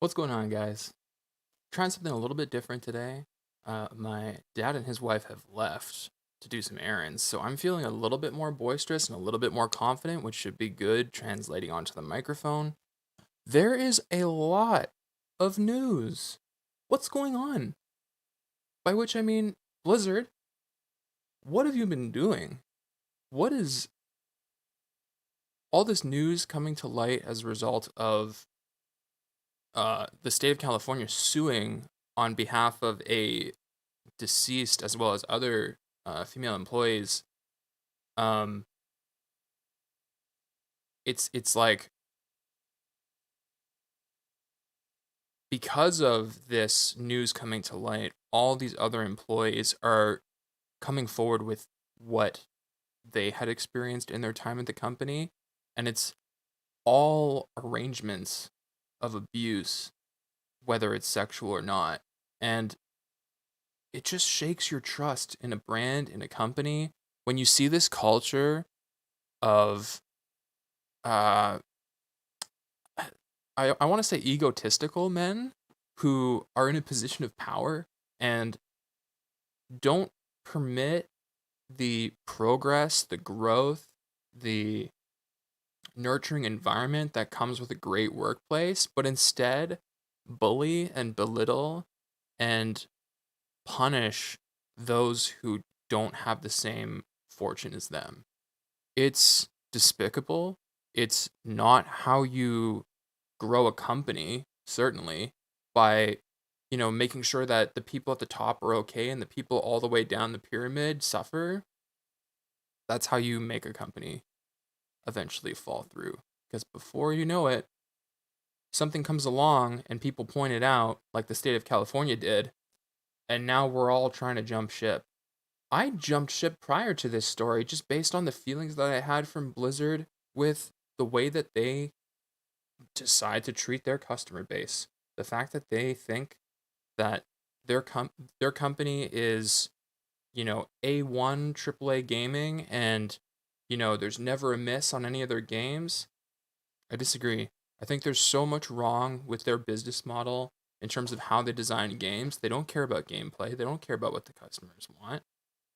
What's going on, guys? Trying something a little bit different today. My dad and his wife have left to do some errands, so I'm feeling a little bit more boisterous and a little bit more confident, which should be good translating onto the microphone. There is a lot of news. What's going on? By which I mean, Blizzard, what have you been doing? What is all this news coming to light as a result of the state of California suing on behalf of a deceased as well as other female employees? Um, it's like because of this news coming to light, all these other employees are coming forward with what they had experienced in their time at the company, and it's all arrangements of abuse, whether it's sexual or not. And it just shakes your trust in a brand, in a company, when you see this culture of uh I want to say egotistical men who are in a position of power and don't permit the progress, the growth, the nurturing environment that comes with a great workplace, but instead bully and belittle and punish those who don't have the same fortune as them. It's despicable. It's not how you grow a company, certainly, by making sure that the people at the top are okay and the people all the way down the pyramid suffer. That's how you make a company eventually fall through. Because before you know it, something comes along and people point it out, like the state of California did, and now we're all trying to jump ship. I jumped ship prior to this story just based on the feelings that I had from Blizzard with the way that they decide to treat their customer base. The fact that they think that their company is, A1 AAA gaming and, there's never a miss on any of their games. I disagree. I think there's so much wrong with their business model in terms of how they design games. They don't care about gameplay. They don't care about what the customers want.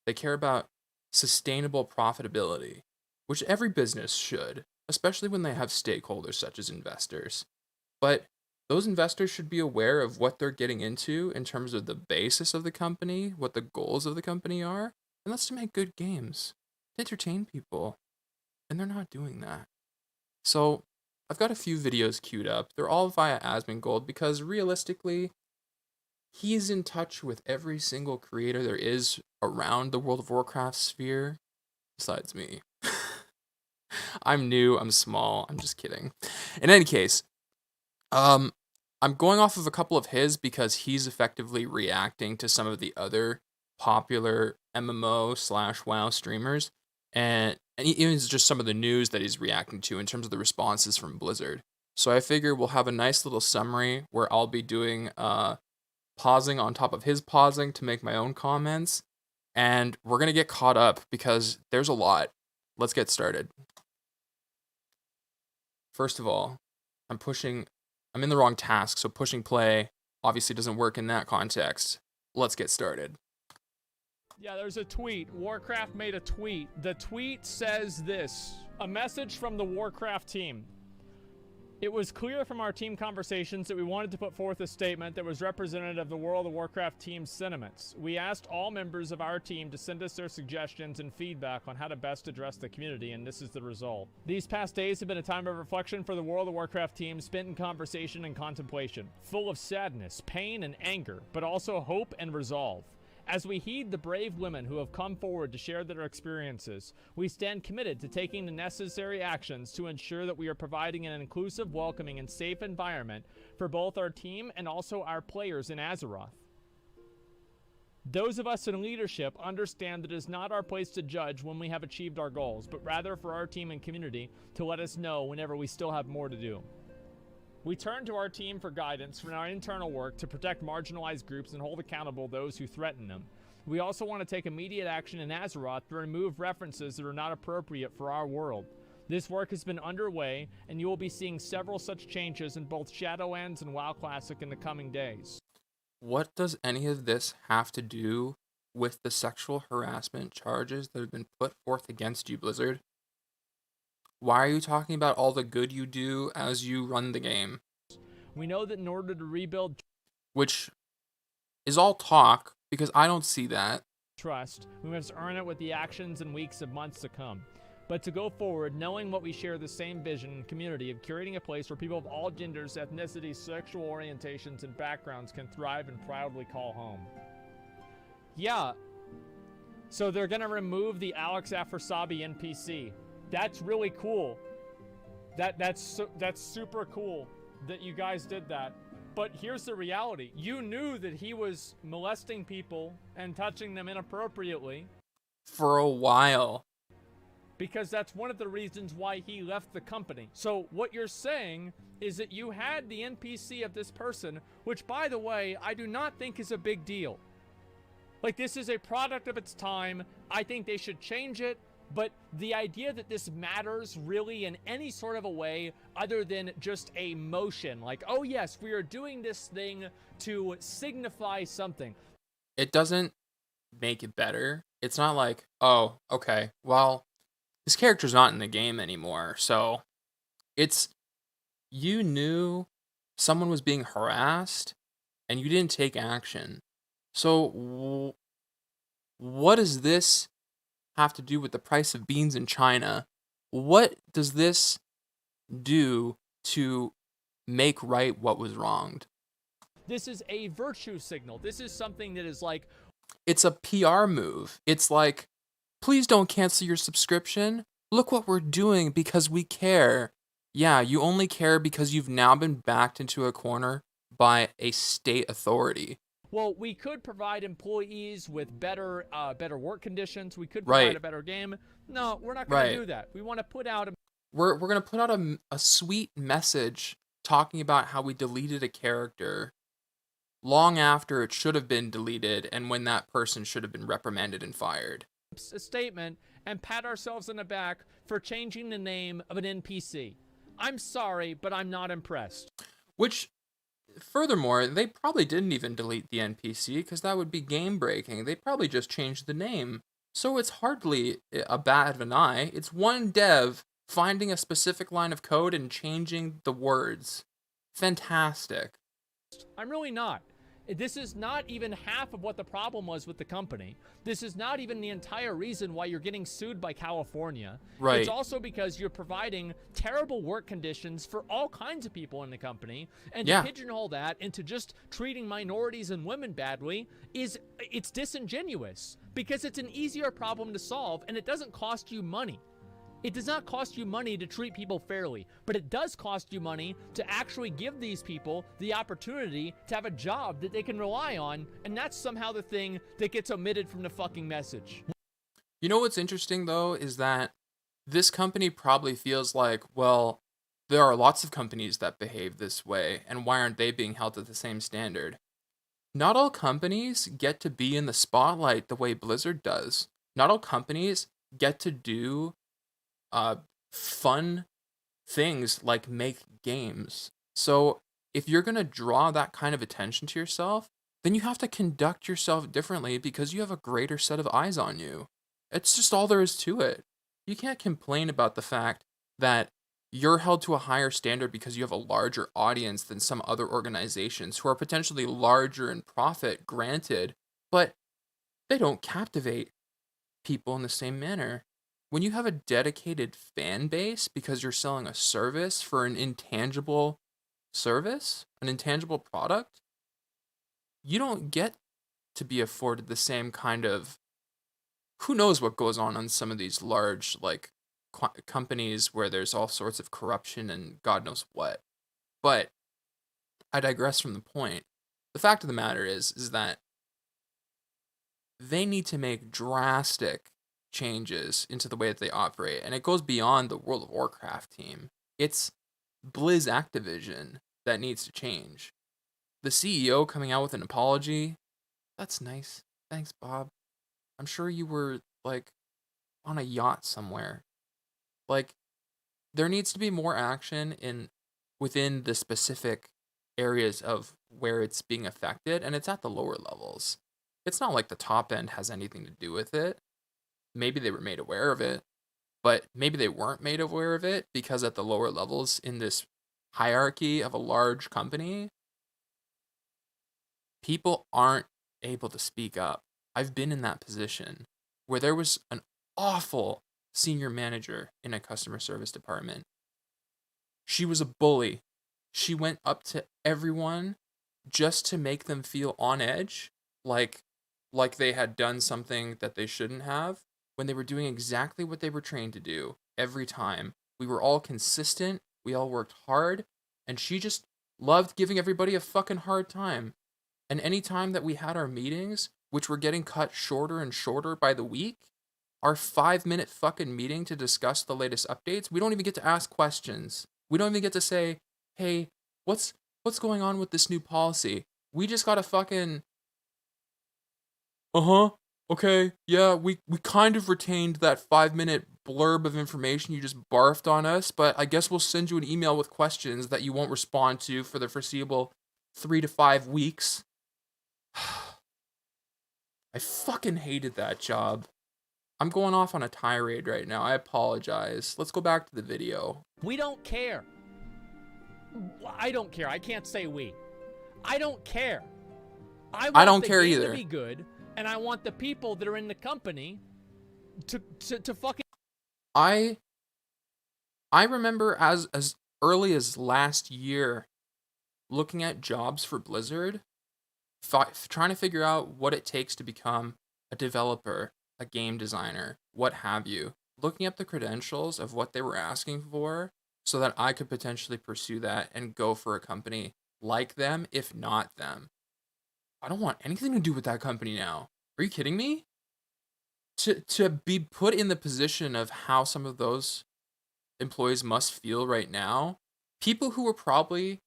They care about sustainable profitability, which every business should, especially when they have stakeholders such as investors. But those investors should be aware of what they're getting into in terms of the basis of the company, what the goals of the company are, and that's to make good games, to entertain people. And they're not doing that. So I've got a few videos queued up. They're all via Asmongold because realistically, he's in touch with every single creator there is around the World of Warcraft sphere, besides me. I'm new, I'm small, I'm just kidding. In any case, I'm going off of a couple of his because he's effectively reacting to some of the other popular MMO/WoW streamers, and even just some of the news that he's reacting to in terms of the responses from Blizzard. So I figure we'll have a nice little summary where I'll be doing pausing on top of his pausing to make my own comments, and we're gonna get caught up because there's a lot. Let's get started. First of all, I'm in the wrong task, so pushing play obviously doesn't work in that context. Let's get started. Yeah, there's a tweet. Warcraft made a tweet. The tweet says this: a message from the Warcraft team. It was clear from our team conversations that we wanted to put forth a statement that was representative of the World of Warcraft team's sentiments. We asked all members of our team to send us their suggestions and feedback on how to best address the community, and this is the result. These past days have been a time of reflection for the World of Warcraft team, spent in conversation and contemplation, full of sadness, pain, and anger, but also hope and resolve. As we heed the brave women who have come forward to share their experiences, we stand committed to taking the necessary actions to ensure that we are providing an inclusive, welcoming, and safe environment for both our team and also our players in Azeroth. Those of us in leadership understand that it is not our place to judge when we have achieved our goals, but rather for our team and community to let us know whenever we still have more to do. We turn to our team for guidance from our internal work to protect marginalized groups and hold accountable those who threaten them. We also want to take immediate action in Azeroth to remove references that are not appropriate for our world. This work has been underway, and you will be seeing several such changes in both Shadowlands and WoW Classic in the coming days. What does any of this have to do with the sexual harassment charges that have been put forth against you, Blizzard? Why are you talking about all the good you do as you run the game? We know that in order to rebuild Which is all talk, because I don't see that. trust, we must earn it with the actions and weeks and months to come. But to go forward, knowing what we share the same vision and community of curating a place where people of all genders, ethnicities, sexual orientations, and backgrounds can thrive and proudly call home. Yeah. So they're gonna remove the Alex Afrasabi NPC. That's really cool. That's super cool that you guys did that. But here's the reality. You knew that he was molesting people and touching them inappropriately. For a while. Because that's one of the reasons why he left the company. So what you're saying is that you had the NPC of this person, which, by the way, I do not think is a big deal. Like, this is a product of its time. I think they should change it. But the idea that this matters really in any sort of a way other than just a motion, like, oh yes, we are doing this thing to signify something. It doesn't make it better. It's not like, oh, okay, well, this character's not in the game anymore. So it's, you knew someone was being harassed and you didn't take action. So what does this have to do with the price of beans in China? What does this do to make right what was wronged? This is a virtue signal. This is something that is like... It's a PR move. It's like, please don't cancel your subscription. Look what we're doing because we care. Yeah, you only care because you've now been backed into a corner by a state authority. Well, we could provide employees with better work conditions. We could provide a better game. No, we're not going to do that. We want to put out a... We're going to put out a sweet message talking about how we deleted a character long after it should have been deleted and when that person should have been reprimanded and fired. A statement and pat ourselves on the back for changing the name of an NPC. I'm sorry, but I'm not impressed. Which... Furthermore, they probably didn't even delete the NPC because that would be game breaking. They probably just changed the name. So it's hardly a bat of an eye. It's one dev finding a specific line of code and changing the words. Fantastic. I'm really not. This is not even half of what the problem was with the company. This is not even the entire reason why you're getting sued by California. Right. It's also because you're providing terrible work conditions for all kinds of people in the company. And to pigeonhole that into just treating minorities and women badly it's disingenuous. Because it's an easier problem to solve and it doesn't cost you money. It does not cost you money to treat people fairly, but it does cost you money to actually give these people the opportunity to have a job that they can rely on, and that's somehow the thing that gets omitted from the fucking message. You know what's interesting, though, is that this company probably feels like, well, there are lots of companies that behave this way, and why aren't they being held to the same standard? Not all companies get to be in the spotlight the way Blizzard does. Not all companies get to do fun things like make games. So if you're going to draw that kind of attention to yourself, then you have to conduct yourself differently because you have a greater set of eyes on you. It's just all there is to it. You can't complain about the fact that you're held to a higher standard because you have a larger audience than some other organizations who are potentially larger in profit, granted, but they don't captivate people in the same manner. When you have a dedicated fan base because you're selling a service for an intangible service, an intangible product, you don't get to be afforded the same kind of, who knows what goes on some of these large like companies where there's all sorts of corruption and God knows what. But I digress from the point. The fact of the matter is that they need to make drastic changes into the way that they operate, and it goes beyond the World of Warcraft team. It's Blizz Activision that needs to change. The CEO coming out with an apology, that's nice. Thanks, Bob. I'm sure you were like on a yacht somewhere. Like, there needs to be more action within the specific areas of where it's being affected, and it's at the lower levels. It's not like the top end has anything to do with it. Maybe they were made aware of it, but maybe they weren't made aware of it because at the lower levels in this hierarchy of a large company, people aren't able to speak up. I've been in that position where there was an awful senior manager in a customer service department. She was a bully. She went up to everyone just to make them feel on edge, like they had done something that they shouldn't have, when they were doing exactly what they were trained to do every time. We were all consistent, we all worked hard, and she just loved giving everybody a fucking hard time. And any time that we had our meetings, which were getting cut shorter and shorter by the week, our 5-minute fucking meeting to discuss the latest updates, we don't even get to ask questions. We don't even get to say, hey, what's going on with this new policy? We just gotta fucking, okay, yeah, we kind of retained that 5-minute blurb of information you just barfed on us, but I guess we'll send you an email with questions that you won't respond to for the foreseeable 3 to 5 weeks. I fucking hated that job. I'm going off on a tirade right now. I apologize. Let's go back to the video. We don't care. I don't care. I can't say we. I don't care. I don't care game either. To be good, and I want the people that are in the company to fucking. I remember as early as last year, looking at jobs for Blizzard, trying to figure out what it takes to become a developer, a game designer, what have you. Looking up the credentials of what they were asking for so that I could potentially pursue that and go for a company like them, if not them. I don't want anything to do with that company now. Are you kidding me? To be put in the position of how some of those employees must feel right now, people who were probably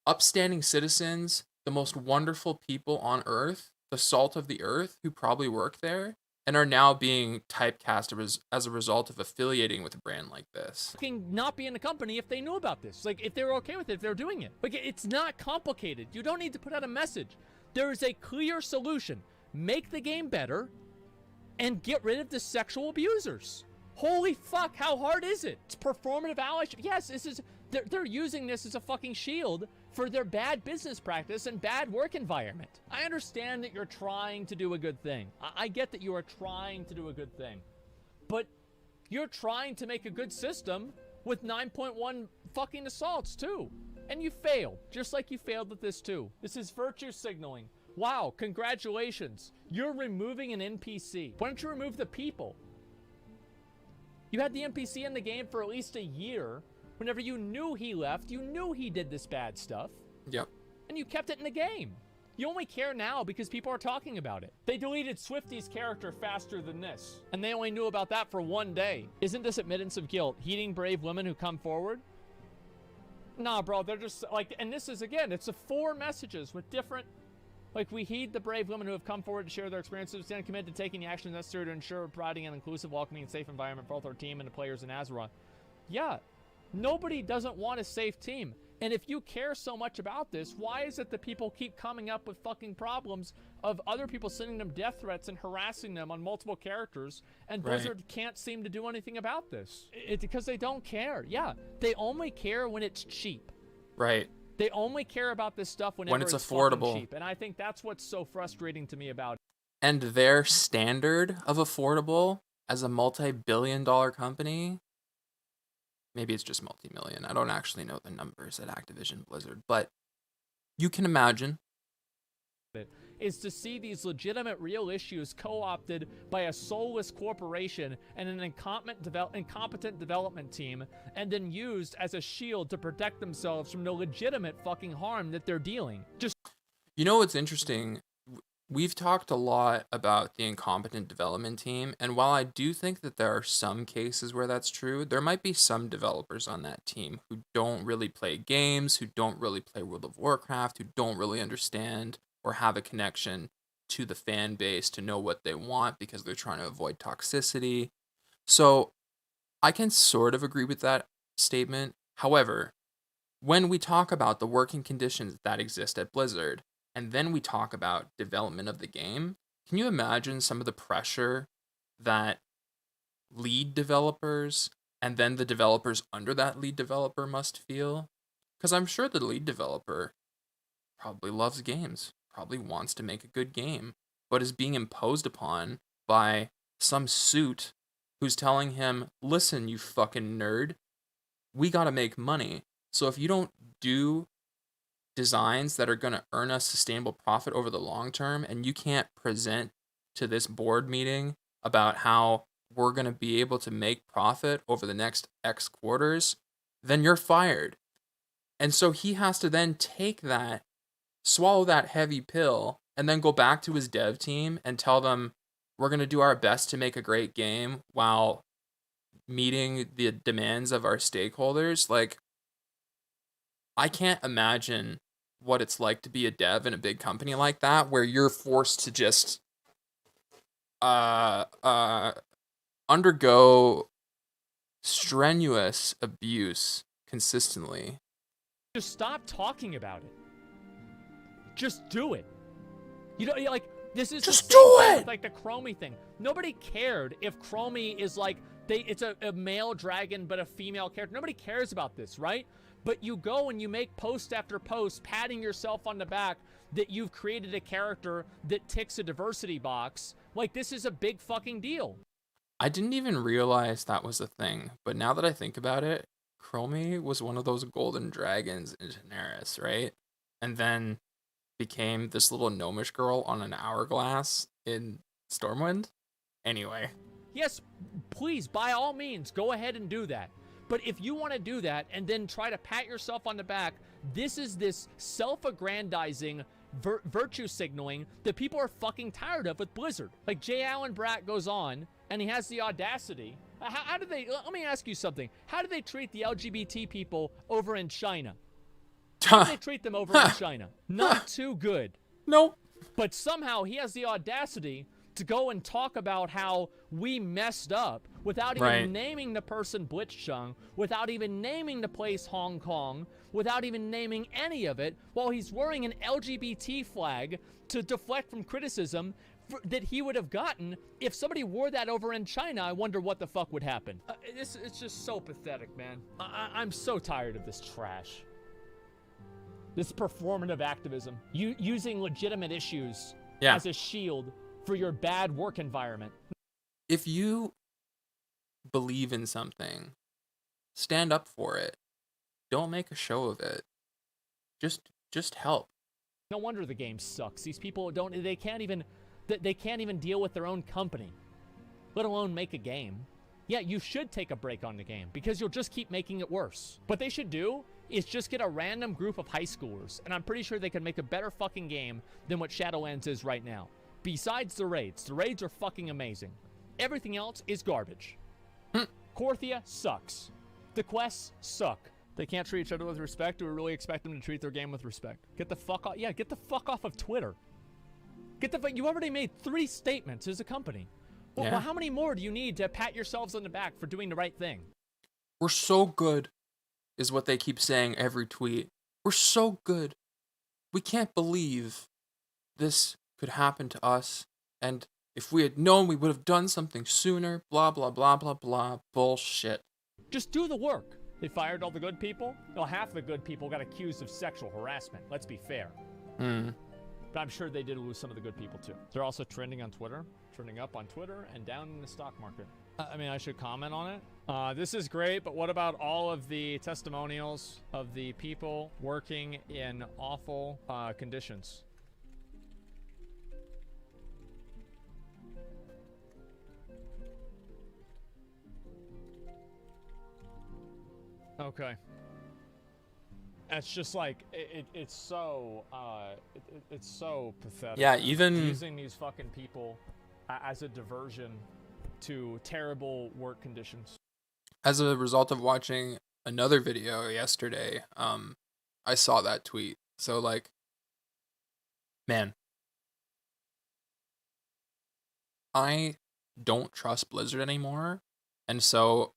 upstanding citizens, the most wonderful people on earth, the salt of the earth, who probably work there, and are now being typecast as a result of affiliating with a brand like this. Not be in the company if they knew about this. Like, if they were okay with it, if they're doing it. Like, it's not complicated. You don't need to put out a message. There is a clear solution. Make the game better and get rid of the sexual abusers. Holy fuck, how hard is it? It's performative allyship. Yes, this is they're using this as a fucking shield for their bad business practice and bad work environment. I understand that you're trying to do a good thing. I get that you are trying to do a good thing. But you're trying to make a good system with 9.1 fucking assaults too. And you failed, just like you failed with this too. This is virtue signaling. Wow, congratulations. You're removing an NPC. Why don't you remove the people? You had the NPC in the game for at least a year. Whenever you knew he left, you knew he did this bad stuff. Yep. And you kept it in the game. You only care now because people are talking about it. They deleted Swifty's character faster than this, and they only knew about that for 1 day. Isn't this admittance of guilt? Heeding brave women who come forward? Nah, bro, they're just like, and this is, again, it's 4 messages with different, like, we heed the brave women who have come forward to share their experiences, stand committed to taking the actions necessary to ensure providing an inclusive, welcoming, and safe environment for both our team and the players in Azeroth. Yeah, nobody doesn't want a safe team. And if you care so much about this, why is it that people keep coming up with fucking problems of other people sending them death threats and harassing them on multiple characters, and Blizzard can't seem to do anything about this? It's because they don't care. Yeah, they only care when it's cheap. Right. They only care about this stuff when it's affordable. Cheap. And I think that's what's so frustrating to me about it. And their standard of affordable as a multi-billion-dollar company, maybe it's just multi-million. I don't actually know the numbers at Activision Blizzard, but you can imagine. Is to see these legitimate real issues co-opted by a soulless corporation and an incompetent development team, and then used as a shield to protect themselves from the legitimate fucking harm that they're dealing. You know what's interesting? We've talked a lot about the incompetent development team, and while I do think that there are some cases where that's true, there might be some developers on that team who don't really play games, who don't really play World of Warcraft, who don't really understand or have a connection to the fan base to know what they want because they're trying to avoid toxicity. So I can sort of agree with that statement. However, when we talk about the working conditions that exist at Blizzard, and then we talk about development of the game, can you imagine some of the pressure that lead developers and then the developers under that lead developer must feel? Because I'm sure the lead developer probably loves games, probably wants to make a good game, but is being imposed upon by some suit who's telling him, listen, you fucking nerd, we gotta make money. So if you don't do designs that are gonna earn us sustainable profit over the long term, and you can't present to this board meeting about how we're gonna be able to make profit over the next X quarters, then you're fired. And so he has to then take that, swallow that heavy pill, and then go back to his dev team and tell them, we're going to do our best to make a great game while meeting the demands of our stakeholders. Like, I can't imagine what it's like to be a dev in a big company like that, where you're forced to just undergo strenuous abuse consistently. Just stop talking about it. Just do it. You know, like, this is just the same do thing it! with, like, the Chromie thing. Nobody cared if Chromie is like, it's a male dragon but a female character. Nobody cares about this, right? But you go and you make post after post patting yourself on the back that you've created a character that ticks a diversity box. Like, this is a big fucking deal. I didn't even realize that was a thing, but now that I think about it, Chromie was one of those golden dragons in Daenerys, right? And then became this little gnomish girl on an hourglass in Stormwind. Anyway. Yes, please, by all means, go ahead and do that. But if you want to do that and then try to pat yourself on the back, this is this self-aggrandizing virtue signaling that people are fucking tired of with Blizzard. Like, J. Allen Bratt goes on, and he has the audacity. How do they, let me ask you something. How do they treat the LGBT people over in China? How do they treat them over in China? Not too good. Nope. But somehow he has the audacity to go and talk about how we messed up without even naming the person Blitzchung, without even naming the place Hong Kong, without even naming any of it, while he's wearing an LGBT flag to deflect from criticism that he would have gotten if somebody wore that over in China. I wonder what the fuck would happen. It's just so pathetic, man. I'm so tired of this trash. This performative activism, using legitimate issues as a shield for your bad work environment. If you believe in something, stand up for it. Don't make a show of it. Just help. No wonder the game sucks. These people they can't even deal with their own company, let alone make a game. Yeah, you should take a break on the game because you'll just keep making it worse. What they should do is just get a random group of high schoolers, and I'm pretty sure they can make a better fucking game than what Shadowlands is right now. Besides the raids. The raids are fucking amazing. Everything else is garbage. Korthia sucks. The quests suck. They can't treat each other with respect. Do we really expect them to treat their game with respect? Get the fuck off. Yeah, get the fuck off of Twitter. You already made 3 statements as a company. Well, how many more do you need to pat yourselves on the back for doing the right thing? We're so good, is what they keep saying every tweet. We're so good. We can't believe this could happen to us, and if we had known, we would have done something sooner, blah, blah, blah, blah, blah, bullshit. Just do the work. They fired all the good people? Well, half the good people got accused of sexual harassment. Let's be fair. But I'm sure they did lose some of the good people, too. They're also trending on Twitter, trending up on Twitter, and down in the stock market. I mean, I should comment on it. This is great, but what about all of the testimonials of the people working in awful conditions? Okay. It's just like it's so pathetic. Yeah, even using these fucking people as a diversion to terrible work conditions. As a result of watching another video yesterday, I saw that tweet. So like, man, I don't trust Blizzard anymore, and so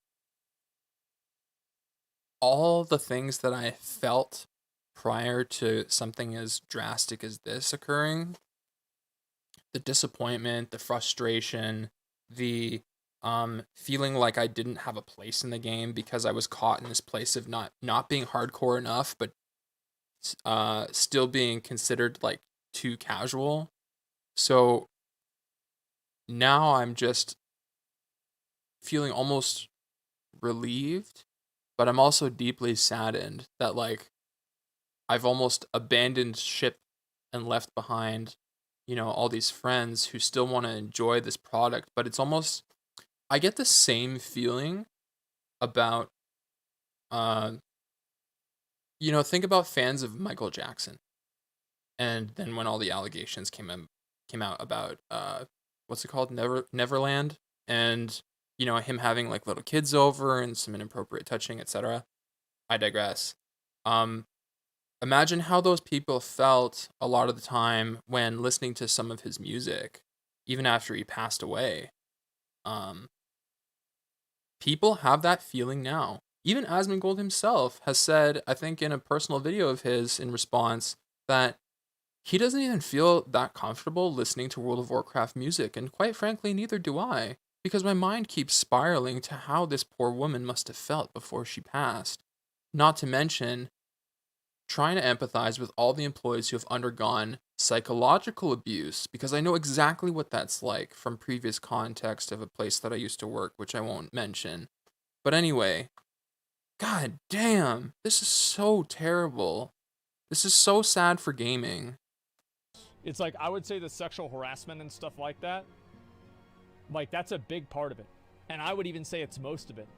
all the things that I felt prior to something as drastic as this occurring, the disappointment, the frustration, the feeling like I didn't have a place in the game because I was caught in this place of not being hardcore enough, but still being considered like too casual. So now I'm just feeling almost relieved, but I'm also deeply saddened that like I've almost abandoned ship and left behind, all these friends who still want to enjoy this product, but it's almost I get the same feeling about uh think about fans of Michael Jackson. And then when all the allegations came out about what's it called? Neverland, and him having like little kids over and some inappropriate touching, etc. I digress. Um Imagine how those people felt a lot of the time when listening to some of his music, even after he passed away. Um, People have that feeling now. Even Asmongold himself has said, I think in a personal video of his in response, that he doesn't even feel that comfortable listening to World of Warcraft music, and quite frankly, neither do I, because my mind keeps spiraling to how this poor woman must have felt before she passed. Not to mention trying to empathize with all the employees who have undergone psychological abuse, because I know exactly what that's like from previous context of a place that I used to work, which I won't mention. But anyway, god damn, this is so terrible. This is so sad for gaming. It's like, I would say the sexual harassment and stuff like that, like, that's a big part of it. And I would even say it's most of it.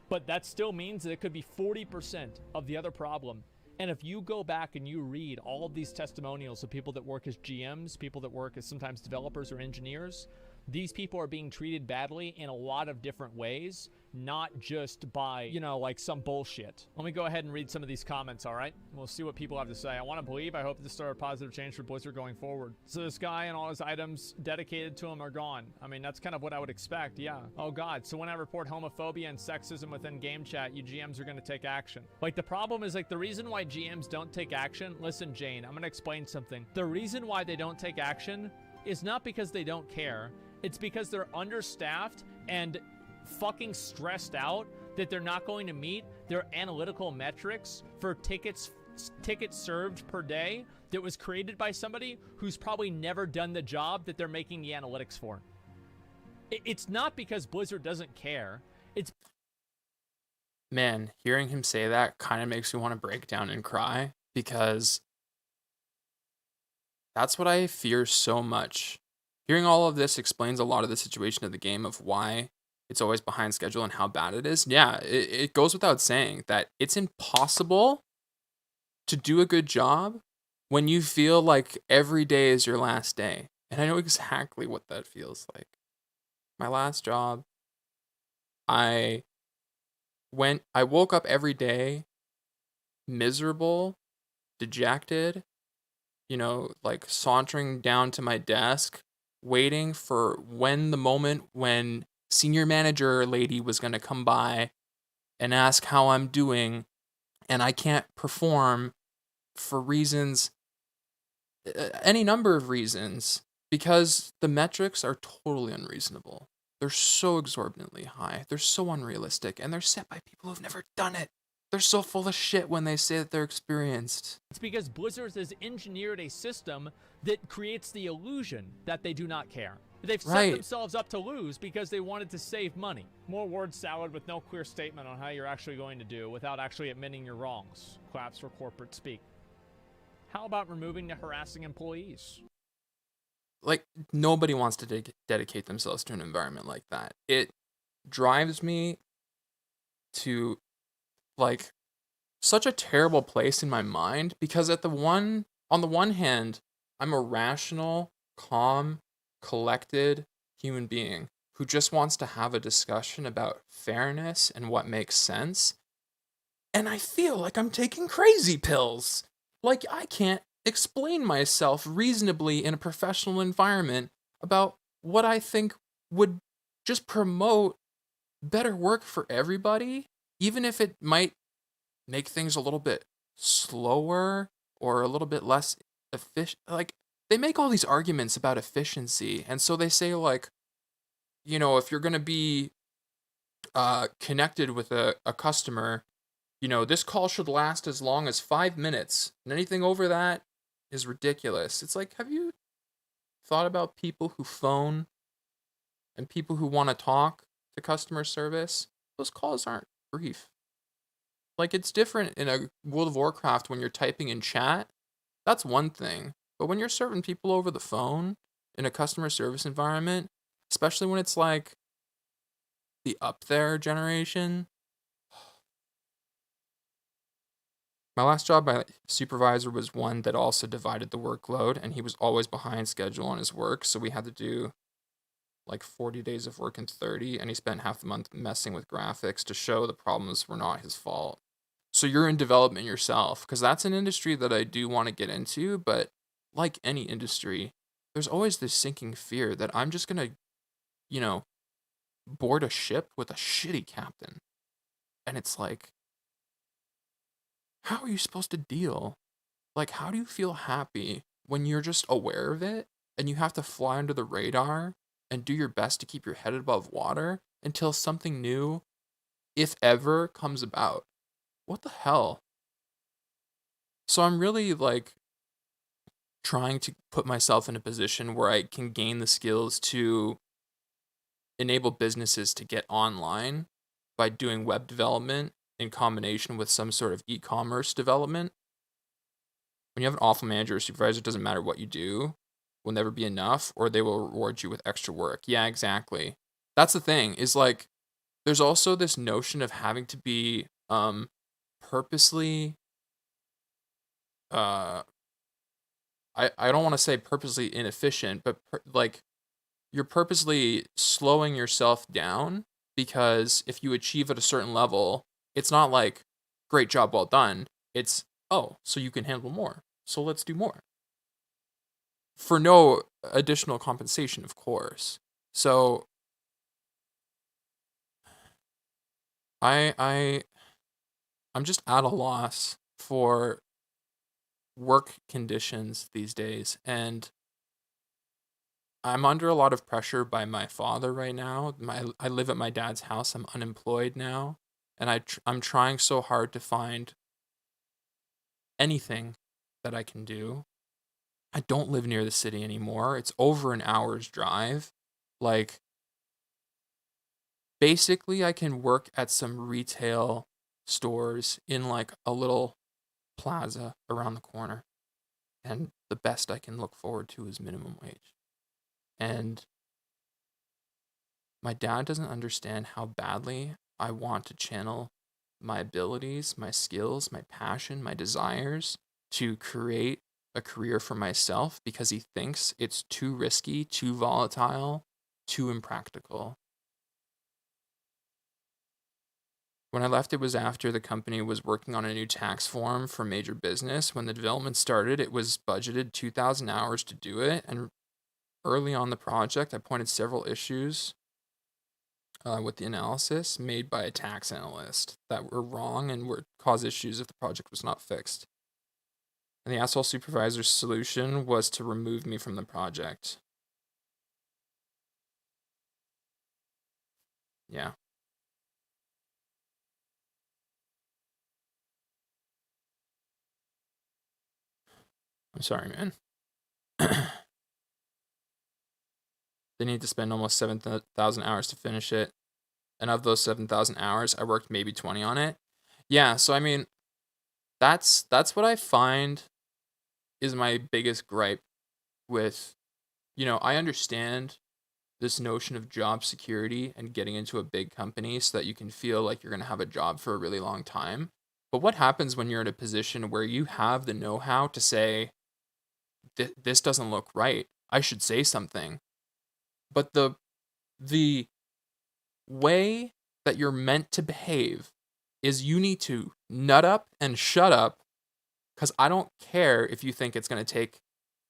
But that still means that it could be 40% of the other problem. And if you go back and you read all of these testimonials of people that work as GMs, people that work as sometimes developers or engineers, these people are being treated badly in a lot of different ways, not just by, like some bullshit. Let me go ahead and read some of these comments, all right? We'll see what people have to say. I want to believe, I hope this started a positive change for Blizzard going forward. So this guy and all his items dedicated to him are gone. I mean, that's kind of what I would expect, yeah. Oh God, so when I report homophobia and sexism within game chat, you GMs are going to take action. Like, the problem is, like, the reason why GMs don't take action, listen, Jane, I'm going to explain something. The reason why they don't take action is not because they don't care. It's because they're understaffed and fucking stressed out that they're not going to meet their analytical metrics for tickets served per day that was created by somebody who's probably never done the job that they're making the analytics for. It's not because Blizzard doesn't care. It's... Man, hearing him say that kind of makes me want to break down and cry, because that's what I fear so much. Hearing all of this explains a lot of the situation of the game, of why it's always behind schedule and how bad it is. Yeah, it goes without saying that it's impossible to do a good job when you feel like every day is your last day. And I know exactly what that feels like. My last job, I woke up every day miserable, dejected, like sauntering down to my desk, waiting for the moment when senior manager lady was going to come by and ask how I'm doing, and I can't perform for reasons, any number of reasons, because the metrics are totally unreasonable. They're so exorbitantly high. They're so unrealistic, and they're set by people who've never done it. They're so full of shit when they say that they're experienced. It's because Blizzard has engineered a system that creates the illusion that they do not care. They've set themselves up to lose because they wanted to save money. More word salad with no clear statement on how you're actually going to do without actually admitting your wrongs. Claps for corporate speak. How about removing the harassing employees? Like, nobody wants to dedicate themselves to an environment like that. It drives me to, like, such a terrible place in my mind, because on the one hand, I'm a rational, calm, collected human being who just wants to have a discussion about fairness and what makes sense. And I feel like I'm taking crazy pills. Like, I can't explain myself reasonably in a professional environment about what I think would just promote better work for everybody, even if it might make things a little bit slower or a little bit less efficient. Like, they make all these arguments about efficiency, and so they say, like, if you're going to be connected with a customer, this call should last as long as 5 minutes, and anything over that is ridiculous. It's like, have you thought about people who phone and people who want to talk to customer service? Those calls aren't brief. Like, it's different in a World of Warcraft when you're typing in chat. That's one thing. But when you're serving people over the phone in a customer service environment, especially when it's like the up there generation. My last job, my supervisor was one that also divided the workload, and he was always behind schedule on his work, so we had to do like 40 days of work in 30, and he spent half the month messing with graphics to show the problems were not his fault. So you're in development yourself, because that's an industry that I do want to get into, but like any industry, there's always this sinking fear that I'm just going to, board a ship with a shitty captain. And it's like, how are you supposed to deal? Like, how do you feel happy when you're just aware of it and you have to fly under the radar and do your best to keep your head above water until something new, if ever, comes about? What the hell? So I'm really, like, trying to put myself in a position where I can gain the skills to enable businesses to get online by doing web development in combination with some sort of e-commerce development. When you have an awful manager or supervisor, it doesn't matter what you do, will never be enough, or they will reward you with extra work. Yeah, exactly. That's the thing, is like, there's also this notion of having to be purposely I don't want to say purposely inefficient, but like, you're purposely slowing yourself down, because if you achieve at a certain level, it's not like, great job, well done. It's, oh, so you can handle more, so let's do more. For no additional compensation, of course. So I'm just at a loss for work conditions these days, and I'm under a lot of pressure by my father right now. I live at my dad's house. I'm unemployed now, and I'm trying so hard to find anything that I can do. I don't live near the city anymore. It's over an hour's drive. Like, basically, I can work at some retail stores in like a little plaza around the corner, and the best I can look forward to is minimum wage. And my dad doesn't understand how badly I want to channel my abilities, my skills, my passion, my desires to create a career for myself, because he thinks it's too risky, too volatile, too impractical. When I left, it was after the company was working on a new tax form for major business. When the development started, it was budgeted 2,000 hours to do it, and early on the project, I pointed several issues with the analysis made by a tax analyst that were wrong and would cause issues if the project was not fixed. And the asshole supervisor's solution was to remove me from the project. Yeah. I'm sorry, man. They need to spend almost 7,000 hours to finish it. And of those 7,000 hours, I worked maybe 20 on it. Yeah, so I mean, that's what I find is my biggest gripe with, I understand this notion of job security and getting into a big company so that you can feel like you're going to have a job for a really long time. But what happens when you're in a position where you have the know-how to say, this doesn't look right, I should say something. But the way that you're meant to behave is you need to nut up and shut up, because I don't care if you think it's going to take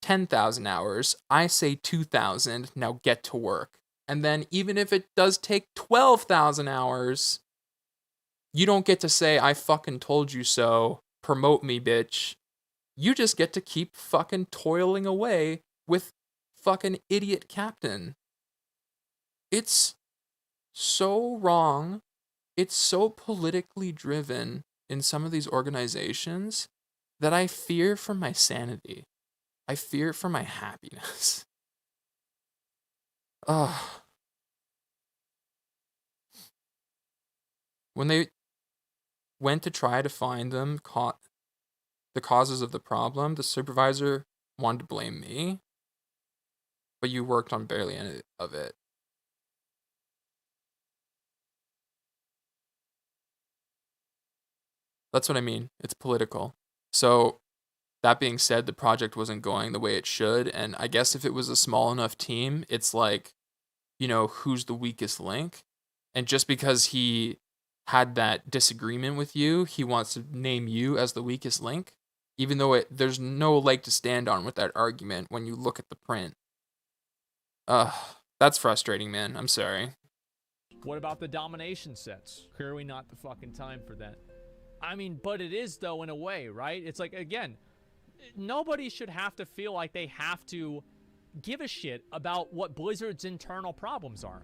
10,000 hours. I say 2,000, now get to work. And then even if it does take 12,000 hours, You don't get to say, I fucking told you so, promote me, bitch. You just get to keep fucking toiling away with fucking idiot captain. It's so wrong. It's so politically driven in some of these organizations that I fear for my sanity. I fear for my happiness. Ugh. When they went to try to find them, the causes of the problem, the supervisor wanted to blame me, but you worked on barely any of it. That's what I mean. It's political. So, that being said, the project wasn't going the way it should, and I guess if it was a small enough team, it's like, who's the weakest link? And just because he had that disagreement with you, he wants to name you as the weakest link, even though there's no leg to stand on with that argument when you look at the print. Ugh, that's frustrating, man. I'm sorry. What about the domination sets? Clearly not the fucking time for that. I mean, but it is, though, in a way, right? It's like, again, nobody should have to feel like they have to give a shit about what Blizzard's internal problems are.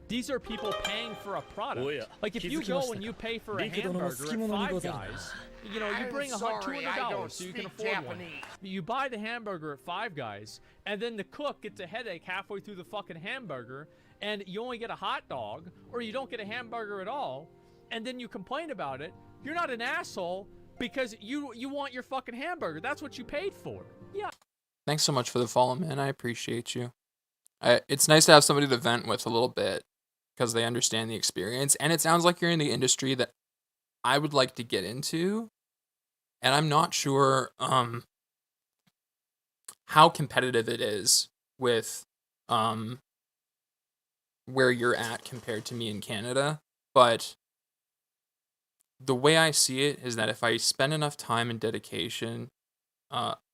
These are people paying for a product. Like, if you go and you pay for a hamburger at Five Guys, you bring $200 so you can afford one. You buy the hamburger at Five Guys, and then the cook gets a headache halfway through the fucking hamburger, and you only get a hot dog, or you don't get a hamburger at all, and then you complain about it. You're not an asshole because you want your fucking hamburger. That's what you paid for. Yeah. Thanks so much for the follow, man. I appreciate you. It's nice to have somebody to vent with a little bit because they understand the experience. And it sounds like you're in the industry that I would like to get into. And I'm not sure how competitive it is with where you're at compared to me in Canada. But the way I see it is that if I spend enough time and dedication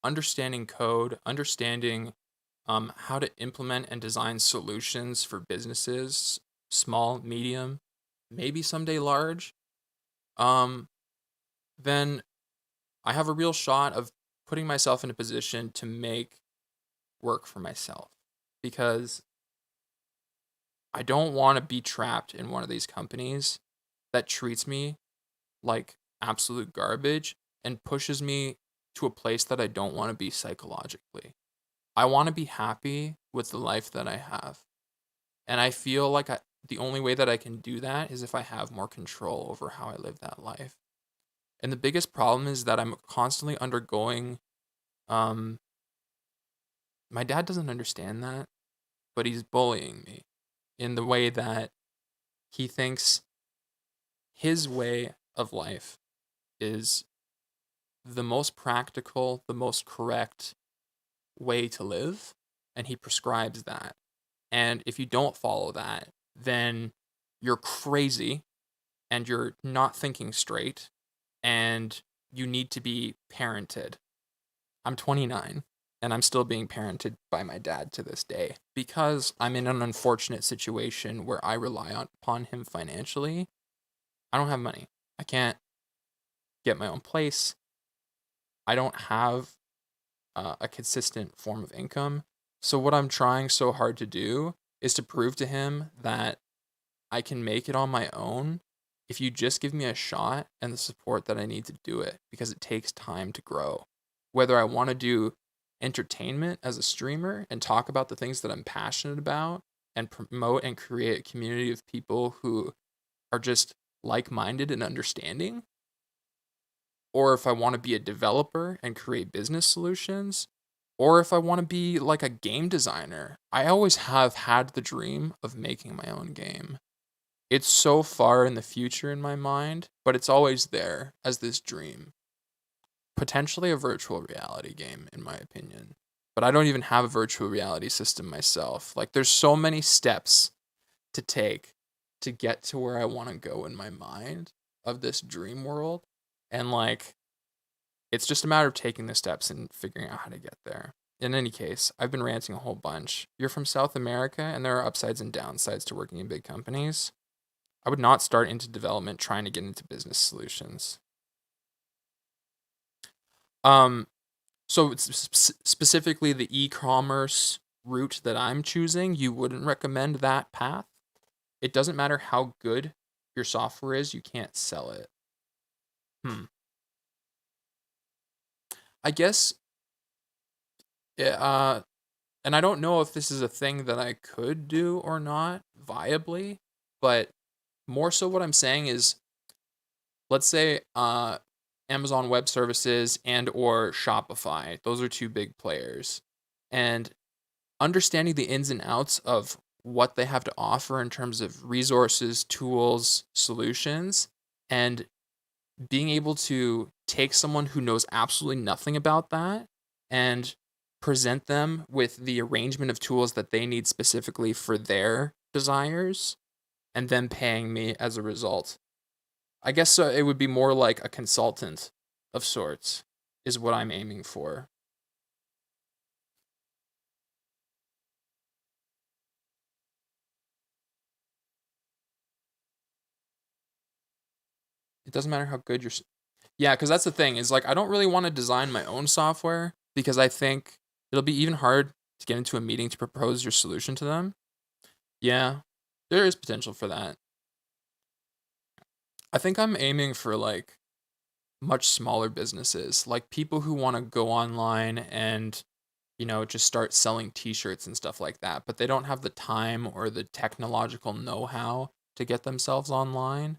understanding code, understanding how to implement and design solutions for businesses, small, medium, maybe someday large, then I have a real shot of putting myself in a position to make work for myself. Because I don't want to be trapped in one of these companies that treats me like absolute garbage and pushes me to a place that I don't want to be psychologically. I want to be happy with the life that I have. And I feel like the only way that I can do that is if I have more control over how I live that life. And the biggest problem is that I'm constantly undergoing my dad doesn't understand that, but he's bullying me in the way that he thinks his way of life is the most practical, the most correct way to live, and he prescribes that. And if you don't follow that, then you're crazy and you're not thinking straight and you need to be parented. I'm 29 and I'm still being parented by my dad to this day because I'm in an unfortunate situation where I rely upon him financially. I don't have money. I can't get my own place. I don't have a consistent form of income. So what I'm trying so hard to do is to prove to him that I can make it on my own if you just give me a shot and the support that I need to do it, because it takes time to grow. Whether I want to do entertainment as a streamer and talk about the things that I'm passionate about and promote and create a community of people who are just like-minded and understanding, or if I want to be a developer and create business solutions, or if I want to be like a game designer. I always have had the dream of making my own game. It's so far in the future in my mind, but it's always there as this dream. Potentially a virtual reality game, in my opinion. But I don't even have a virtual reality system myself. Like, there's so many steps to take to get to where I want to go in my mind of this dream world. And like, it's just a matter of taking the steps and figuring out how to get there. In any case, I've been ranting a whole bunch. You're from South America, and there are upsides and downsides to working in big companies. I would not start into development trying to get into business solutions. So it's specifically the e-commerce route that I'm choosing, you wouldn't recommend that path? It doesn't matter how good your software is, you can't sell it. I guess, and I don't know if this is a thing that I could do or not viably, but more so what I'm saying is, let's say Amazon Web Services and or Shopify, those are two big players. And understanding the ins and outs of what they have to offer in terms of resources, tools, solutions, and being able to take someone who knows absolutely nothing about that and present them with the arrangement of tools that they need specifically for their desires, and then paying me as a result. I guess it would be more like a consultant of sorts, is what I'm aiming for. It doesn't matter how good yeah, because that's the thing is like I don't really want to design my own software because I think it'll be even hard to get into a meeting to propose your solution to them. Yeah, there is potential for that. I think I'm aiming for like much smaller businesses, like people who want to go online and, just start selling t-shirts and stuff like that, but they don't have the time or the technological know-how to get themselves online.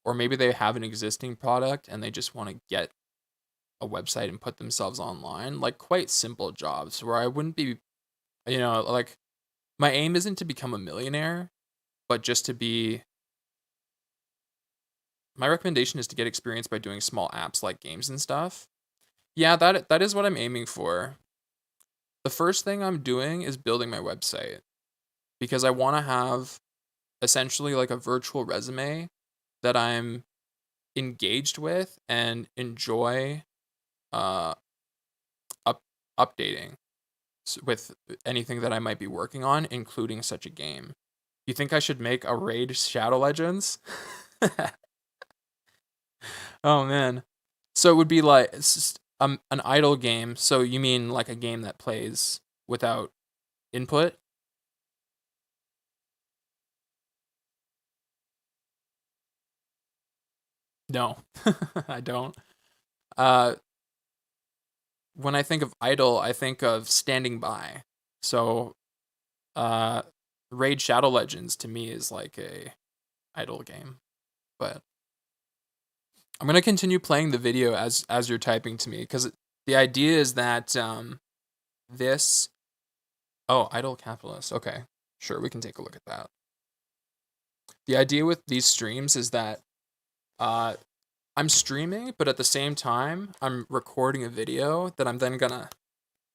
Or maybe they have an existing product and they just want to get a website and put themselves online, like quite simple jobs where I wouldn't be, like my aim isn't to become a millionaire, but just to be my recommendation is to get experience by doing small apps like games and stuff. Yeah, that is what I'm aiming for. The first thing I'm doing is building my website because I want to have essentially like a virtual resume that I'm engaged with and enjoy uh up updating with anything that I might be working on, including such a game. You think I should make a raid Shadow Legends? Oh man. So it would be like an idle game. So you mean like a game that plays without input? No, I don't. Uh, when I think of idle, I think of standing by. So, uh, Raid Shadow Legends to me is like a idle game. But I'm gonna continue playing the video as you're typing to me because the idea is that this idle capitalist. Okay, sure, we can take a look at that. The idea with these streams is that uh, I'm streaming, but at the same time, I'm recording a video that I'm then gonna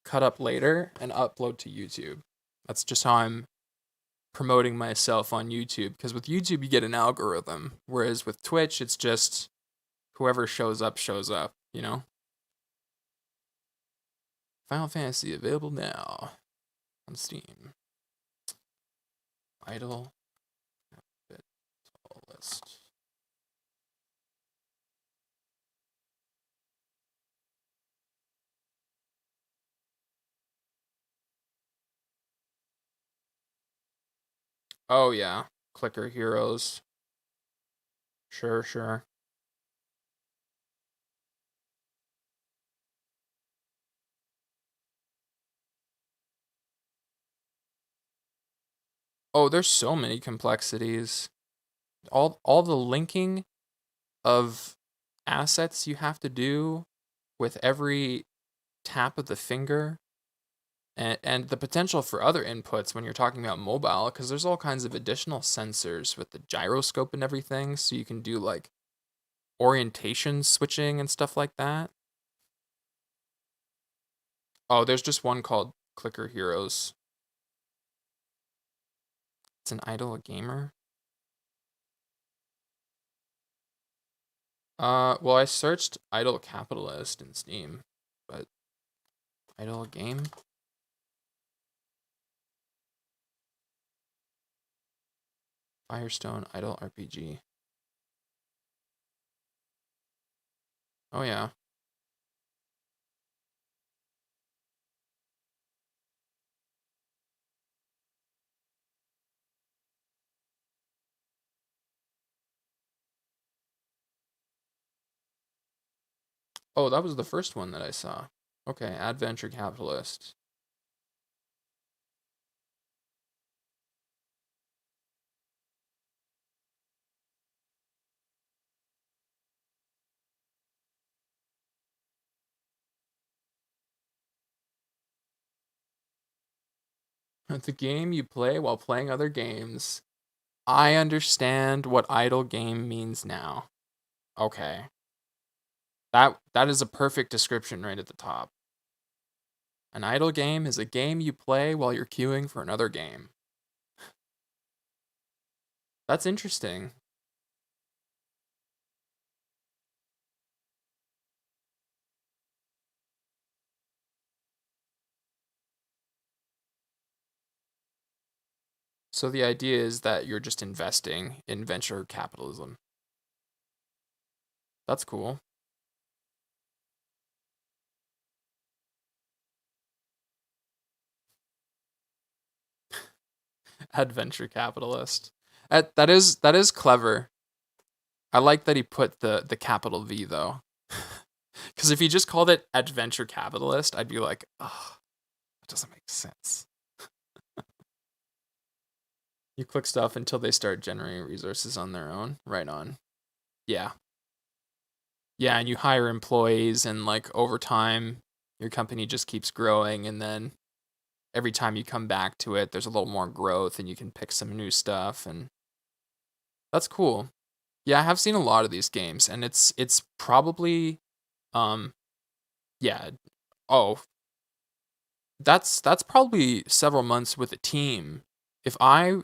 cut up later and upload to YouTube. That's just how I'm promoting myself on YouTube. Because with YouTube, you get an algorithm, whereas with Twitch, it's just whoever shows up, shows up, you know? Final Fantasy available now on Steam. Idle list. Oh yeah, Clicker Heroes. Sure, sure. Oh, there's so many complexities. All the linking of assets you have to do with every tap of the finger, and the potential for other inputs when you're talking about mobile, because there's all kinds of additional sensors with the gyroscope and everything, so you can do like orientation switching and stuff like that. Oh, there's just one called Clicker Heroes. It's an idle gamer. Well, I searched idle capitalist in Steam, but idle game. Firestone Idle RPG. Oh yeah. Oh, that was the first one that I saw. Okay, Adventure Capitalist. The game you play while playing other games. I understand what idle game means now. Okay. That is a perfect description right at the top. An idle game is a game you play while you're queuing for another game. That's interesting. So the idea is that you're just investing in venture capitalism. That's cool. Adventure capitalist. That is clever. I like that he put the capital V though. Because if he just called it adventure capitalist, I'd be like, oh, that doesn't make sense. You click stuff until they start generating resources on their own. Right on. Yeah. Yeah, and you hire employees, and like over time, your company just keeps growing, and then every time you come back to it, there's a little more growth, and you can pick some new stuff, and that's cool. Yeah, I have seen a lot of these games, and it's probably, um, yeah. Oh, that's probably several months with a team. If I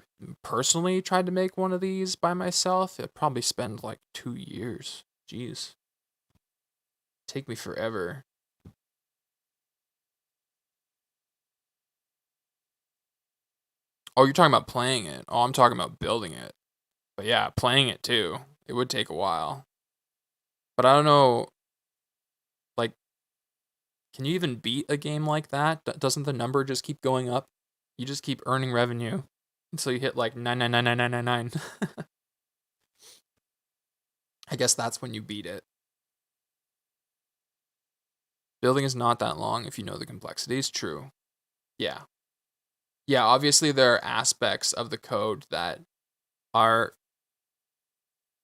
personally tried to make one of these by myself, it'd probably spend like 2 years. Jeez, take me forever. Oh, you're talking about playing it. Oh, I'm talking about building it. But yeah, playing it too. It would take a while. But I don't know, like, can you even beat a game like that? Doesn't the number just keep going up? You just keep earning revenue until you hit like 9999999. I guess that's when you beat it. Building is not that long if you know the complexities. True. Yeah. Yeah, obviously there are aspects of the code that are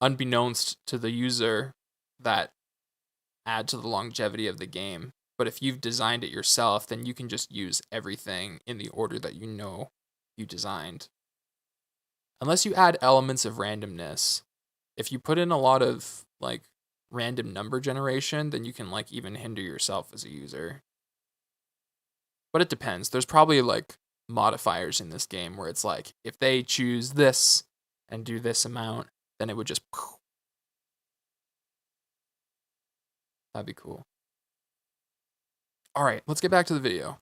unbeknownst to the user that add to the longevity of the game. But if you've designed it yourself, then you can just use everything in the order that you know you designed. Unless you add elements of randomness. If you put in a lot of like random number generation, then you can like even hinder yourself as a user. But it depends. There's probably like modifiers in this game where it's like if they choose this and do this amount, then it would just that'd be cool. All right, let's get back to the video.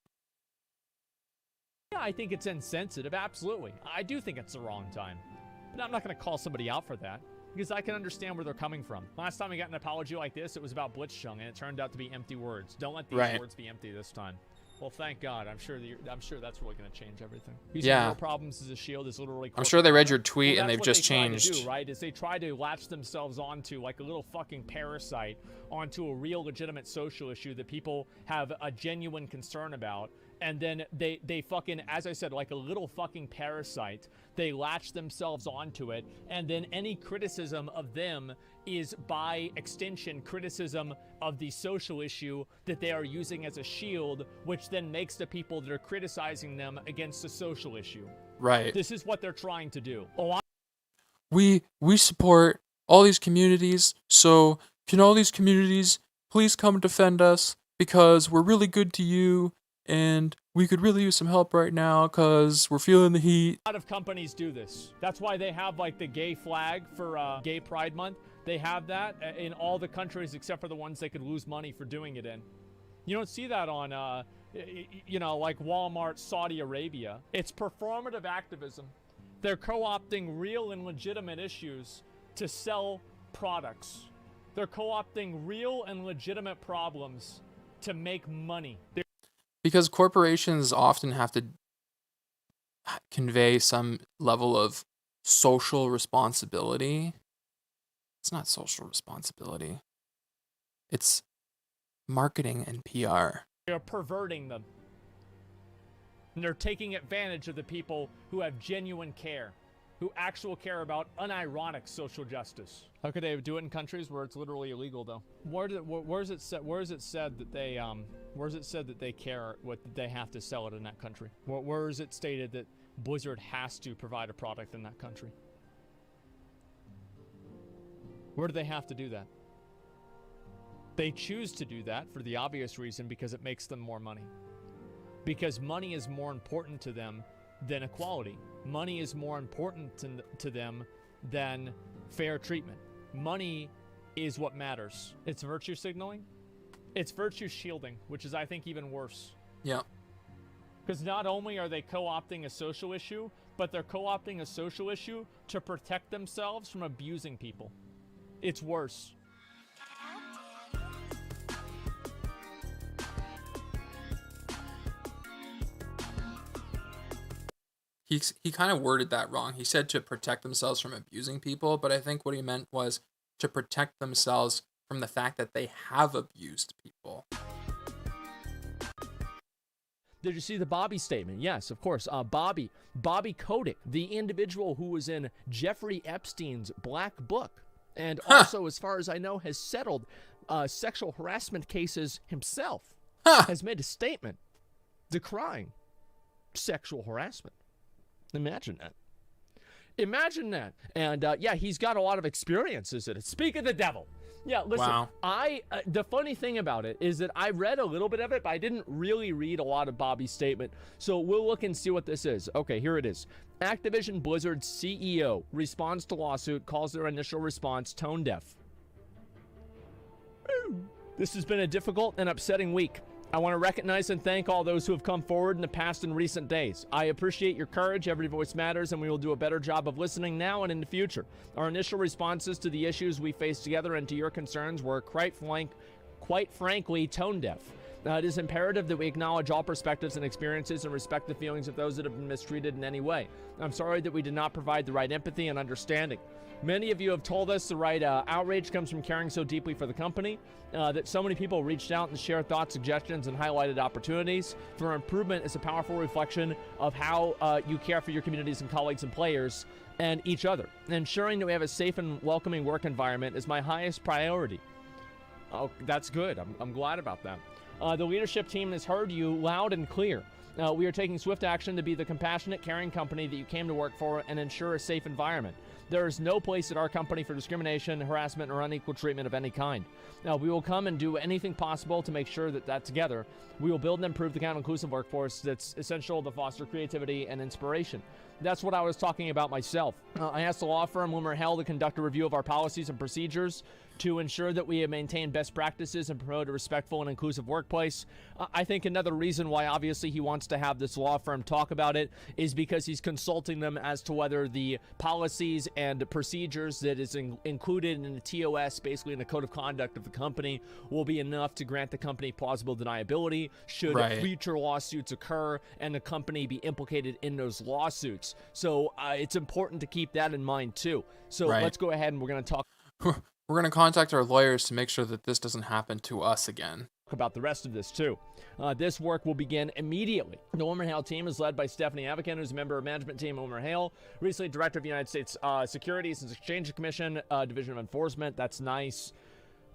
Yeah, I think it's insensitive, absolutely. I do think it's the wrong time. But I'm not going to call somebody out for that, because I can understand where they're coming from. Last time we got an apology like this, it was about Blitzchung, and it turned out to be empty words. Don't let these words be empty this time. Well, thank God. I'm sure that's really going to change everything. Using real problems as a shield is literally. I'm sure they read your tweet and they've just changed. Do, right? Is they try to latch themselves onto like a little fucking parasite onto a real legitimate social issue that people have a genuine concern about, and then they fucking, as I said, like a little fucking parasite, they latch themselves onto it, and then any criticism of them is by extension criticism of the social issue that they are using as a shield, which then makes the people that are criticizing them against the social issue. Right. This is what they're trying to do. We support all these communities, so can all these communities please come defend us because we're really good to you and we could really use some help right now because we're feeling the heat. A lot of companies do this. That's why they have like the gay flag for Gay Pride Month. They have that in all the countries except for the ones they could lose money for doing it in. You don't see that on, you know, like Walmart, Saudi Arabia. It's performative activism. They're co-opting real and legitimate issues to sell products. They're co-opting real and legitimate problems to make money. Because corporations often have to convey some level of social responsibility. It's not social responsibility. It's marketing and PR. They're perverting them. And they're taking advantage of the people who have genuine care, who actually care about unironic social justice. How could they do it in countries where it's literally illegal, though? Where is it said that they care what they have to sell it in that country? Where is it stated that Blizzard has to provide a product in that country? Where do they have to do that? They choose to do that for the obvious reason, because it makes them more money. Because money is more important to them than equality. Money is more important to them than fair treatment. Money is what matters. It's virtue signaling. It's virtue shielding, which is, I think, even worse. Yeah. Because not only are they co-opting a social issue, but they're co-opting a social issue to protect themselves from abusing people. It's worse. He kind of worded that wrong. He said to protect themselves from abusing people, but I think what he meant was to protect themselves from the fact that they have abused people. Did you see the Bobby statement? Yes, of course. Bobby Kotick, the individual who was in Jeffrey Epstein's Black Book, and also, as far as I know, has settled sexual harassment cases himself, has made a statement decrying sexual harassment. Imagine that. And yeah, he's got a lot of experiences in it. Speak of the devil. Yeah, listen, wow. The funny thing about it is that I read a little bit of it, but I didn't really read a lot of Bobby's statement. So we'll look and see what this is. Okay, here it is. Activision Blizzard CEO responds to lawsuit, calls their initial response tone deaf. This has been a difficult and upsetting week. I want to recognize and thank all those who have come forward in the past and recent days. I appreciate your courage. Every voice matters, and we will do a better job of listening now and in the future. Our initial responses to the issues we face together and to your concerns were quite frankly tone deaf. It is imperative that we acknowledge all perspectives and experiences and respect the feelings of those that have been mistreated in any way. I'm sorry that we did not provide the right empathy and understanding. Many of you have told us the right outrage comes from caring so deeply for the company, that so many people reached out and shared thoughts, suggestions, and highlighted opportunities for improvement is a powerful reflection of how you care for your communities and colleagues and players and each other. Ensuring that we have a safe and welcoming work environment is my highest priority. Oh, that's good. I'm glad about that. The leadership team has heard you loud and clear. We are taking swift action to be the compassionate, caring company that you came to work for and ensure a safe environment. There is no place at our company for discrimination, harassment, or unequal treatment of any kind. We will come and do anything possible to make sure that together, we will build and improve the kind of inclusive workforce that's essential to foster creativity and inspiration. That's what I was talking about myself. I asked the law firm WilmerHale to conduct a review of our policies and procedures to ensure that we maintain best practices and promote a respectful and inclusive workplace. I think another reason why obviously he wants to have this law firm talk about it is because he's consulting them as to whether the policies and procedures that is included in the TOS, basically in the code of conduct of the company, will be enough to grant the company plausible deniability should future lawsuits occur and the company be implicated in those lawsuits. So it's important to keep that in mind too. So let's go ahead and we're going to talk. We're going to contact our lawyers to make sure that this doesn't happen to us again. About the rest of this too. This work will begin immediately. The WilmerHale team is led by Stephanie Avican, who's a member of management team at WilmerHale, recently director of the United States Securities and Exchange Commission, Division of Enforcement. That's nice.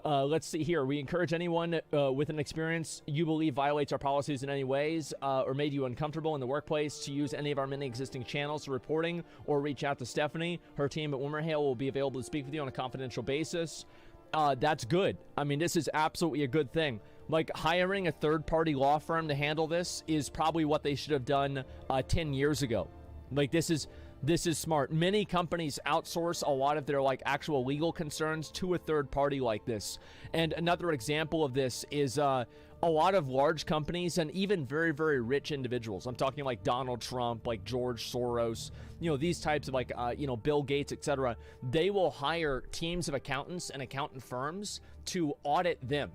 Let's see here. We encourage anyone with an experience you believe violates our policies in any ways or made you uncomfortable in the workplace to use any of our many existing channels for reporting or reach out to Stephanie. Her team at WilmerHale will be available to speak with you on a confidential basis. That's good. I mean, this is absolutely a good thing. Like, hiring a third-party law firm to handle this is probably what they should have done 10 years ago. Like, this is This is smart. Many companies outsource a lot of their like actual legal concerns to a third party like this. And another example of this is a lot of large companies and even very, very rich individuals. I'm talking like Donald Trump, like George Soros, these types of like, Bill Gates, etc. They will hire teams of accountants and accountant firms to audit them.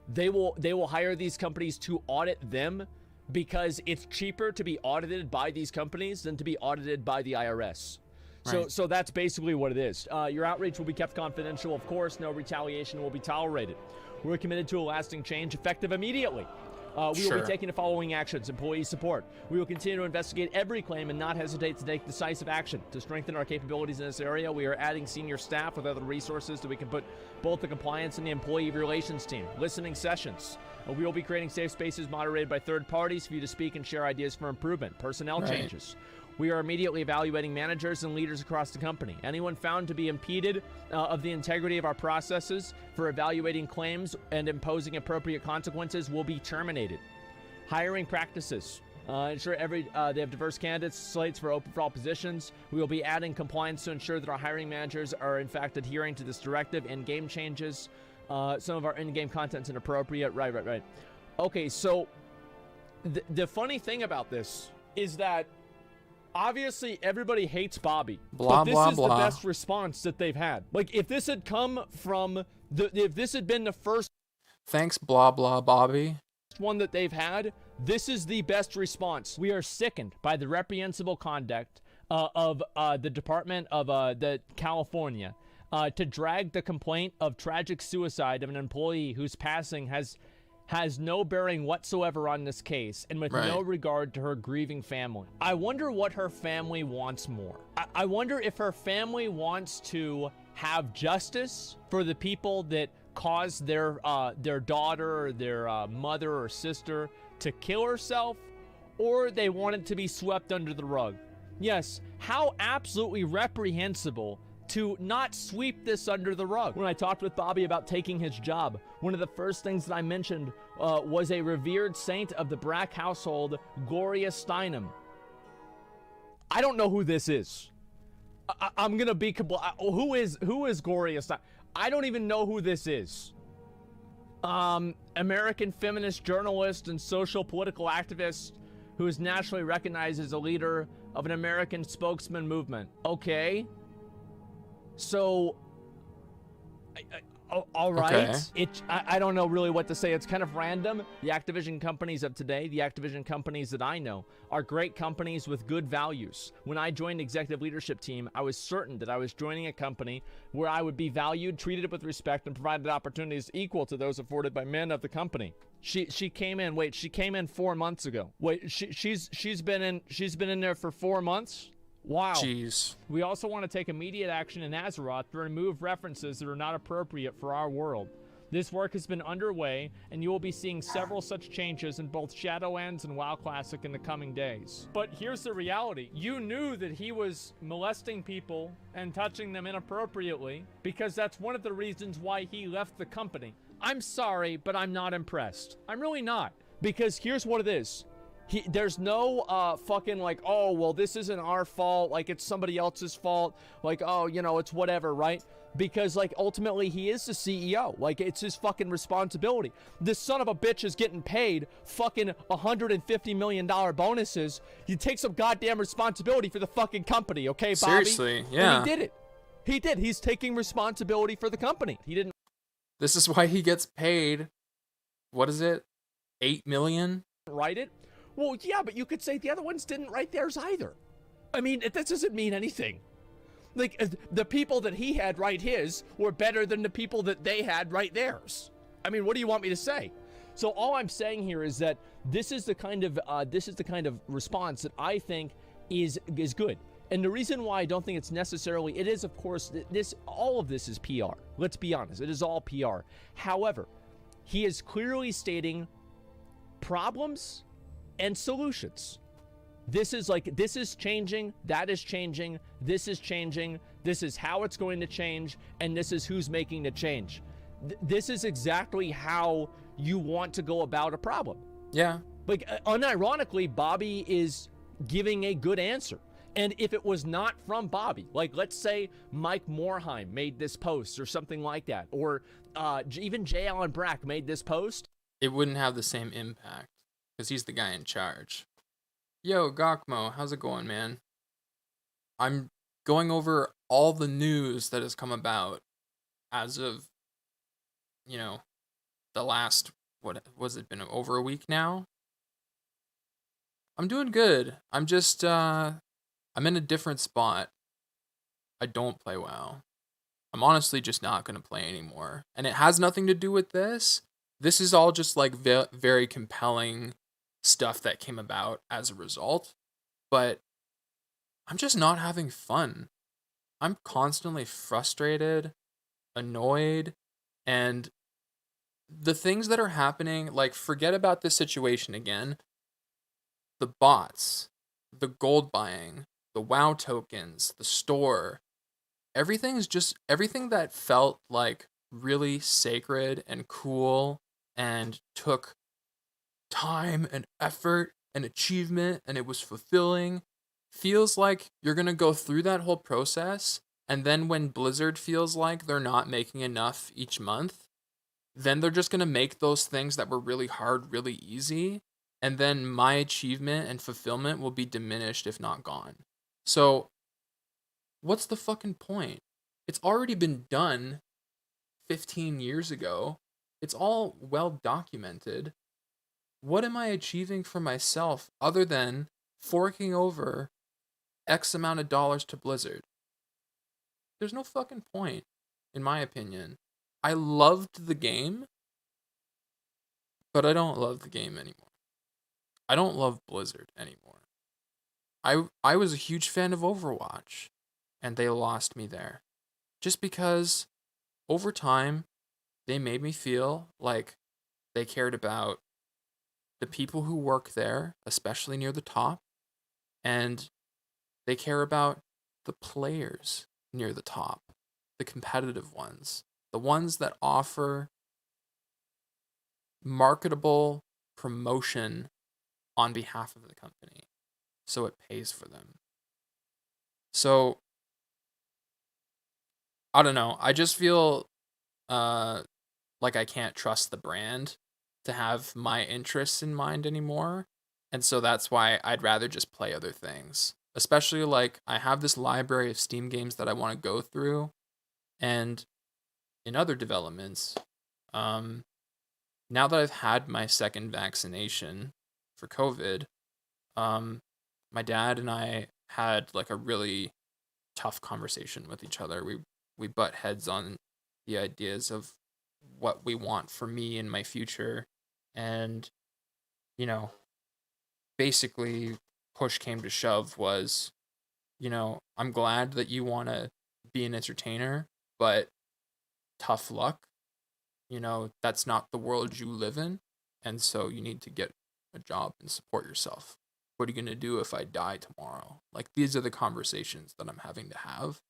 They will hire these companies to audit them because it's cheaper to be audited by these companies than to be audited by the IRS. Right. So that's basically what it is. Your outreach will be kept confidential, of course. No retaliation will be tolerated. We're committed to a lasting change effective immediately. We will be taking the following actions: employee support. We will continue to investigate every claim and not hesitate to take decisive action. To strengthen our capabilities in this area, we are adding senior staff with other resources that we can put both the compliance and the employee relations team. Listening sessions. We will be creating safe spaces moderated by third parties for you to speak and share ideas for improvement. Personnel changes. We are immediately evaluating managers and leaders across the company. Anyone found to be impeded of the integrity of our processes for evaluating claims and imposing appropriate consequences will be terminated. Hiring practices. Ensure they have diverse candidates slates for all positions. We will be adding compliance to ensure that our hiring managers are in fact adhering to this directive. In-game changes. Some of our in-game content's inappropriate. Right. Okay, so the funny thing about this is that obviously everybody hates Bobby, but this is the best response that they've had. Like, if this had come from if this had been the first thanks blah blah Bobby one that they've had, this is the best response. We are sickened by the reprehensible conduct of the Department of the California to drag the complaint of tragic suicide of an employee whose passing has no bearing whatsoever on this case, and with no regard to her grieving family. I wonder what her family wants more. I wonder if her family wants to have justice for the people that caused their daughter or their mother or sister to kill herself, or they want it to be swept under the rug. Yes, how absolutely reprehensible to not sweep this under the rug. When I talked with Bobby about taking his job, one of the first things that I mentioned was a revered saint of the Brack household, Gloria Steinem. I don't know who this is. I'm gonna be who is Gloria Steinem? I don't even know who this is. American feminist journalist and social political activist who is nationally recognized as a leader of an American spokesman movement. Okay. So, all right. Okay. I don't know really what to say. It's kind of random. The Activision companies of today, the Activision companies that I know, are great companies with good values. When I joined the executive leadership team, I was certain that I was joining a company where I would be valued, treated with respect, and provided opportunities equal to those afforded by men of the company. She came in. Wait, she came in 4 months ago. Wait, she's been in there for 4 months. Wow. Jeez. We also want to take immediate action in Azeroth to remove references that are not appropriate for our world. This work has been underway, and you will be seeing several such changes in both Shadowlands and WoW Classic in the coming days. But here's the reality. You knew that he was molesting people and touching them inappropriately, because that's one of the reasons why he left the company. I'm sorry, but I'm not impressed. I'm really not. Because here's what it is. There's no fucking like, oh, well, this isn't our fault, like it's somebody else's fault, like, oh, it's whatever, right? Because like ultimately he is the CEO, like it's his fucking responsibility. This son of a bitch is getting paid fucking $150 million bonuses. You take some goddamn responsibility for the fucking company, okay, Bobby? Seriously, yeah. And he did it. He did. He's taking responsibility for the company. He didn't. This is why he gets paid, what is it, $8 million? Write it? Well, yeah, but you could say the other ones didn't write theirs either. I mean, that doesn't mean anything. Like, the people that he had write his were better than the people that they had write theirs. I mean, what do you want me to say? So all I'm saying here is that this is the kind of response that I think is good. And the reason why I don't think it's necessarily, it is, of course, all of this is PR. Let's be honest, it is all PR. However, he is clearly stating problems and solutions. This is changing, that is changing, this is changing, this is how it's going to change, and this is who's making the change. This is exactly how you want to go about a problem. Yeah. Like, unironically, Bobby is giving a good answer. And if it was not from Bobby, like let's say Mike Morheim made this post or something like that, or even J. Allen Brack made this post, it wouldn't have the same impact because he's the guy in charge. Yo, Gakmo, how's it going, man? I'm going over all the news that has come about as of, the last, what was it, been over a week now? I'm doing good. I'm just, I'm in a different spot. I don't play WoW. I'm honestly just not going to play anymore. And it has nothing to do with this. This is all just like very compelling stuff that came about as a result. But I'm just not having fun. I'm constantly frustrated, annoyed, and the things that are happening, like, forget about this situation again. The bots, the gold buying, the WoW tokens, the store, everything that felt like really sacred and cool and took time and effort and achievement and it was fulfilling feels like you're going to go through that whole process, and then when Blizzard feels like they're not making enough each month, then they're just going to make those things that were really hard really easy, and then my achievement and fulfillment will be diminished if not gone. So what's the fucking point? It's already been done 15 years ago. It's all well documented. What am I achieving for myself other than forking over X amount of dollars to Blizzard? There's no fucking point, in my opinion. I loved the game, but I don't love the game anymore. I don't love Blizzard anymore. I was a huge fan of Overwatch, and they lost me there. Just because over time, they made me feel like they cared about the people who work there, especially near the top, and they care about the players near the top, the competitive ones, the ones that offer marketable promotion on behalf of the company, so it pays for them. So I don't know. I just feel uh like I can't trust the brand to have my interests in mind anymore. And so that's why I'd rather just play other things. Especially like I have this library of Steam games that I want to go through, and in other developments, um now that I've had my second vaccination for COVID, um my dad and I had like a really tough conversation with each other. We butt heads on the ideas of what we want for me and my future. And, you know, basically, push came to shove was, I'm glad that you want to be an entertainer, but tough luck. That's not the world you live in. And so you need to get a job and support yourself. What are you going to do if I die tomorrow? Like, these are the conversations that I'm having to have.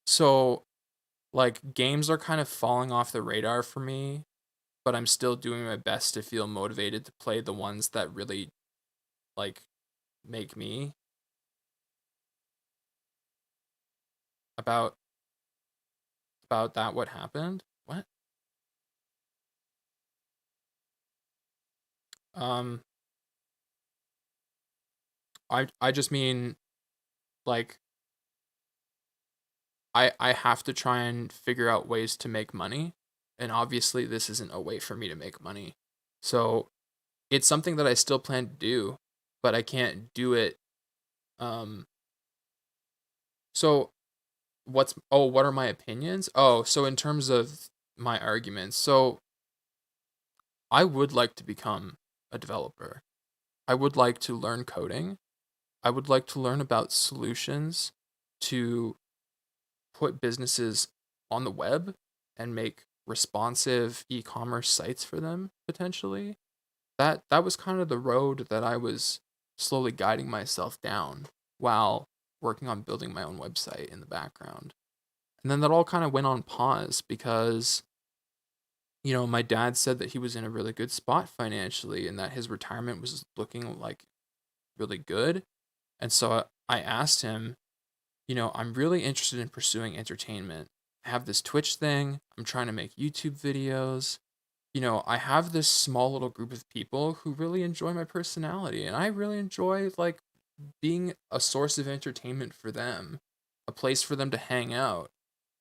So, like, games are kind of falling off the radar for me, but I'm still doing my best to feel motivated to play the ones that really, like, make me. About that, what happened? What? Um, I just mean, like, I have to try and figure out ways to make money, and obviously this isn't a way for me to make money. So it's something that I still plan to do, but I can't do it. Um, so what are my opinions? Oh, so in terms of my arguments, so I would like to become a developer. I would like to learn coding. I would like to learn about solutions to put businesses on the web and make responsive e-commerce sites for them potentially. That was kind of the road that I was slowly guiding myself down while working on building my own website in the background. And then that all kind of went on pause because my dad said that he was in a really good spot financially and that his retirement was looking like really good. And so I asked him, I'm really interested in pursuing entertainment. I have this Twitch thing. I'm trying to make YouTube videos. I have this small little group of people who really enjoy my personality, and I really enjoy like being a source of entertainment for them, a place for them to hang out.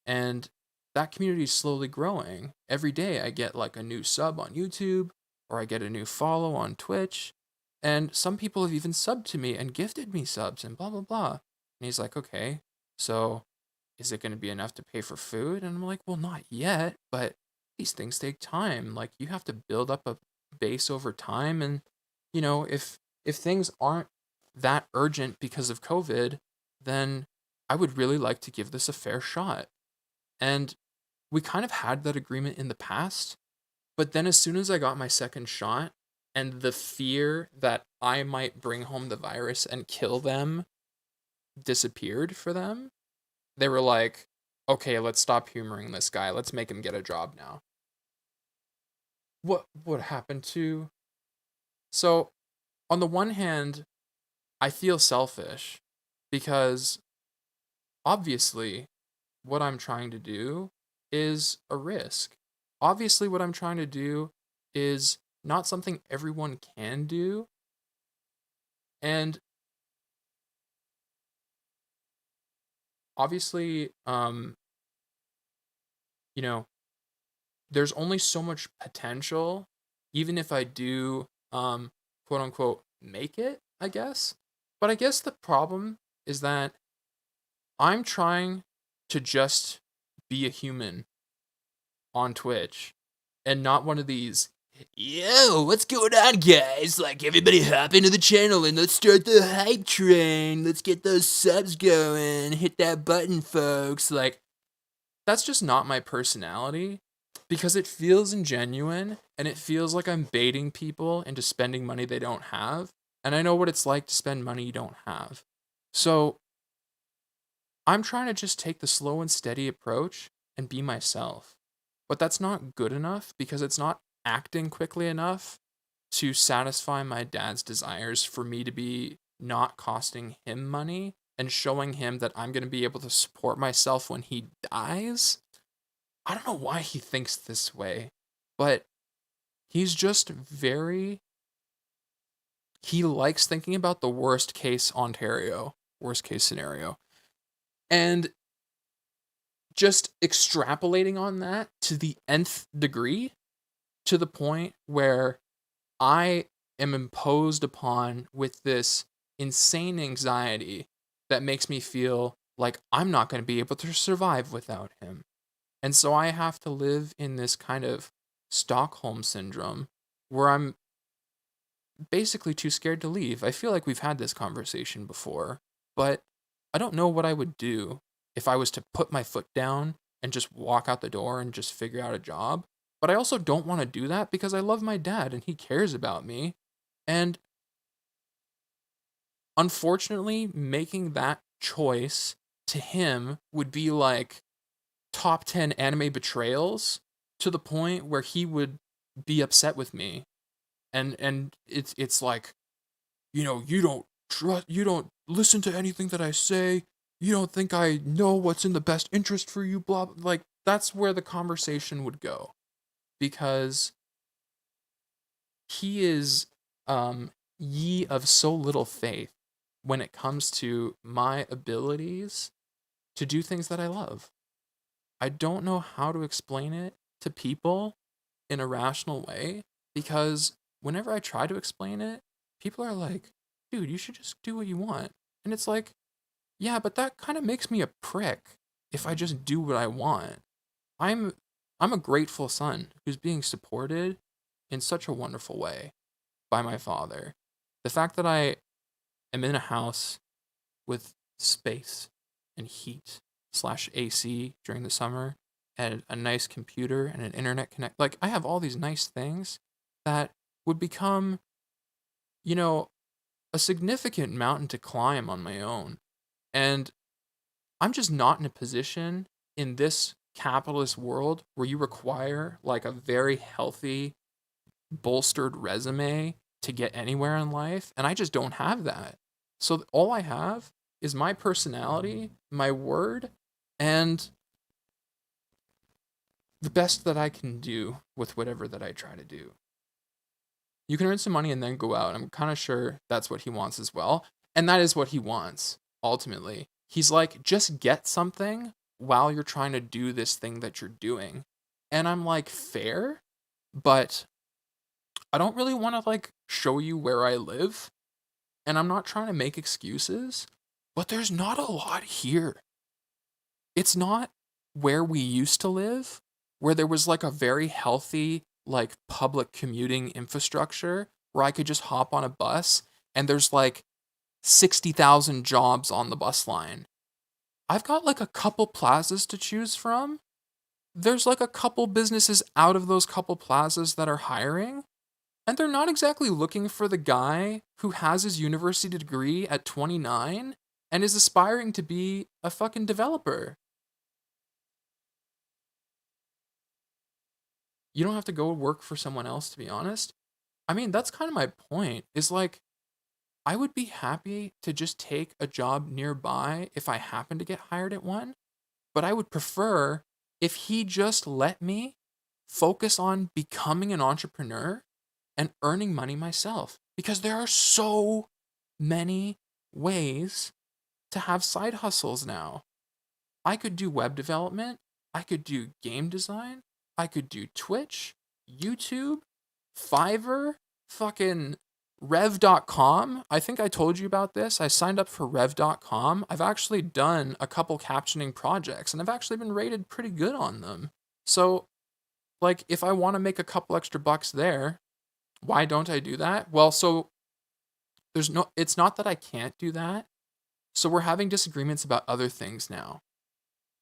And that community is slowly growing. Every day I get like a new sub on YouTube or I get a new follow on Twitch. And some people have even subbed to me and gifted me subs and blah, blah, blah. And he's like, okay, so is it going to be enough to pay for food? And I'm like, well, not yet, but these things take time. Like you have to build up a base over time. And, if things aren't that urgent because of COVID, then I would really like to give this a fair shot. And we kind of had that agreement in the past, but then as soon as I got my second shot and the fear that I might bring home the virus and kill them disappeared for them, they were like, okay, let's stop humoring this guy. Let's make him get a job now. What happened to... So, on the one hand, I feel selfish because obviously what I'm trying to do is a risk. Obviously, what I'm trying to do is not something everyone can do. And obviously, there's only so much potential, even if I do, quote unquote, make it, I guess. But I guess the problem is that I'm trying to just be a human on Twitch and not one of these, yo, what's going on, guys? Like, everybody hop into the channel and let's start the hype train. Let's get those subs going. Hit that button, folks. Like, that's just not my personality because it feels ingenuine and it feels like I'm baiting people into spending money they don't have. And I know what it's like to spend money you don't have. So I'm trying to just take the slow and steady approach and be myself. But that's not good enough because it's not acting quickly enough to satisfy my dad's desires for me to be not costing him money and showing him that I'm going to be able to support myself when he dies. I don't know why he thinks this way, but he's just he likes thinking about the worst case scenario. And just extrapolating on that to the nth degree, to the point where I am imposed upon with this insane anxiety that makes me feel like I'm not going to be able to survive without him. And so I have to live in this kind of Stockholm syndrome where I'm basically too scared to leave. I feel like we've had this conversation before, but I don't know what I would do if I was to put my foot down and just walk out the door and just figure out a job. But I also don't want to do that because I love my dad and he cares about me. And unfortunately, making that choice to him would be like top 10 anime betrayals to the point where he would be upset with me. And it's like, you don't listen to anything that I say. You don't think I know what's in the best interest for you, blah, like that's where the conversation would go. Because he is ye of so little faith when it comes to my abilities to do things that I love. I don't know how to explain it to people in a rational way because whenever I try to explain it, people are like, dude, you should just do what you want. And it's like, yeah, but that kind of makes me a prick if I just do what I want. I'm a grateful son who's being supported in such a wonderful way by my father. The fact that I am in a house with space and heat / AC during the summer and a nice computer and an internet connect, like I have all these nice things that would become, a significant mountain to climb on my own. And I'm just not in a position in this capitalist world where you require like a very healthy, bolstered resume to get anywhere in life, and I just don't have that. So all I have is my personality, my word, and the best that I can do with whatever that I try to do. You can earn some money and then go out. I'm kind of sure that's what he wants as well. And that is what he wants, ultimately. He's like, just get something while you're trying to do this thing that you're doing. And I'm like, fair, but I don't really want to like show you where I live. And I'm not trying to make excuses, but there's not a lot here. It's not where we used to live, where there was like a very healthy, like public commuting infrastructure where I could just hop on a bus and there's like 60,000 jobs on the bus line. I've got like a couple plazas to choose from. There's like a couple businesses out of those couple plazas that are hiring. And they're not exactly looking for the guy who has his university degree at 29 and is aspiring to be a fucking developer. You don't have to go work for someone else, to be honest. I mean, that's kind of my point, is like, I would be happy to just take a job nearby if I happen to get hired at one, but I would prefer if he just let me focus on becoming an entrepreneur and earning money myself. Because there are so many ways to have side hustles now. I could do web development, I could do game design, I could do Twitch, YouTube, Fiverr, fucking Rev.com. I think I told you about this. I signed up for Rev.com. I've actually done a couple captioning projects and I've actually been rated pretty good on them. So, like, if I want to make a couple extra bucks there, why don't I do that? Well, so it's not that I can't do that. So we're having disagreements about other things now.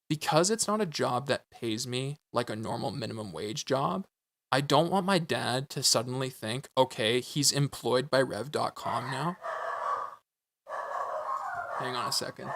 Because it's not a job that pays me like a normal minimum wage job, I don't want my dad to suddenly think, okay, he's employed by Rev.com now. Hang on a second.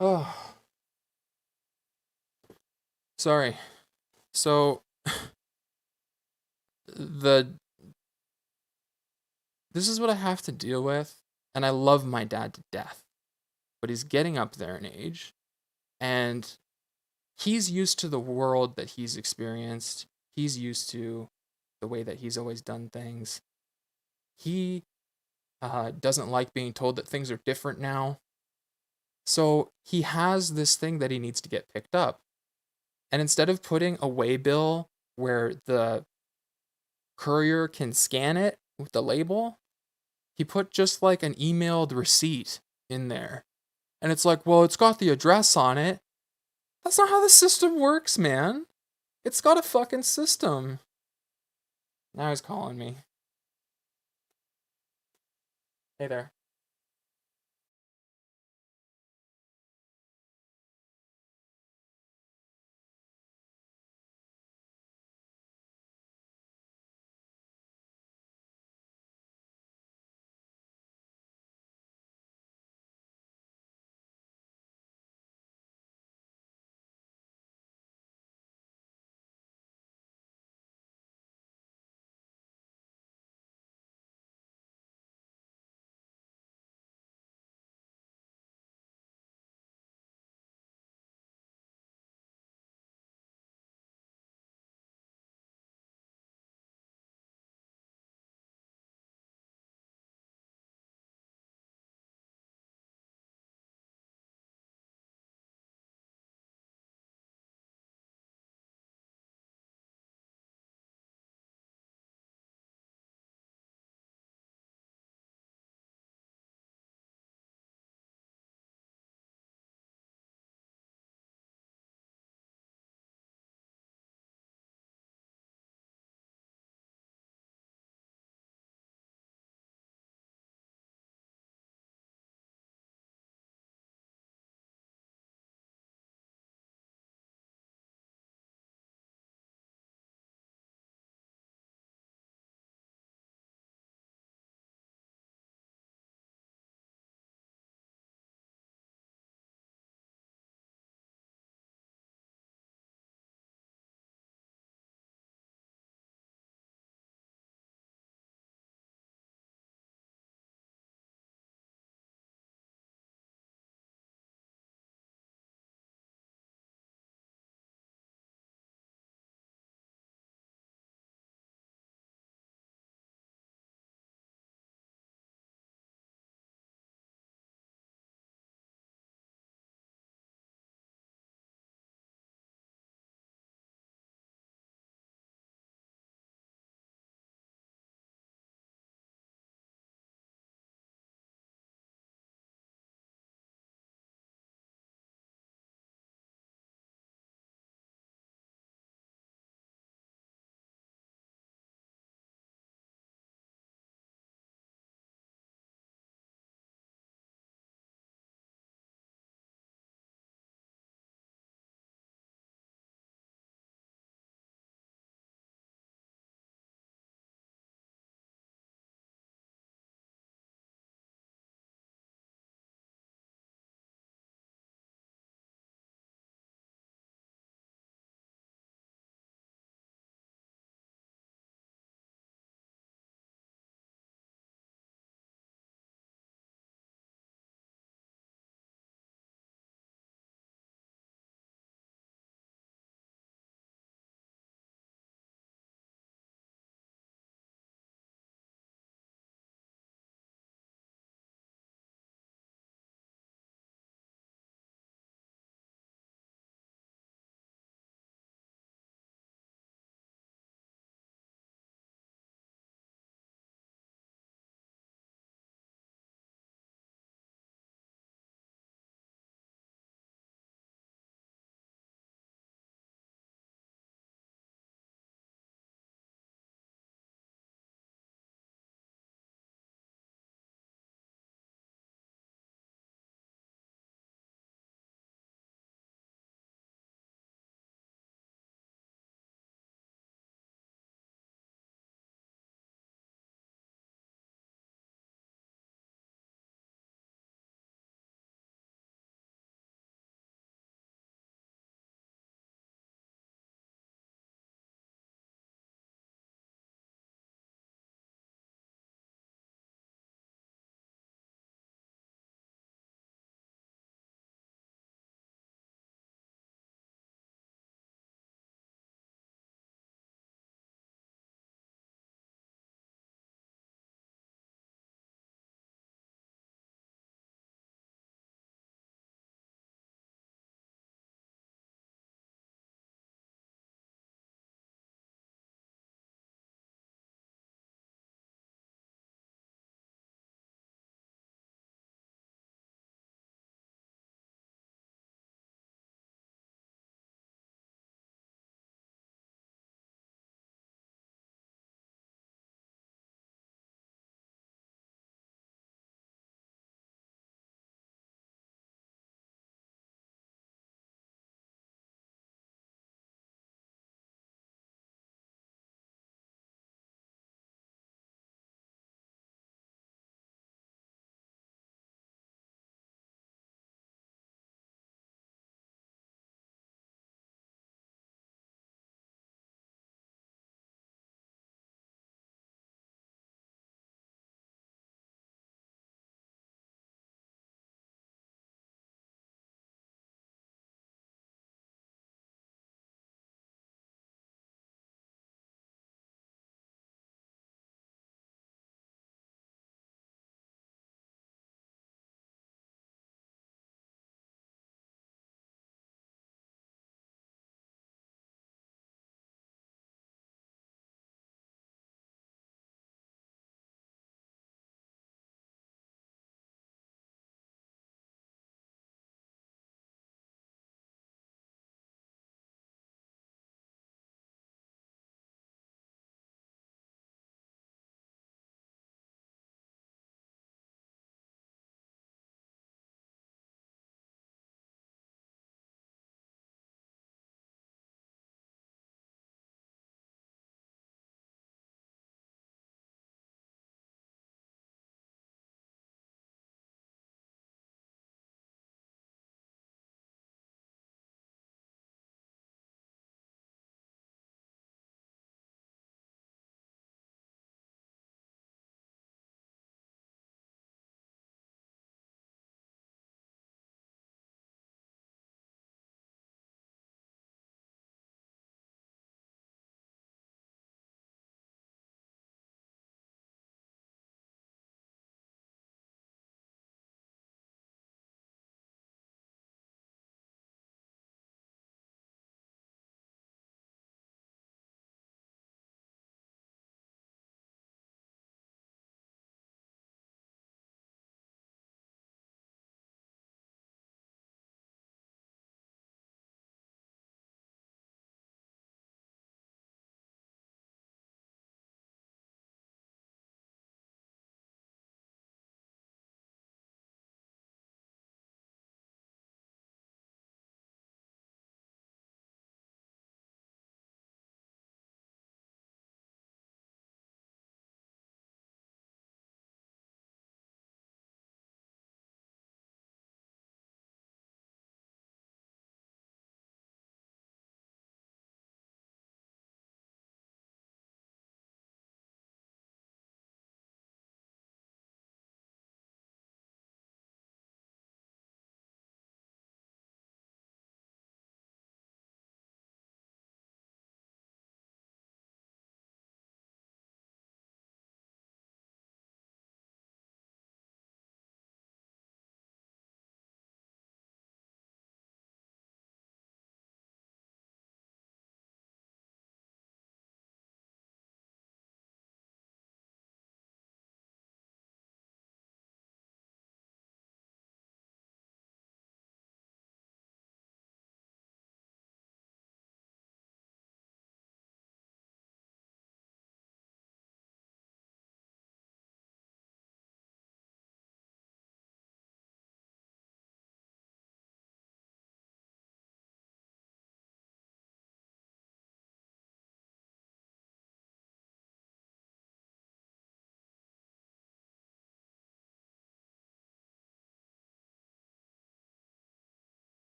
Oh, sorry. So the this is what I have to deal with, and I love my dad to death, but he's getting up there in age, and he's used to the world that he's experienced. He's used to the way that he's always done things. He doesn't like being told that things are different now. So he has this thing that he needs to get picked up. And instead of putting a way bill where the courier can scan it with the label, he put just like an emailed receipt in there. And it's like, well, it's got the address on it. That's not how the system works, man. It's got a fucking system. Now he's calling me. Hey there.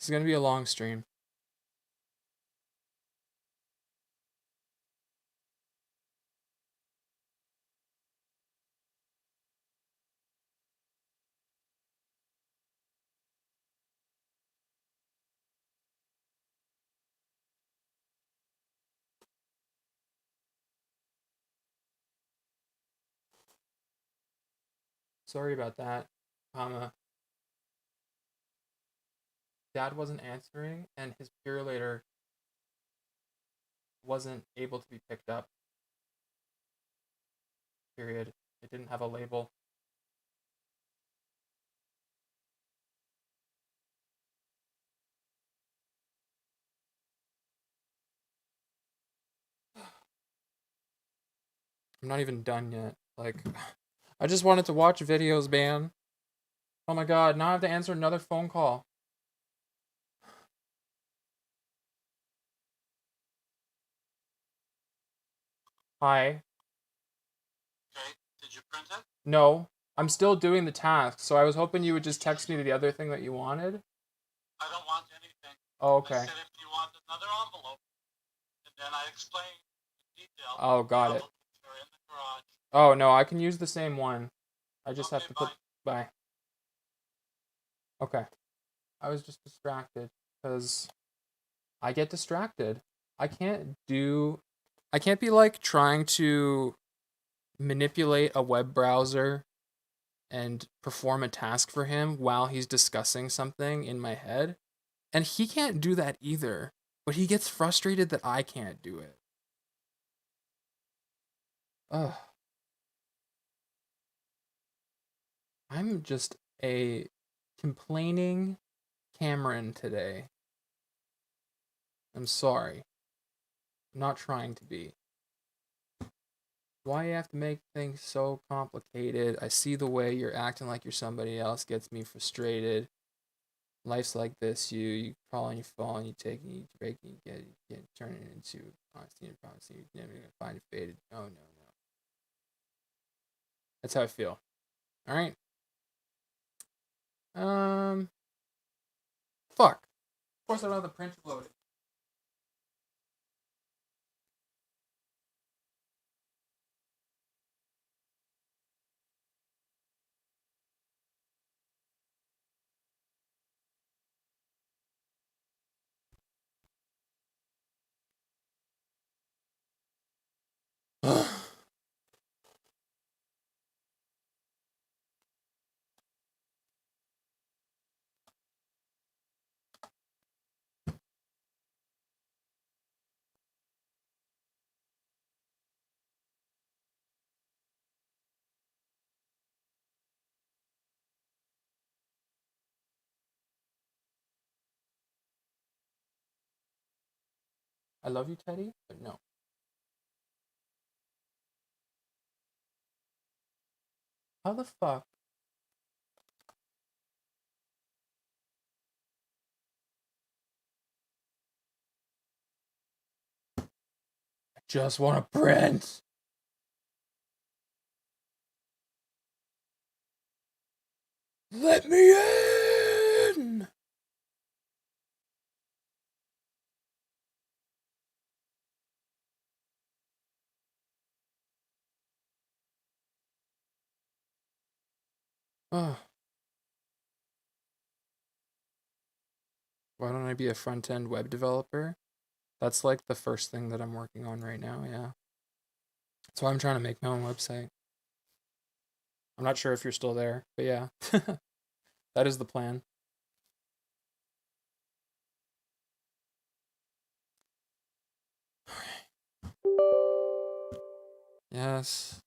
This is gonna be a long stream. Sorry about that, comma. Dad wasn't answering, and his purulator wasn't able to be picked up. Period. It didn't have a label. I'm not even done yet. Like, I just wanted to watch videos, man. Oh my god, now I have to answer another phone call. Hi. Okay, did you print it? No, I'm still doing the task, so I was hoping you would just text me the other thing that you wanted. I don't want anything. Oh, I okay. said if you want another envelope, and then I explained in detail. Oh, got the it. envelopes are in the garage. Oh, no, I can use the same one. I just have Okay, to put... bye. Bye. Okay. I was just distracted, because I get distracted. I can't be, like, trying to manipulate a web browser and perform a task for him while he's discussing something in my head. And he can't do that either, but he gets frustrated that I can't do it. Ugh. I'm just a complaining Cameron today. I'm sorry. I'm not trying to be. Why you have to make things so complicated? I see the way you're acting like you're somebody else gets me frustrated. Life's like this. You crawl on your phone, you take it, you break it, you get turn it into honesty and promise. You're never gonna find it faded. Oh no. That's how I feel. All right. Fuck. Of course I don't have the printer loaded. I love you, Teddy, but no. How the fuck? I just want to print. Let me in. Ugh. Why don't I be a front-end web developer? That's like the first thing that I'm working on right now, yeah. That's why I'm trying to make my own website. I'm not sure if you're still there, but yeah. That is the plan. Yes.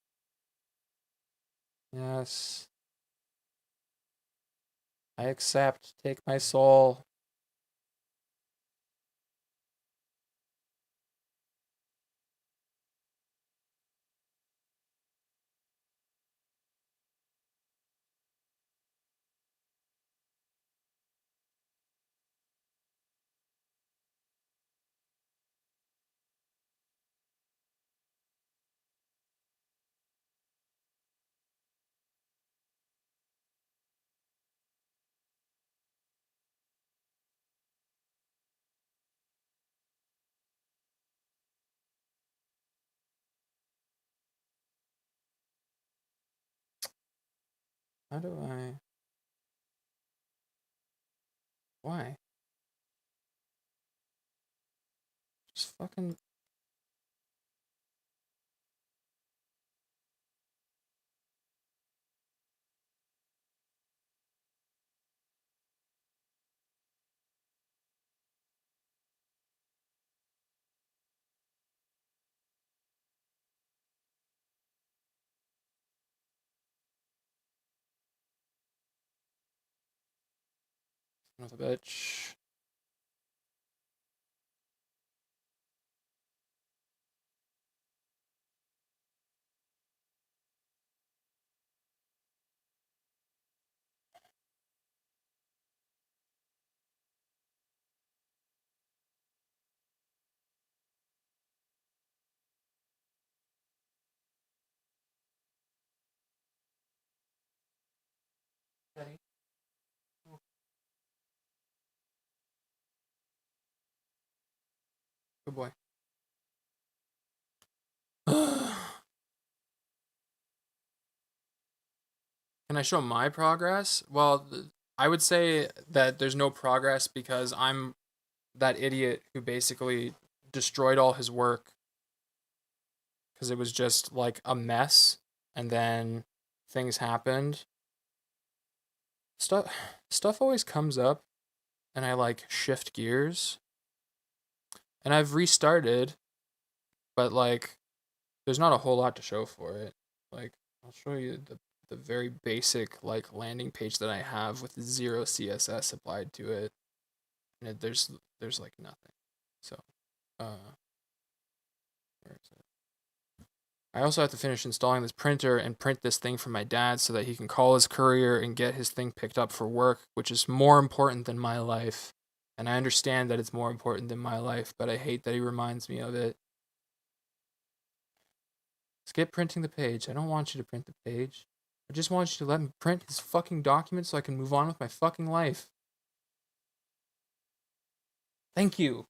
Yes. I accept. Take my soul. How do I... Why? Just fucking... Son of a bitch. Daddy. Good boy. Can I show my progress? Well, I would say that there's no progress because I'm that idiot who basically destroyed all his work because it was just like a mess, and then things happened. Stuff always comes up, and I like shift gears, and I've restarted, but like there's not a whole lot to show for it. Like I'll show you the very basic like landing page that I have with zero CSS applied to it, and there's like nothing. So, where is it? I also have to finish installing this printer and print this thing for my dad so that he can call his courier and get his thing picked up for work, which is more important than my life. And I understand that it's more important than my life, but I hate that he reminds me of it. Skip printing the page. I don't want you to print the page. I just want you to let me print his fucking document so I can move on with my fucking life. Thank you.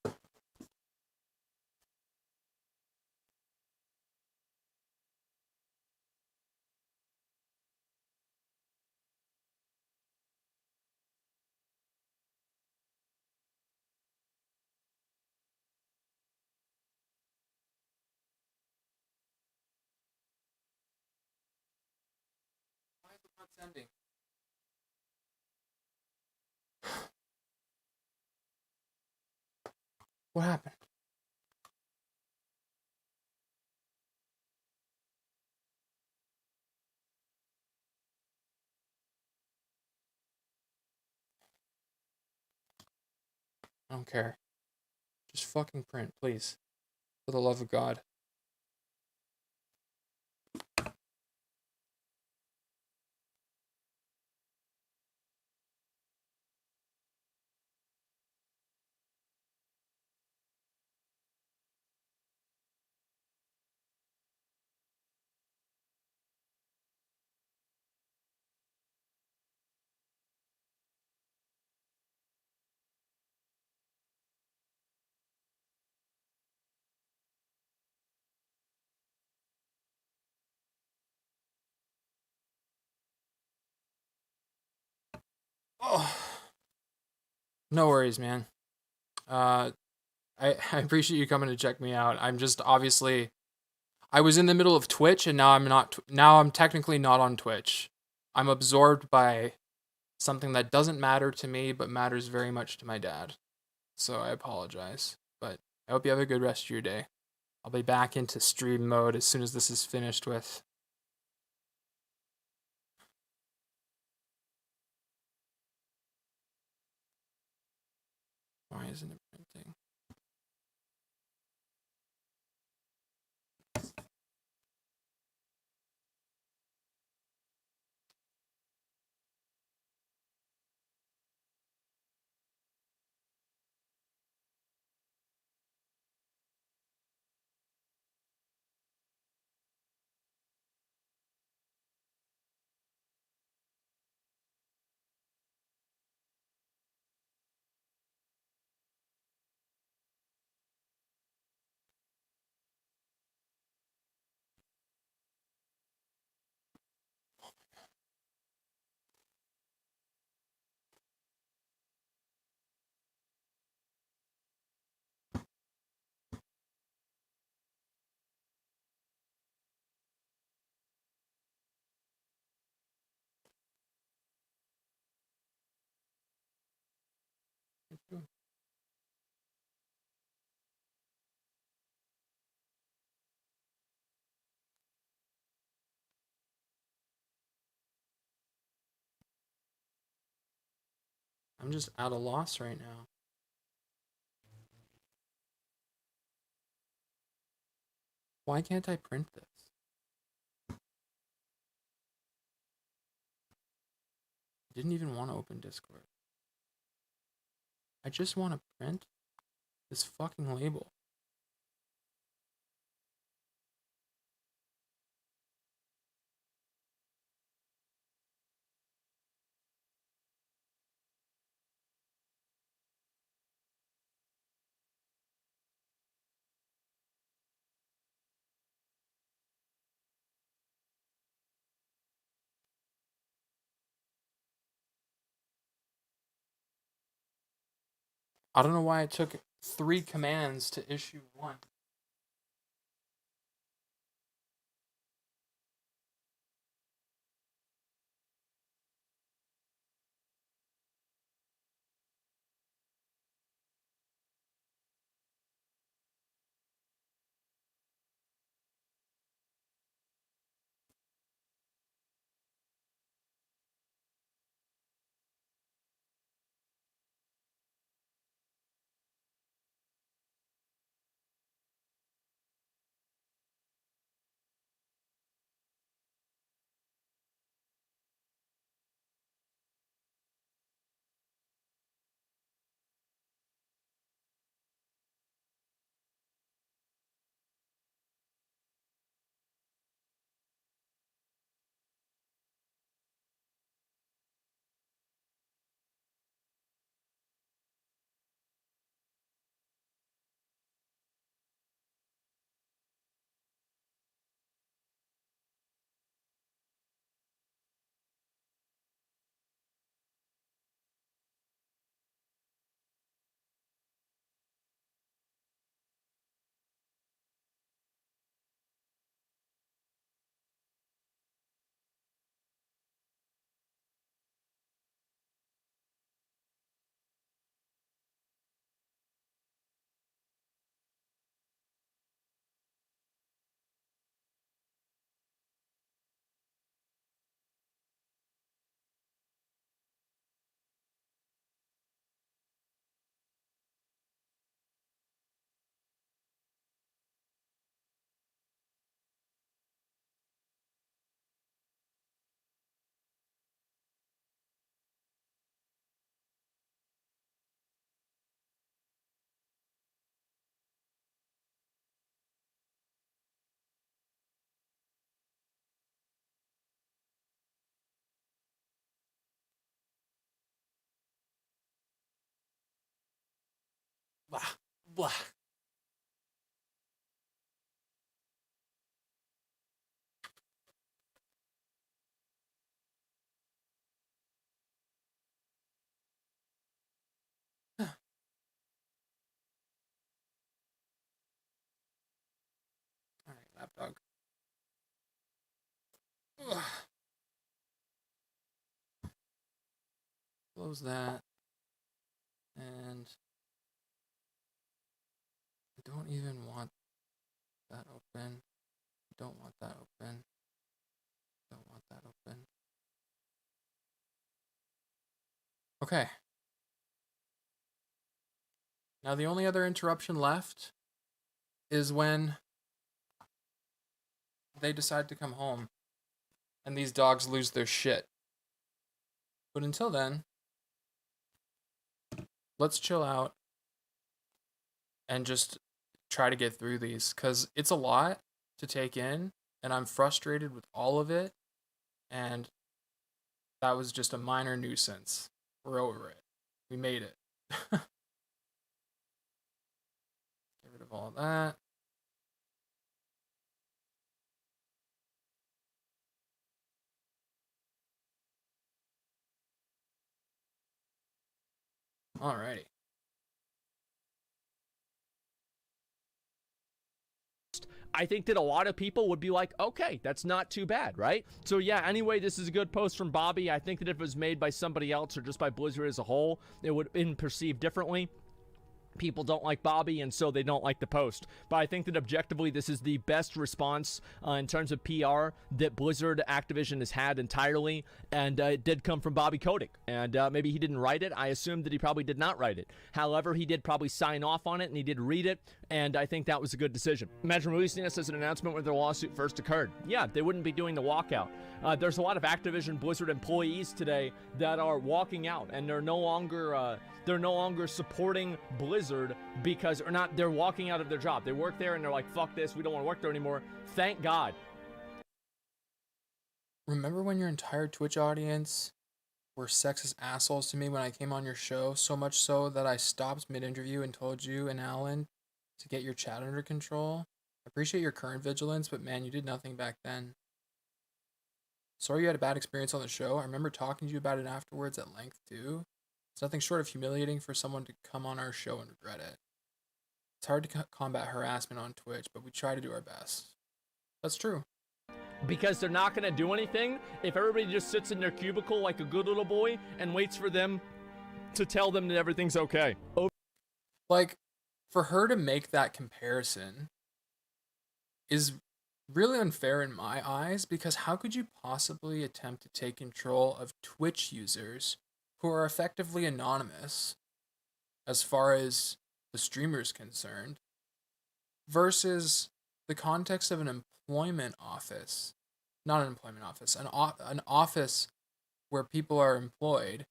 Why is it not sending? What happened? I don't care. Just fucking print, please. For the love of God. Oh. No worries, man. I appreciate you coming to check me out. I'm just obviously I was in the middle of Twitch and now I'm not now I'm technically not on Twitch. I'm absorbed by something that doesn't matter to me but matters very much to my dad. So I apologize. But I hope you have a good rest of your day. I'll be back into stream mode as soon as this is finished with. Why isn't it printing? I'm just at a loss right now. Why can't I print this? I didn't even want to open Discord. I just want to print this fucking label. I don't know why it took 3 commands to issue 1. Blah, blah. Alright, lapdog. Ugh. Close that. And I don't even want that open. Don't want that open. Don't want that open. Okay. Now the only other interruption left is when they decide to come home and these dogs lose their shit. But until then, let's chill out and just try to get through these, because it's a lot to take in and I'm frustrated with all of it, and that was just a minor nuisance. We're over it. We made it. Get rid of all that. Alrighty. I think that a lot of people would be like, okay, that's not too bad, right? So yeah, anyway, this is a good post from Bobby. I think that if it was made by somebody else or just by Blizzard as a whole, it would have been perceived differently. people don't like Bobby, and so they don't like the post. But I think that objectively, this is the best response in terms of PR that Blizzard Activision has had entirely, and it did come from Bobby Kotick. And maybe he didn't write it. I assume that he probably did not write it. However, he did probably sign off on it, and he did read it, and I think that was a good decision. Imagine releasing this as an announcement when their lawsuit first occurred. Yeah, they wouldn't be doing the walkout. There's a lot of Activision Blizzard employees today that are walking out, and they're no longer supporting Blizzard because, or not, they're walking out of their job. They work there and they're like, fuck this, we don't want to work there anymore. Thank God. Remember when your entire Twitch audience were sexist assholes to me when I came on your show, so much so that I stopped mid-interview and told you and Alan to get your chat under control? I appreciate your current vigilance, but man, you did nothing back then. Sorry you had a bad experience on the show. I remember talking to you about it afterwards at length too. It's nothing short of humiliating for someone to come on our show and regret it. It's hard to combat harassment on Twitch, but we try to do our best. That's true. Because they're not going to do anything if everybody just sits in their cubicle like a good little boy and waits for them to tell them that everything's okay. Like, for her to make that comparison is really unfair in my eyes, because how could you possibly attempt to take control of Twitch users who are effectively anonymous as far as the streamer is concerned, versus the context of an employment office, not an employment office, an office where people are employed,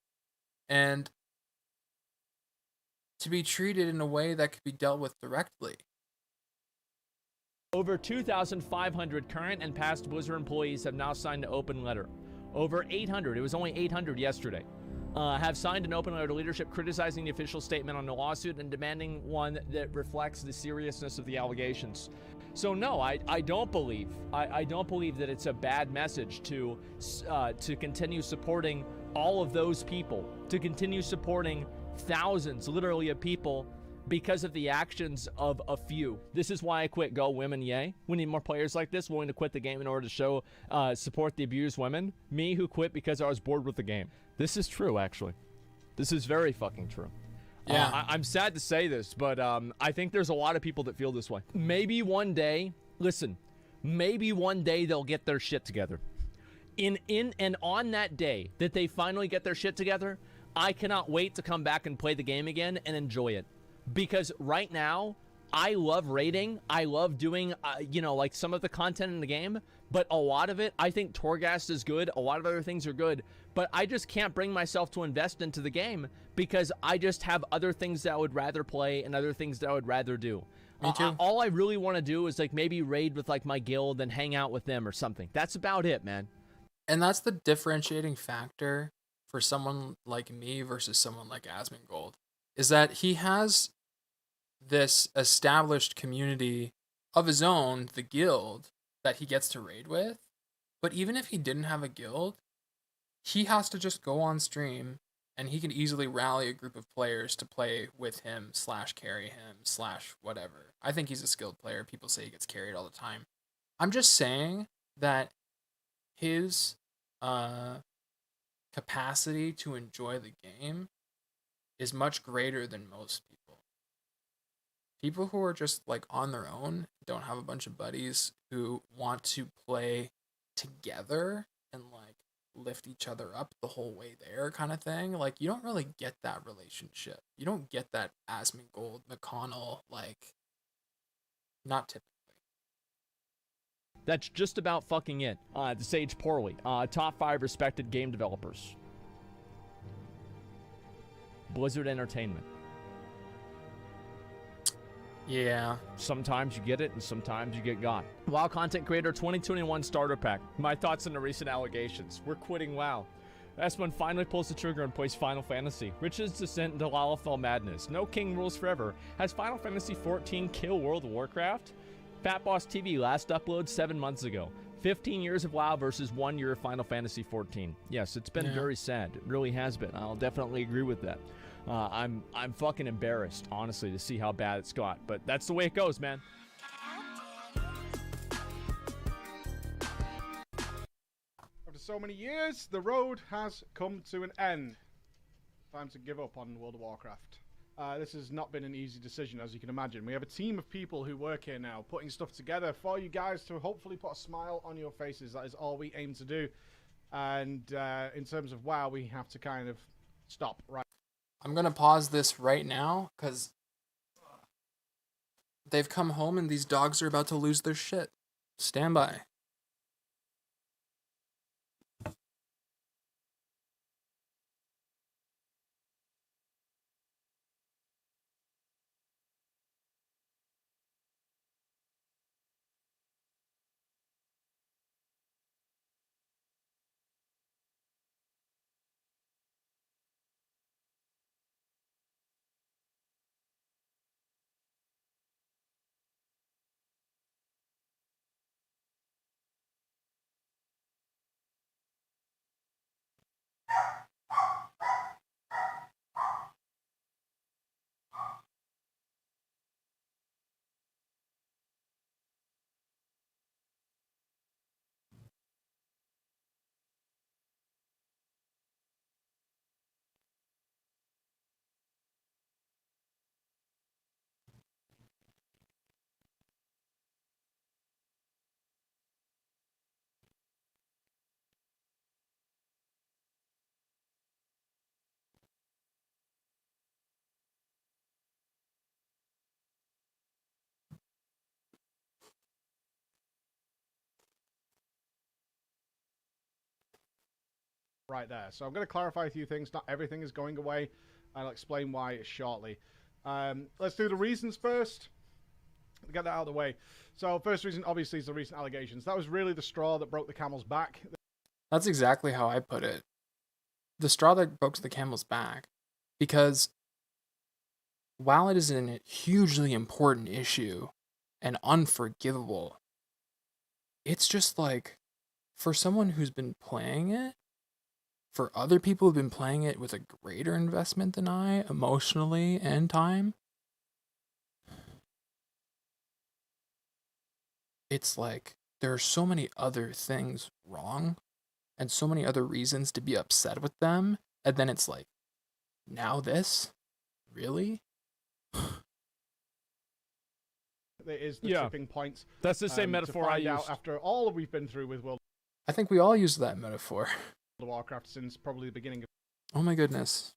and to be treated in a way that could be dealt with directly. Over 2,500 current and past Blizzard employees have now signed an open letter. Over 800, it was only 800 yesterday, have signed an open letter to leadership criticizing the official statement on the lawsuit and demanding one that reflects the seriousness of the allegations. So no, I don't believe that it's a bad message to continue supporting all of those people, to continue supporting thousands, literally, of people because of the actions of a few. This is why I quit Go Women Yay. We need more players like this willing to quit the game in order to show support the abused women. Me, who quit because I was bored with the game. This is true, actually. This is very fucking true. Yeah. I'm sad to say this, but I think there's a lot of people that feel this way. Maybe one day, listen, maybe one day they'll get their shit together. And on that day that they finally get their shit together, I cannot wait to come back and play the game again and enjoy it. Because right now, I love raiding. I love doing, like some of the content in the game. But a lot of it, I think Torghast is good. A lot of other things are good. But I just can't bring myself to invest into the game because I just have other things that I would rather play and other things that I would rather do. Me too. All I really want to do is like maybe raid with like my guild and hang out with them or something. That's about it, man. And that's the differentiating factor for someone like me versus someone like Asmongold, is that he has this established community of his own, the guild, that he gets to raid with. But even if he didn't have a guild, he has to just go on stream and he can easily rally a group of players to play with him / carry him / whatever. I think he's a skilled player. People say he gets carried all the time. I'm just saying that his capacity to enjoy the game is much greater than most people. People who are just like on their own, don't have a bunch of buddies who want to play together and like lift each other up the whole way there kind of thing. Like, you don't really get that relationship. You don't get that Asmongold, McConnell, like, not typically. That's just about fucking it. To Sage poorly. Top 5 respected game developers. Blizzard Entertainment. Yeah. Sometimes you get it and sometimes you get got. WoW Content Creator 2021 Starter Pack. My thoughts on the recent allegations. We're quitting WoW. S1 finally pulls the trigger and plays Final Fantasy. Rich's descent into Lalafell madness. No king rules forever. Has Final Fantasy 14 kill World of Warcraft? Fat Boss TV last upload 7 months ago. 15 years of WoW versus 1 year of Final Fantasy 14. Yes, it's been very sad. It really has been. I'll definitely agree with that. I'm fucking embarrassed, honestly, to see how bad it's got. But that's the way it goes, man. After so many years, the road has come to an end. Time to give up on World of Warcraft. This has not been an easy decision, as you can imagine. We have a team of people who work here now, putting stuff together for you guys to hopefully put a smile on your faces. That is all we aim to do. And in terms of WoW, we have to kind of stop right. I'm going to pause this right now because they've come home and these dogs are about to lose their shit. Stand by. Right there. So I'm going to clarify a few things. Not everything is going away. I'll explain why shortly. Let's do the reasons first. Get that out of the way. So first reason, obviously, is the recent allegations. That was really the straw that broke the camel's back. That's exactly how I put it. The straw that broke the camel's back. Because while it is a hugely important issue and unforgivable, it's just like, for someone who's been playing it, for other people who've been playing it with a greater investment than I, emotionally and time, it's like there are so many other things wrong and so many other reasons to be upset with them. And then it's like, now this? Really? There is the tipping point. That's the same metaphor I used. After all we've been through with World I think we all use that metaphor. of Warcraft since probably the beginning of... Oh my goodness.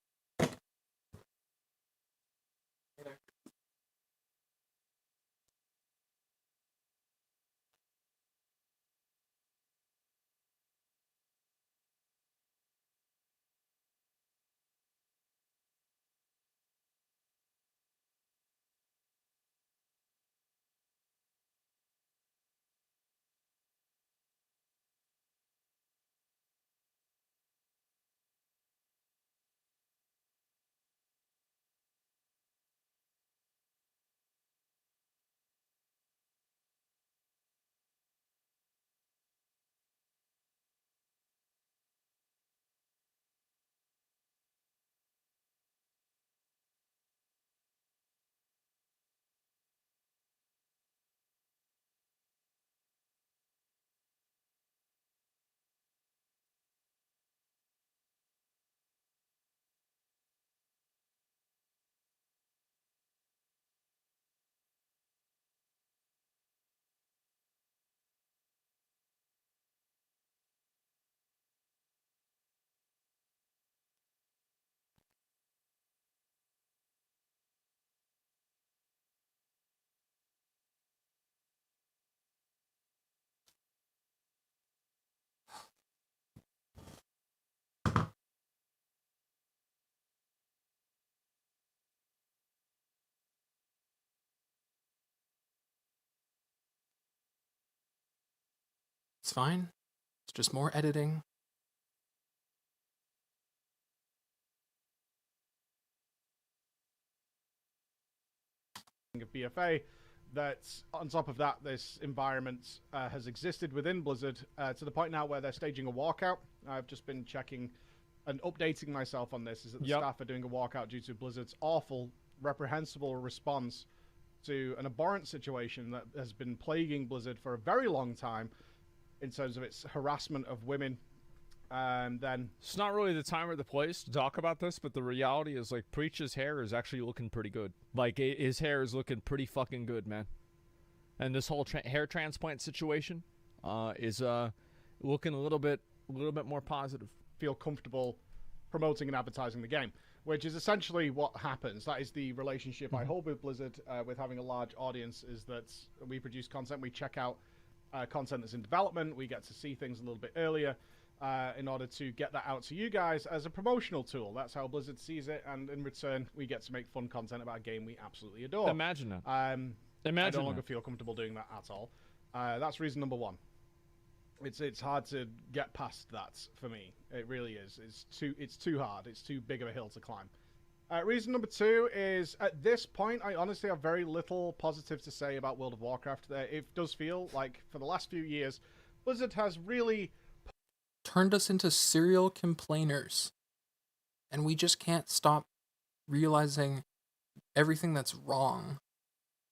It's fine. It's just more editing. of BFA, that on top of that, this environment has existed within Blizzard to the point now where they're staging a walkout. I've just been checking and updating myself on this, is that the staff are doing a walkout due to Blizzard's awful, reprehensible response to an abhorrent situation that has been plaguing Blizzard for a very long time in terms of its harassment of women then It's not really the time or the place to talk about this, but the reality is, like, Preach's hair is actually looking pretty good. Like, his hair is looking pretty fucking good, man. And this whole hair transplant situation is looking a little bit more positive. feel comfortable promoting and advertising the game, which is essentially what happens. That is the relationship I hold with Blizzard, with having a large audience, is that we produce content, we check out content that's in development, we get to see things a little bit earlier in order to get that out to you guys as a promotional tool. That's how Blizzard sees it, and in return, we get to make fun content about a game we absolutely adore. Imagine that. I Imagine no longer that. feel comfortable doing that at all. That's reason number one. It's hard to get past that for me. It really is. It's too hard. It's too big of a hill to climb. Reason number two is, at this point, I honestly have very little positive to say about World of Warcraft. It does feel like, for the last few years, Blizzard has really Turned us into serial complainers. And we just can't stop realizing everything that's wrong.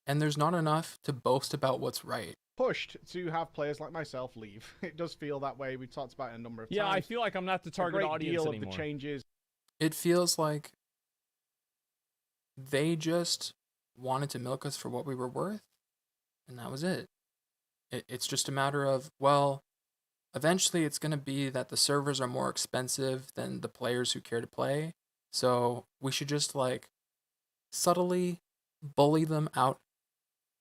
And there's not enough to boast about what's right. pushed to have players like myself leave. It does feel that way. We've talked about it a number of Yeah, I times. feel like I'm not the target a great audience deal anymore. of the changes It feels like they just wanted to milk us for what we were worth, and that was it. It's just a matter of, well, eventually it's going to be that the servers are more expensive than the players who care to play, so we should just, like, subtly bully them out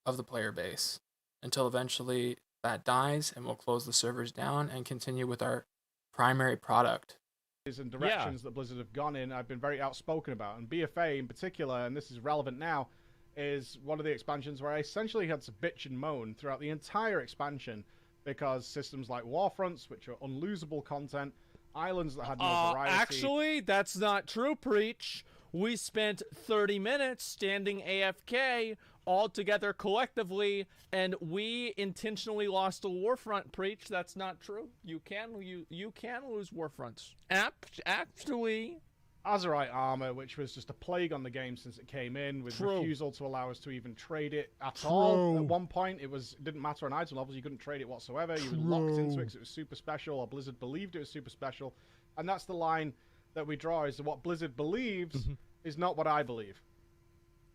of the player base until eventually that dies, and we'll close the servers down and continue with our primary product. and directions that Blizzard have gone in, I've been very outspoken about. And BFA in particular, and this is relevant now, is one of the expansions where I essentially had to bitch and moan throughout the entire expansion because systems like Warfronts, which are unlosable content, islands that had no variety. Actually, that's not true, Preach. We spent 30 minutes standing AFK all together collectively, and we intentionally lost a Warfront, Preach. That's not true. You can lose Warfronts. Actually, Azerite armor, which was just a plague on the game since it came in, with True. refusal to allow us to even trade it at all. At one point, it didn't matter on item levels; you couldn't trade it whatsoever. You were locked into it because it was super special, or Blizzard believed it was super special, and that's the line that we draw: is that what Blizzard believes is not what I believe.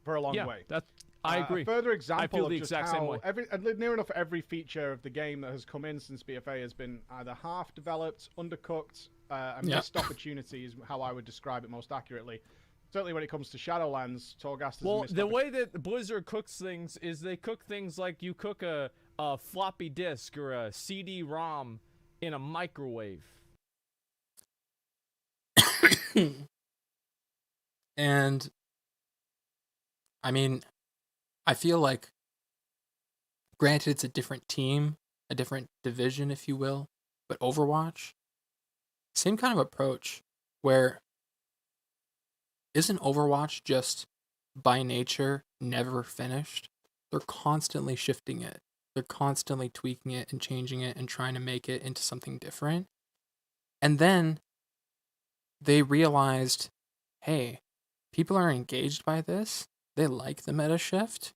For a long way. I agree. A further example I feel of the just exact same how way. near enough every feature of the game that has come in since BFA has been either half developed, undercooked, a missed opportunity is how I would describe it most accurately. Certainly when it comes to Shadowlands, Torghast is a missed the way that Blizzard cooks things is they cook things like you cook a floppy disk or a CD-ROM in a microwave. And I mean, I feel like, granted, it's a different team, a different division, if you will, but Overwatch, same kind of approach, where isn't Overwatch just by nature never finished? They're constantly shifting it. They're constantly tweaking it and changing it and trying to make it into something different. And then they realized, hey, people are engaged by this. They like the meta shift.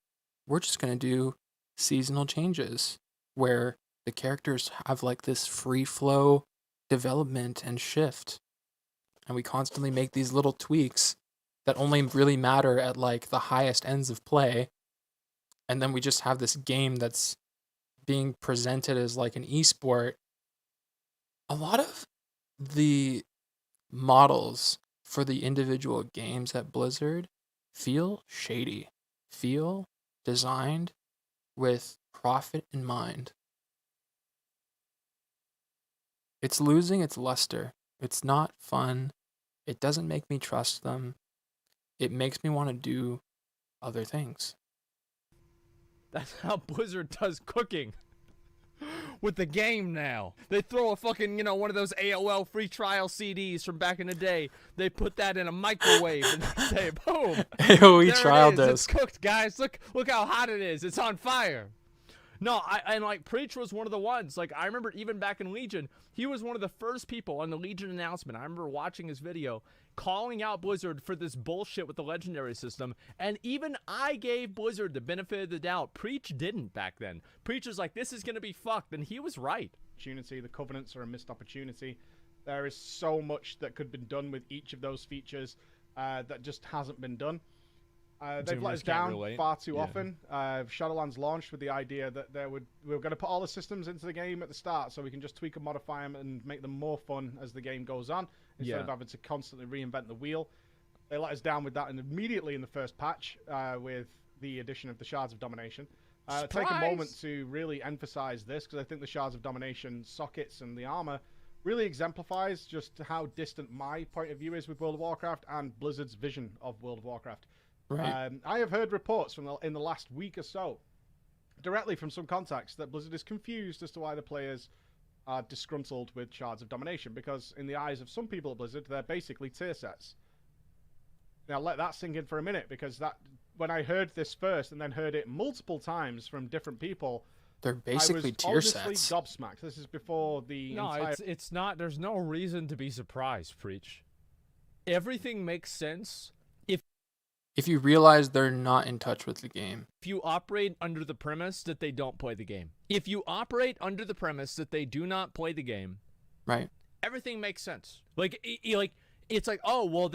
We're just going to do seasonal changes where the characters have like this free flow development and shift. And we constantly make these little tweaks that only really matter at like the highest ends of play. And then we just have this game that's being presented as like an esport. A lot of the models for the individual games at Blizzard feel shady, feel designed with profit in mind. It's losing its luster. It's not fun. It doesn't make me trust them. It makes me want to do other things. That's how Blizzard does cooking. With the game now. They throw a fucking, one of those AOL free trial CDs from back in the day. They put that in a microwave and they say, boom. AOE there trial it is. disc. It's cooked, guys. Look how hot it is. It's on fire. No, Preach was one of the ones. Like, I remember even back in Legion, he was one of the first people on the Legion announcement. I remember watching his video, calling out Blizzard for this bullshit with the legendary system, and even I gave Blizzard the benefit of the doubt. Preach didn't back then. Preach was like, this is going to be fucked, and he was right. opportunity. The Covenants are a missed opportunity. There is so much that could have been done with each of those features that just hasn't been done. They've let us down far too often. Shadowlands launched with the idea that we were going to put all the systems into the game at the start so we can just tweak and modify them and make them more fun as the game goes on, instead of having to constantly reinvent the wheel. They let us down with that, and immediately in the first patch with the addition of the Shards of Domination. Take a moment to really emphasize this, because I think the Shards of Domination sockets and the armor really exemplifies just how distant my point of view is with World of Warcraft and Blizzard's vision of World of Warcraft. Right. I have heard reports in the last week or so, directly from some contacts, that Blizzard is confused as to why the players are disgruntled with Shards of Domination, because in the eyes of some people at Blizzard, they're basically tier sets. Now let that sink in for a minute, because when I heard this first and then heard it multiple times from different people, they're basically tier sets. I was honestly gobsmacked. This is before the entire... it's not. There's no reason to be surprised, Preach. Everything makes sense if you realize they're not in touch with the game. If you operate under the premise that they don't play the game. If you operate under the premise that they do not play the game, right? Everything makes sense. It's like, oh, well,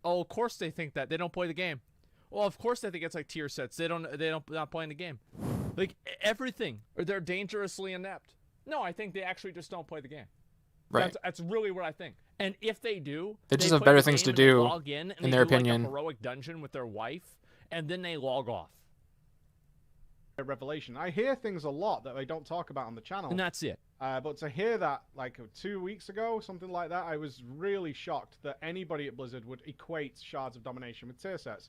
of course they think that. They don't play the game. Well, of course they think it's like tier sets. They're not playing the game. Like, everything. Or they're dangerously inept. No, I think they actually just don't play the game. Right. That's really what I think. And if they do, they just have better things to do, log in their opinion. Like a heroic dungeon with their wife, and then they log off. Revelation. I hear things a lot that they don't talk about on the channel. And that's it. But to hear that, like 2 weeks ago, something like that, I was really shocked that anybody at Blizzard would equate Shards of Domination with tier sets.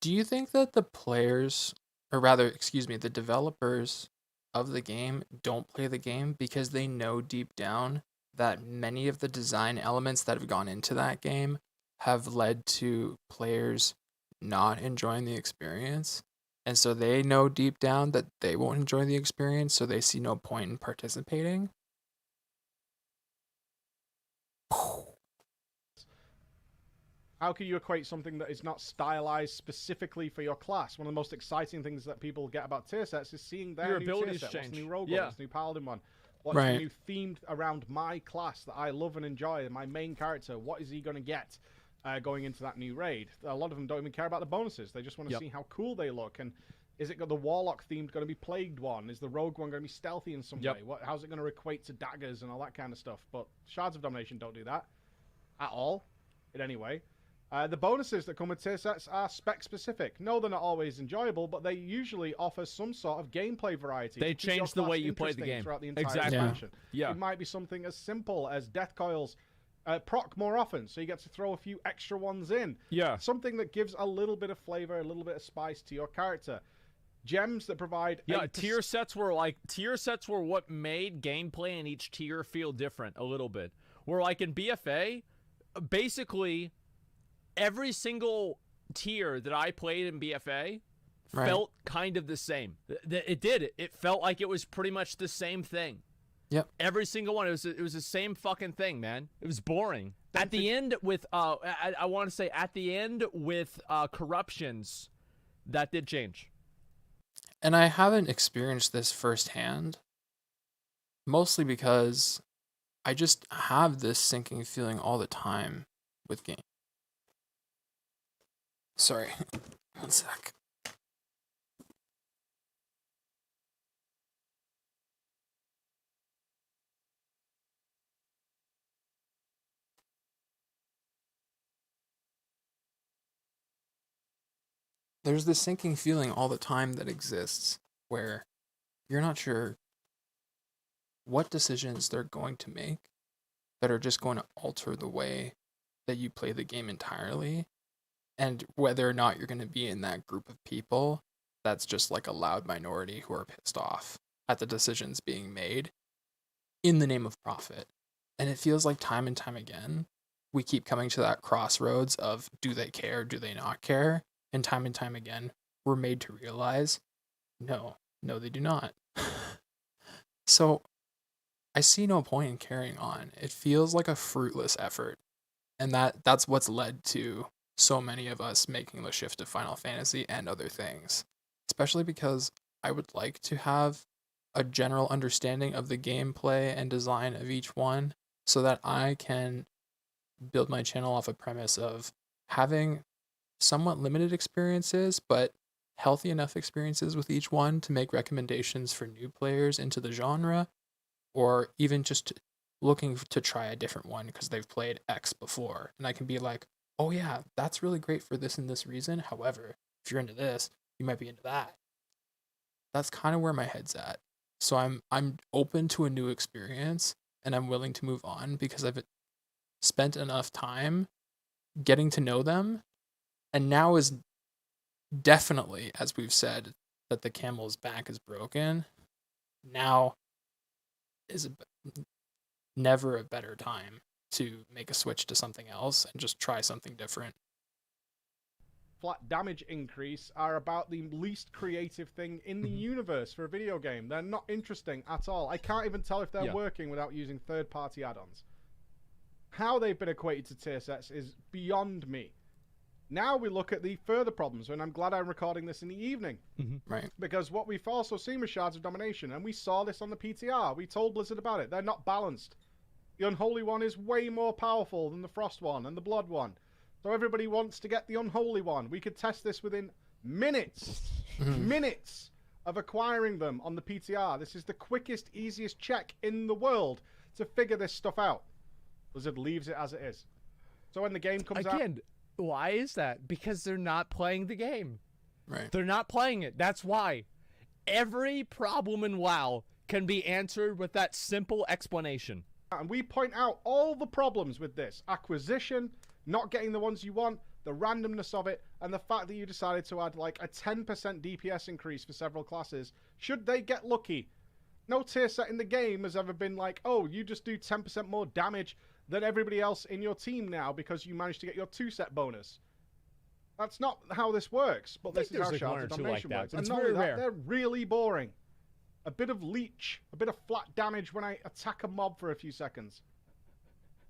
Do you think that the players, or rather, excuse me, the developers of the game don't play the game because they know deep down that many of the design elements that have gone into that game have led to players not enjoying the experience? And so they know deep down that they won't enjoy the experience, so they see no point in participating? How can you equate something that is not stylized specifically for your class? One of the most exciting things that people get about tier sets is seeing their your new abilities tier set. change. What's the new rogue one? What's the new paladin one? What's the new themed around my class that I love and enjoy, my main character? What is he going to get going into that new raid? A lot of them don't even care about the bonuses. They just want to see how cool they look. And is it got the warlock themed going to be plagued one? Is the rogue one going to be stealthy in some way? How's it going to equate to daggers and all that kind of stuff? But Shards of Domination don't do that at all in any way. The bonuses that come with tier sets are spec-specific. No, they're not always enjoyable, but they usually offer some sort of gameplay variety. They change the way you play the game. Throughout the entire expansion. Yeah. It might be something as simple as death coils proc more often, so you get to throw a few extra ones in. Yeah. Something that gives a little bit of flavor, a little bit of spice to your character. Gems that provide... tier sets were what made gameplay in each tier feel different a little bit. Where like in BFA, basically... every single tier that I played in BFA felt kind of the same. It did. It felt like it was pretty much the same thing. Yep. Every single one. It was the same fucking thing, man. It was boring. At the end with I want to say at the end with corruptions, that did change. And I haven't experienced this firsthand, mostly because I just have this sinking feeling all the time with games. Sorry, one sec. There's this sinking feeling all the time that exists where you're not sure what decisions they're going to make that are just going to alter the way that you play the game entirely. And whether or not you're going to be in that group of people that's just like a loud minority who are pissed off at the decisions being made in the name of profit. And it feels like time and time again, we keep coming to that crossroads of do they care, do they not care? And time again, we're made to realize, no, they do not. So I see no point in carrying on. It feels like a fruitless effort. And that's what's led to so many of us making the shift to Final Fantasy and other things, especially because I would like to have a general understanding of the gameplay and design of each one so that I can build my channel off a premise of having somewhat limited experiences, but healthy enough experiences with each one to make recommendations for new players into the genre, or even just looking to try a different one because they've played X before. And I can be like, oh yeah, that's really great for this and this reason. However, if you're into this, you might be into that. That's kind of where my head's at. So I'm open to a new experience and I'm willing to move on because I've spent enough time getting to know them, and now is definitely, as we've said, that the camel's back is broken. Now is never a better time to make a switch to something else and just try something different. Flat damage increase are about the least creative thing in the universe for a video game. They're not interesting at all. I can't even tell if they're working without using third-party add-ons. How they've been equated to tier sets is beyond me. Now we look at the further problems, and I'm glad I'm recording this in the evening. Right. Because what we've also seen with Shards of Domination, and we saw this on the PTR, we told Blizzard about it, they're not balanced. The Unholy one is way more powerful than the Frost one and the Blood one. So everybody wants to get the Unholy one. We could test this within minutes. Minutes of acquiring them on the PTR. This is the quickest, easiest check in the world to figure this stuff out. Blizzard leaves it as it is. So when the game comes out... Again, why is that? Because they're not playing the game. Right. They're not playing it. That's why. Every problem in WoW can be answered with that simple explanation. And we point out all the problems with this. Acquisition, not getting the ones you want, the randomness of it, and the fact that you decided to add like a 10% DPS increase for several classes. Should they get lucky? No tier set in the game has ever been like, oh, you just do 10% more damage than everybody else in your team now because you managed to get your 2-set bonus. That's not how this works, but this is how Shards of Domination works. And not only that, they're really boring. A bit of leech, a bit of flat damage when I attack a mob for a few seconds.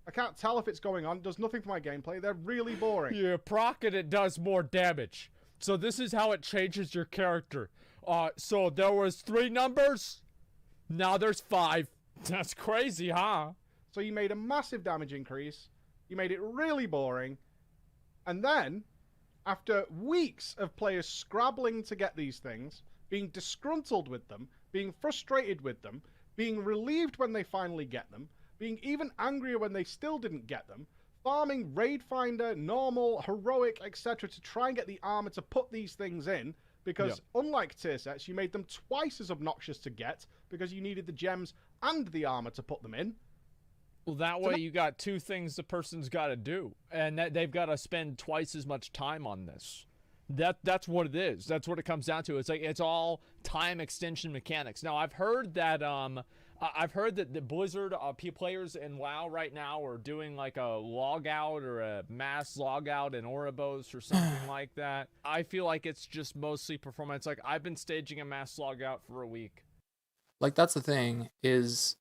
I can't tell if it's going on. It does nothing for my gameplay. They're really boring. You proc it, it does more damage. So this is how it changes your character. So there was 3 numbers. Now there's 5. That's crazy, huh? So you made a massive damage increase. You made it really boring. And then, after weeks of players scrabbling to get these things, being disgruntled with them, being frustrated with them, being relieved when they finally get them, being even angrier when they still didn't get them, farming Raid Finder, Normal, Heroic, etc. to try and get the armor to put these things in, because unlike tier sets, you made them twice as obnoxious to get, because you needed the gems and the armor to put them in. Well, that way you got 2 things the person's got to do, and that they've got to spend twice as much time on this. That's what it is. That's what it comes down to. It's like it's all time extension mechanics. Now I've heard that the Blizzard players in WoW right now are doing like a logout or a mass logout in Oribos or something like that. I feel like it's just mostly performance. Like I've been staging a mass logout for a week. Like that's the thing is,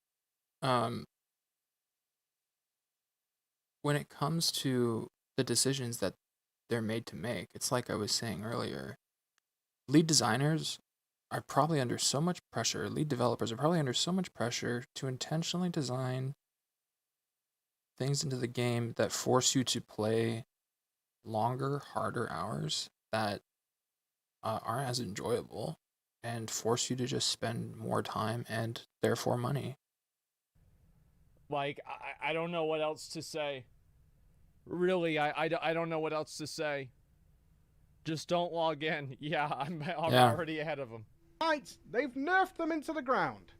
when it comes to the decisions that they're made to make, it's like I was saying earlier, lead designers are probably under so much pressure, lead developers are probably under so much pressure to intentionally design things into the game that force you to play longer, harder hours that aren't as enjoyable and force you to just spend more time and therefore money. Like, I don't know what else to say. Really, I don't know what else to say. Just don't log in. Yeah, I'm already ahead of them. Right, they've nerfed them into the ground.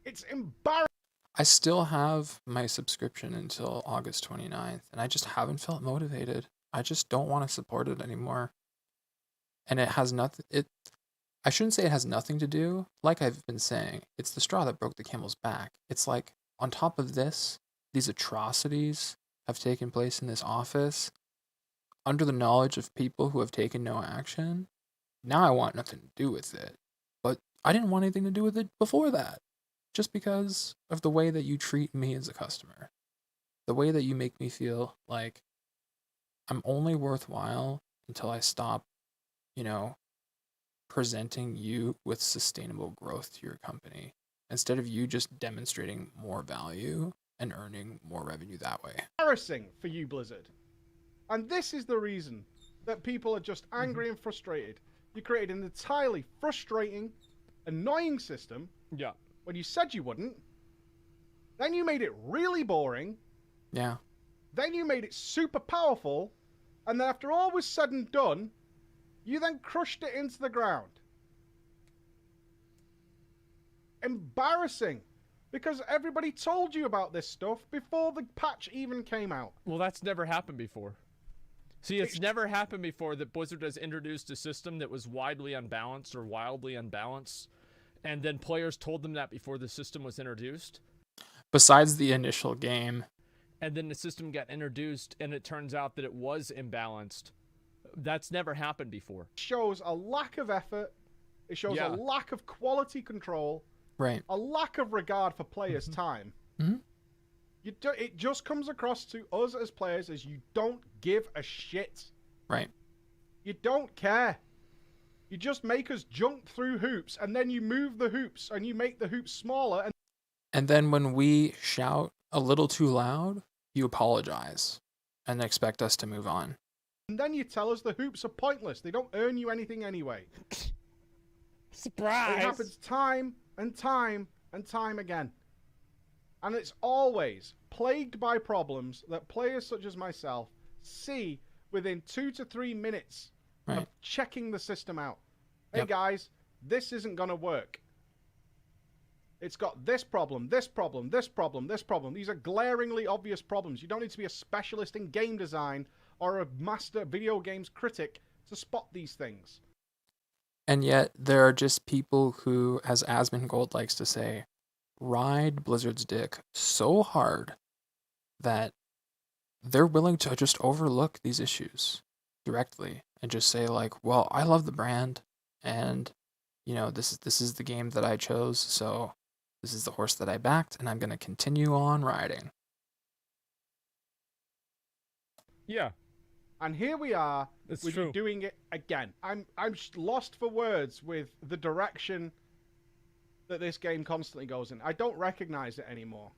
It's embarrassing. I still have my subscription until August 29th, and I just haven't felt motivated. I just don't want to support it anymore. And it has nothing... I shouldn't say it has nothing to do. Like I've been saying, it's the straw that broke the camel's back. It's like, on top of this, these atrocities have taken place in this office, under the knowledge of people who have taken no action. Now I want nothing to do with it. But I didn't want anything to do with it before that. Just because of the way that you treat me as a customer. The way that you make me feel like I'm only worthwhile until I stop, presenting you with sustainable growth to your company. instead of you just demonstrating more value and earning more revenue that way. Embarrassing for you, Blizzard. And this is the reason that people are just angry and frustrated. You created an entirely frustrating, annoying system Yeah. when you said you wouldn't. Then you made it really boring. Yeah. Then you made it super powerful. And then after all was said and done, you then crushed it into the ground. Embarrassing. Because everybody told you about this stuff before the patch even came out. Well, that's never happened before. See, it's never happened before that Blizzard has introduced a system that was widely unbalanced or wildly unbalanced, and then players told them that before the system was introduced. Besides the initial game. And then the system got introduced, and it turns out that it was imbalanced. That's never happened before. It shows a lack of effort. It shows Yeah. a lack of quality control. Right. A lack of regard for players' time. Mhm. It just comes across to us as players as you don't give a shit. Right. You don't care. You just make us jump through hoops, and then you move the hoops, and you make the hoops smaller. And then when we shout a little too loud, you apologize and expect us to move on. And then you tell us the hoops are pointless. They don't earn you anything anyway. Surprise! It happens time and time and time again. And it's always plagued by problems that players such as myself see within 2 to 3 minutes Right. of checking the system out. Hey Yep. guys, this isn't going to work. It's got this problem, this problem, this problem, this problem. These are glaringly obvious problems. You don't need to be a specialist in game design or a master video games critic to spot these things. And yet there are just people who, as Asmongold likes to say, ride Blizzard's dick so hard that they're willing to just overlook these issues directly and just say like, well, I love the brand and this is the game that I chose, so this is the horse that I backed and I'm going to continue on riding. Yeah. And here we are It's with true. you doing it again. I'm lost for words with the direction that this game constantly goes in. I don't recognize it anymore.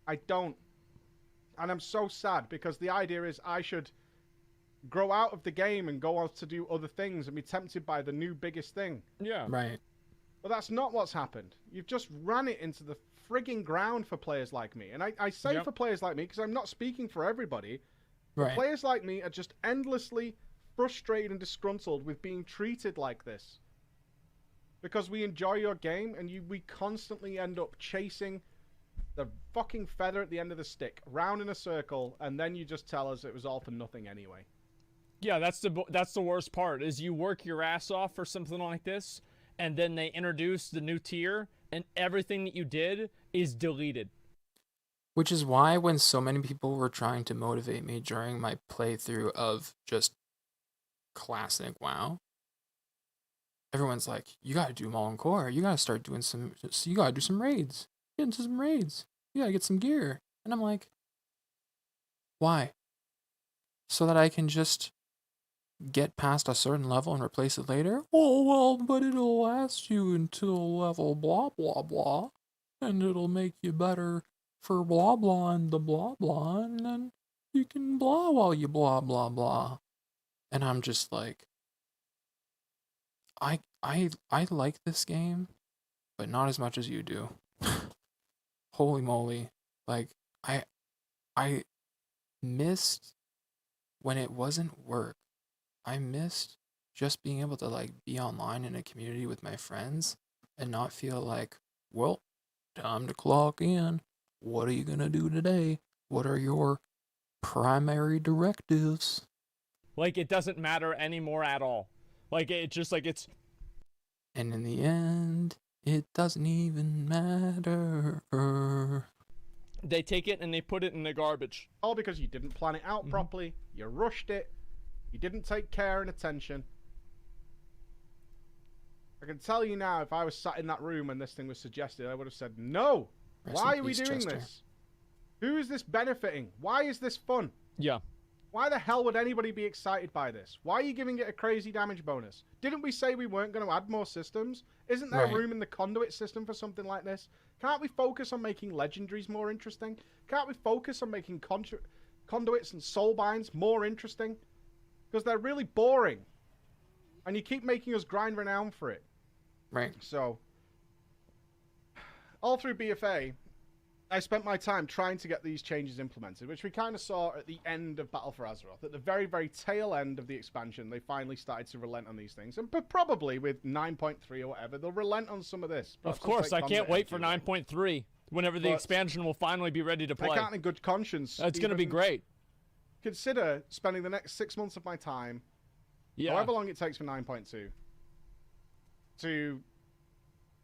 I don't. And I'm so sad because the idea is I should grow out of the game and go on to do other things and be tempted by the new biggest thing. Yeah. Right. But that's not what's happened. You've just ran it into the frigging ground for players like me. And I say Yep. for players like me because I'm not speaking for everybody. Right. Players like me are just endlessly frustrated and disgruntled with being treated like this. Because we enjoy your game and we constantly end up chasing the fucking feather at the end of the stick, round in a circle, and then you just tell us it was all for nothing anyway. Yeah, that's the worst part, is you work your ass off for something like this, and then they introduce the new tier, and everything that you did is deleted. Which is why when so many people were trying to motivate me during my playthrough of just classic WoW, everyone's like, you gotta do Mullen Core, you gotta start doing you gotta do some raids, get into some raids, you gotta get some gear. And I'm like, why? So that I can just get past a certain level and replace it later? Oh, well, but it'll last you until level blah blah blah, and it'll make you better for blah blah and the blah blah, and then you can blah while you blah blah blah. And I'm just like, I like this game, but not as much as you do. Holy moly. Like, I missed when it wasn't work. I missed just being able to like be online in a community with my friends and not feel like, well, time to clock in. What are you gonna do today? What are your primary directives? Like, it doesn't matter anymore at all. Like, it just, like, it's... And in the end, it doesn't even matter. They take it and they put it in the garbage. All because you didn't plan it out properly, you rushed it, you didn't take care and attention. I can tell you now, if I was sat in that room and this thing was suggested, I would have said, no! Rest Why in are we peace, doing Chester. this? Who is this benefiting? Why is this fun? Yeah. Why the hell would anybody be excited by this? Why are you giving it a crazy damage bonus? Didn't we say we weren't going to add more systems? Isn't there room in the conduit system for something like this? Can't we focus on making legendaries more interesting? Can't we focus on making conduits and soulbinds more interesting? Because they're really boring. And you keep making us grind renown for it. Right. So, all through BFA, I spent my time trying to get these changes implemented, which we kind of saw at the end of Battle for Azeroth. At the very, very tail end of the expansion, they finally started to relent on these things. But probably with 9.3 or whatever, they'll relent on some of this. Of course, I can't wait for 9.3, whenever the expansion will finally be ready to play. I can't in good conscience. It's going to be great. Consider spending the next 6 months of my time, however long it takes for 9.2, to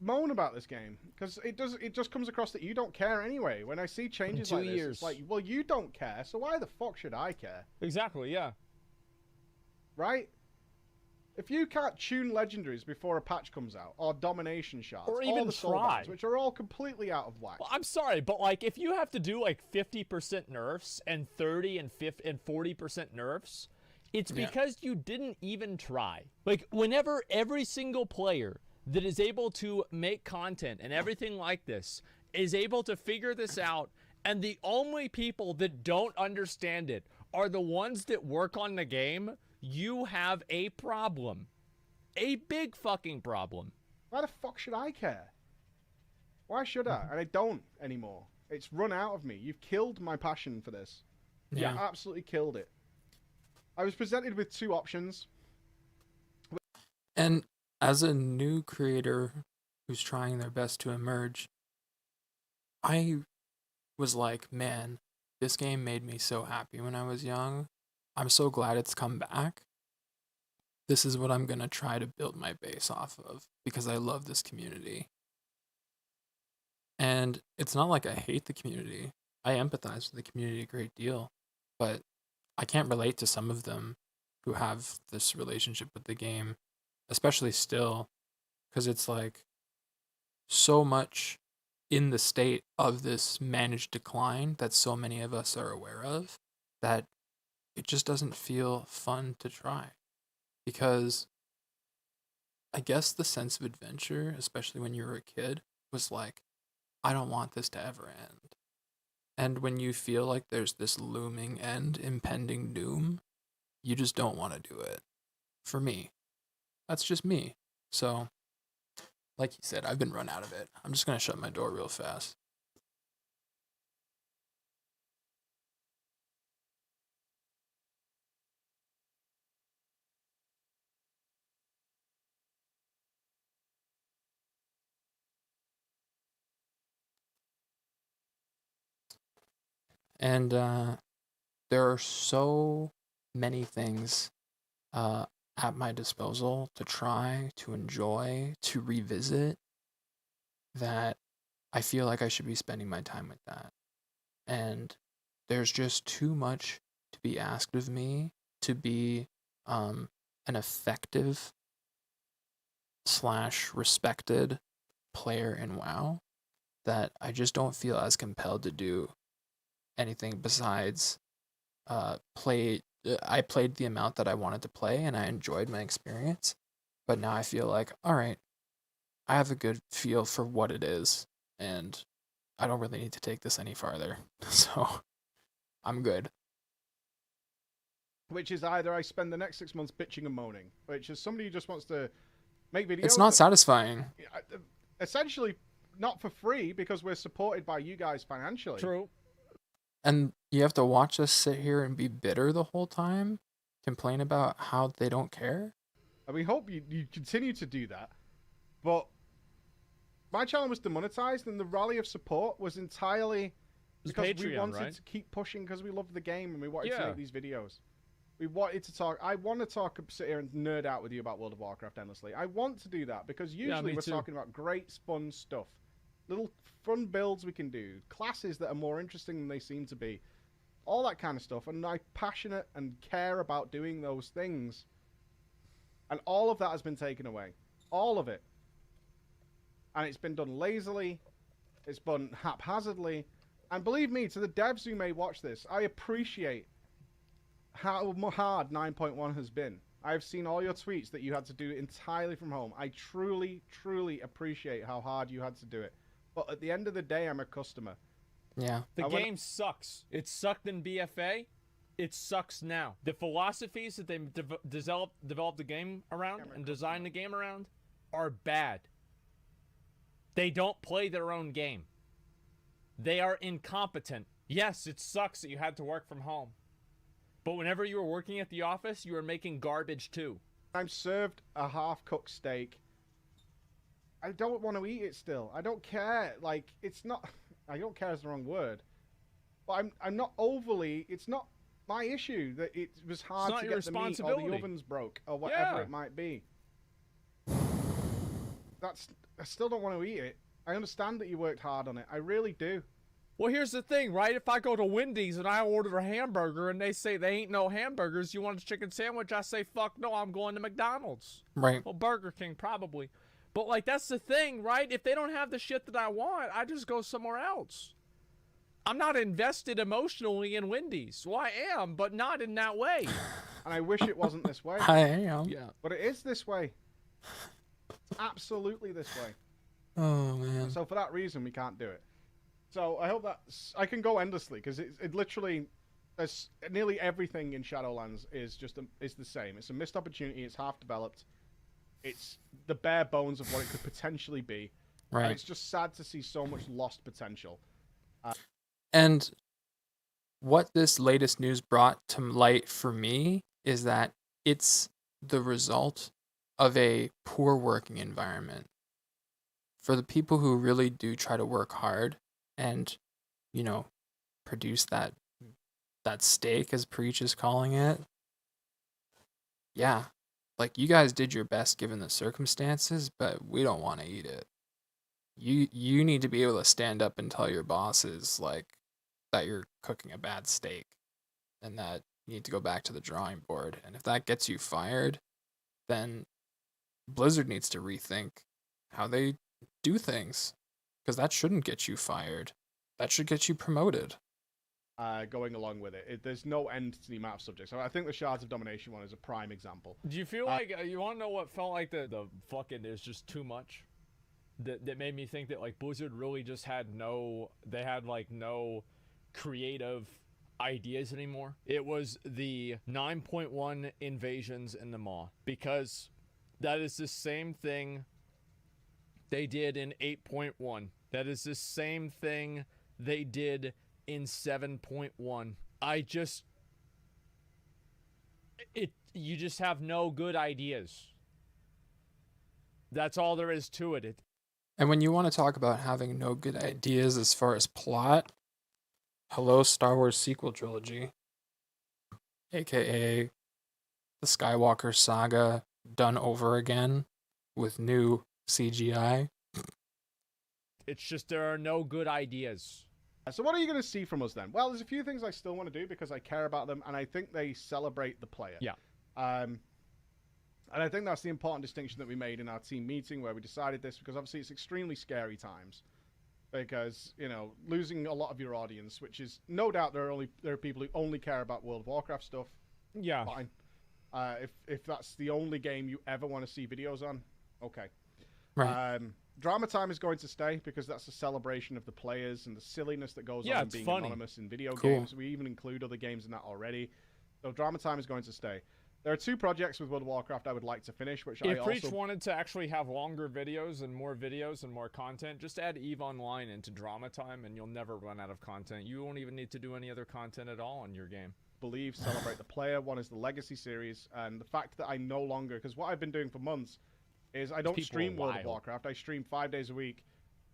moan about this game, because it just comes across that you don't care anyway. When I see changes like this, it's like, well, you don't care, so why the fuck should I care? Exactly, yeah. Right? If you can't tune legendaries before a patch comes out, or domination shards, or even the try, which are all completely out of whack. Well, I'm sorry, but like if you have to do like 50% nerfs and 30 and 40% nerfs, it's because you didn't even try. Like whenever every single player that is able to make content and everything like this is able to figure this out, and the only people that don't understand it are the ones that work on the game, you have a problem. A big fucking problem. Why the fuck should I care? Why should I? And I don't anymore. It's run out of me. You've killed my passion for this. Yeah. You absolutely killed it. I was presented with two options. And as a new creator who's trying their best to emerge, I was like, man, this game made me so happy when I was young. I'm so glad it's come back. This is what I'm going to try to build my base off of, because I love this community. And it's not like I hate the community. I empathize with the community a great deal, but I can't relate to some of them who have this relationship with the game, especially still, because it's like so much in the state of this managed decline that so many of us are aware of, that it just doesn't feel fun to try. Because I guess the sense of adventure, especially when you were a kid, was like, I don't want this to ever end. And when you feel like there's this looming end, impending doom, you just don't want to do it. For me. That's just me. So, like you said, I've been run out of it. I'm just going to shut my door real fast. And there are so many things at my disposal to try, to enjoy, to revisit, that I feel like I should be spending my time with that. And there's just too much to be asked of me to be an effective / respected player in WoW, that I just don't feel as compelled to do anything besides play. I played the amount that I wanted to play, and I enjoyed my experience. But now I feel like, all right, I have a good feel for what it is, and I don't really need to take this any farther. So I'm good. Which is either I spend the next 6 months bitching and moaning, which is somebody who just wants to make videos. It's not satisfying. Essentially, not for free, because we're supported by you guys financially. True. And you have to watch us sit here and be bitter the whole time, complain about how they don't care. And we hope you continue to do that. But my channel was demonetized, and the rally of support was entirely because Patreon, we wanted right? to keep pushing, because we loved the game and we wanted to make these videos. We wanted to talk. I want to talk, sit here and nerd out with you about World of Warcraft endlessly. I want to do that because usually we're talking about great, fun stuff. Little fun builds we can do. Classes that are more interesting than they seem to be. All that kind of stuff. And I'm passionate and care about doing those things. And all of that has been taken away. All of it. And it's been done lazily. It's done haphazardly. And believe me, to the devs who may watch this, I appreciate how hard 9.1 has been. I've seen all your tweets that you had to do entirely from home. I truly, truly appreciate how hard you had to do it. But at the end of the day, I'm a customer. Yeah. The game sucks. It sucked in BFA. It sucks now. The philosophies that they developed the game around and designed the game around are bad. They don't play their own game. They are incompetent. Yes, it sucks that you had to work from home. But whenever you were working at the office, you were making garbage too. I'm served a half-cooked steak. I don't want to eat it still. I don't care. Like, it's not... I don't care is the wrong word. But I'm not overly... It's not my issue that it was hard to get the meat or the ovens broke or whatever it might be. I still don't want to eat it. I understand that you worked hard on it. I really do. Well, here's the thing, right? If I go to Wendy's and I order a hamburger and they say they ain't no hamburgers, you want a chicken sandwich? I say, fuck no, I'm going to McDonald's. Right. Well, Burger King, probably. But, like, that's the thing, right? If they don't have the shit that I want, I just go somewhere else. I'm not invested emotionally in Wendy's. Well, I am, but not in that way. And I wish it wasn't this way. I am. Yeah. But it is this way. It's absolutely this way. Oh, man. So for that reason, we can't do it. So I hope that I can go endlessly because it literally, nearly everything in Shadowlands is is the same. It's a missed opportunity. It's half developed. It's the bare bones of what it could potentially be. Right. And it's just sad to see so much lost potential. And what this latest news brought to light for me is that it's the result of a poor working environment. For the people who really do try to work hard and, you know, produce that steak, as Preach is calling it, yeah, like, you guys did your best given the circumstances, but we don't want to eat it. You need to be able to stand up and tell your bosses, like, that you're cooking a bad steak and that you need to go back to the drawing board. And if that gets you fired, then Blizzard needs to rethink how they do things, because that shouldn't get you fired. That should get you promoted. Going along with it. There's no end to the amount of subjects. So I think the Shards of Domination one is a prime example. Do you feel like, you want to know what felt like the fucking, there's just too much? That made me think that, like, Blizzard really just had no creative ideas anymore. It was the 9.1 invasions in the Maw, because that is the same thing they did in 8.1. That is the same thing they did in 7.1. You just have no good ideas. That's all there is to it. And when you want to talk about having no good ideas as far as plot, hello, Star Wars sequel trilogy, aka the Skywalker saga done over again with new CGI. It's just there are no good ideas. So what are you going to see from us then? Well, there's a few things I still want to do because I care about them, and I think they celebrate the player. Yeah. And I think that's the important distinction that we made in our team meeting where we decided this, because obviously it's extremely scary times. Because, you know, losing a lot of your audience, which is no doubt there are people who only care about World of Warcraft stuff. Yeah. Fine. If that's the only game you ever want to see videos on, okay. Right. Drama time is going to stay because that's a celebration of the players and the silliness that goes on being anonymous in video games. We even include other games in that already. So drama time is going to stay. There are 2 projects with World of Warcraft I would like to finish, which if Preach wanted to actually have longer videos and more content, just add EVE Online into drama time and you'll never run out of content. You won't even need to do any other content at all in your game. Believe celebrate the player. One is the Legacy series, and the fact that I no longer, because what I've been doing for months is I don't stream World of Warcraft. I stream 5 days a week.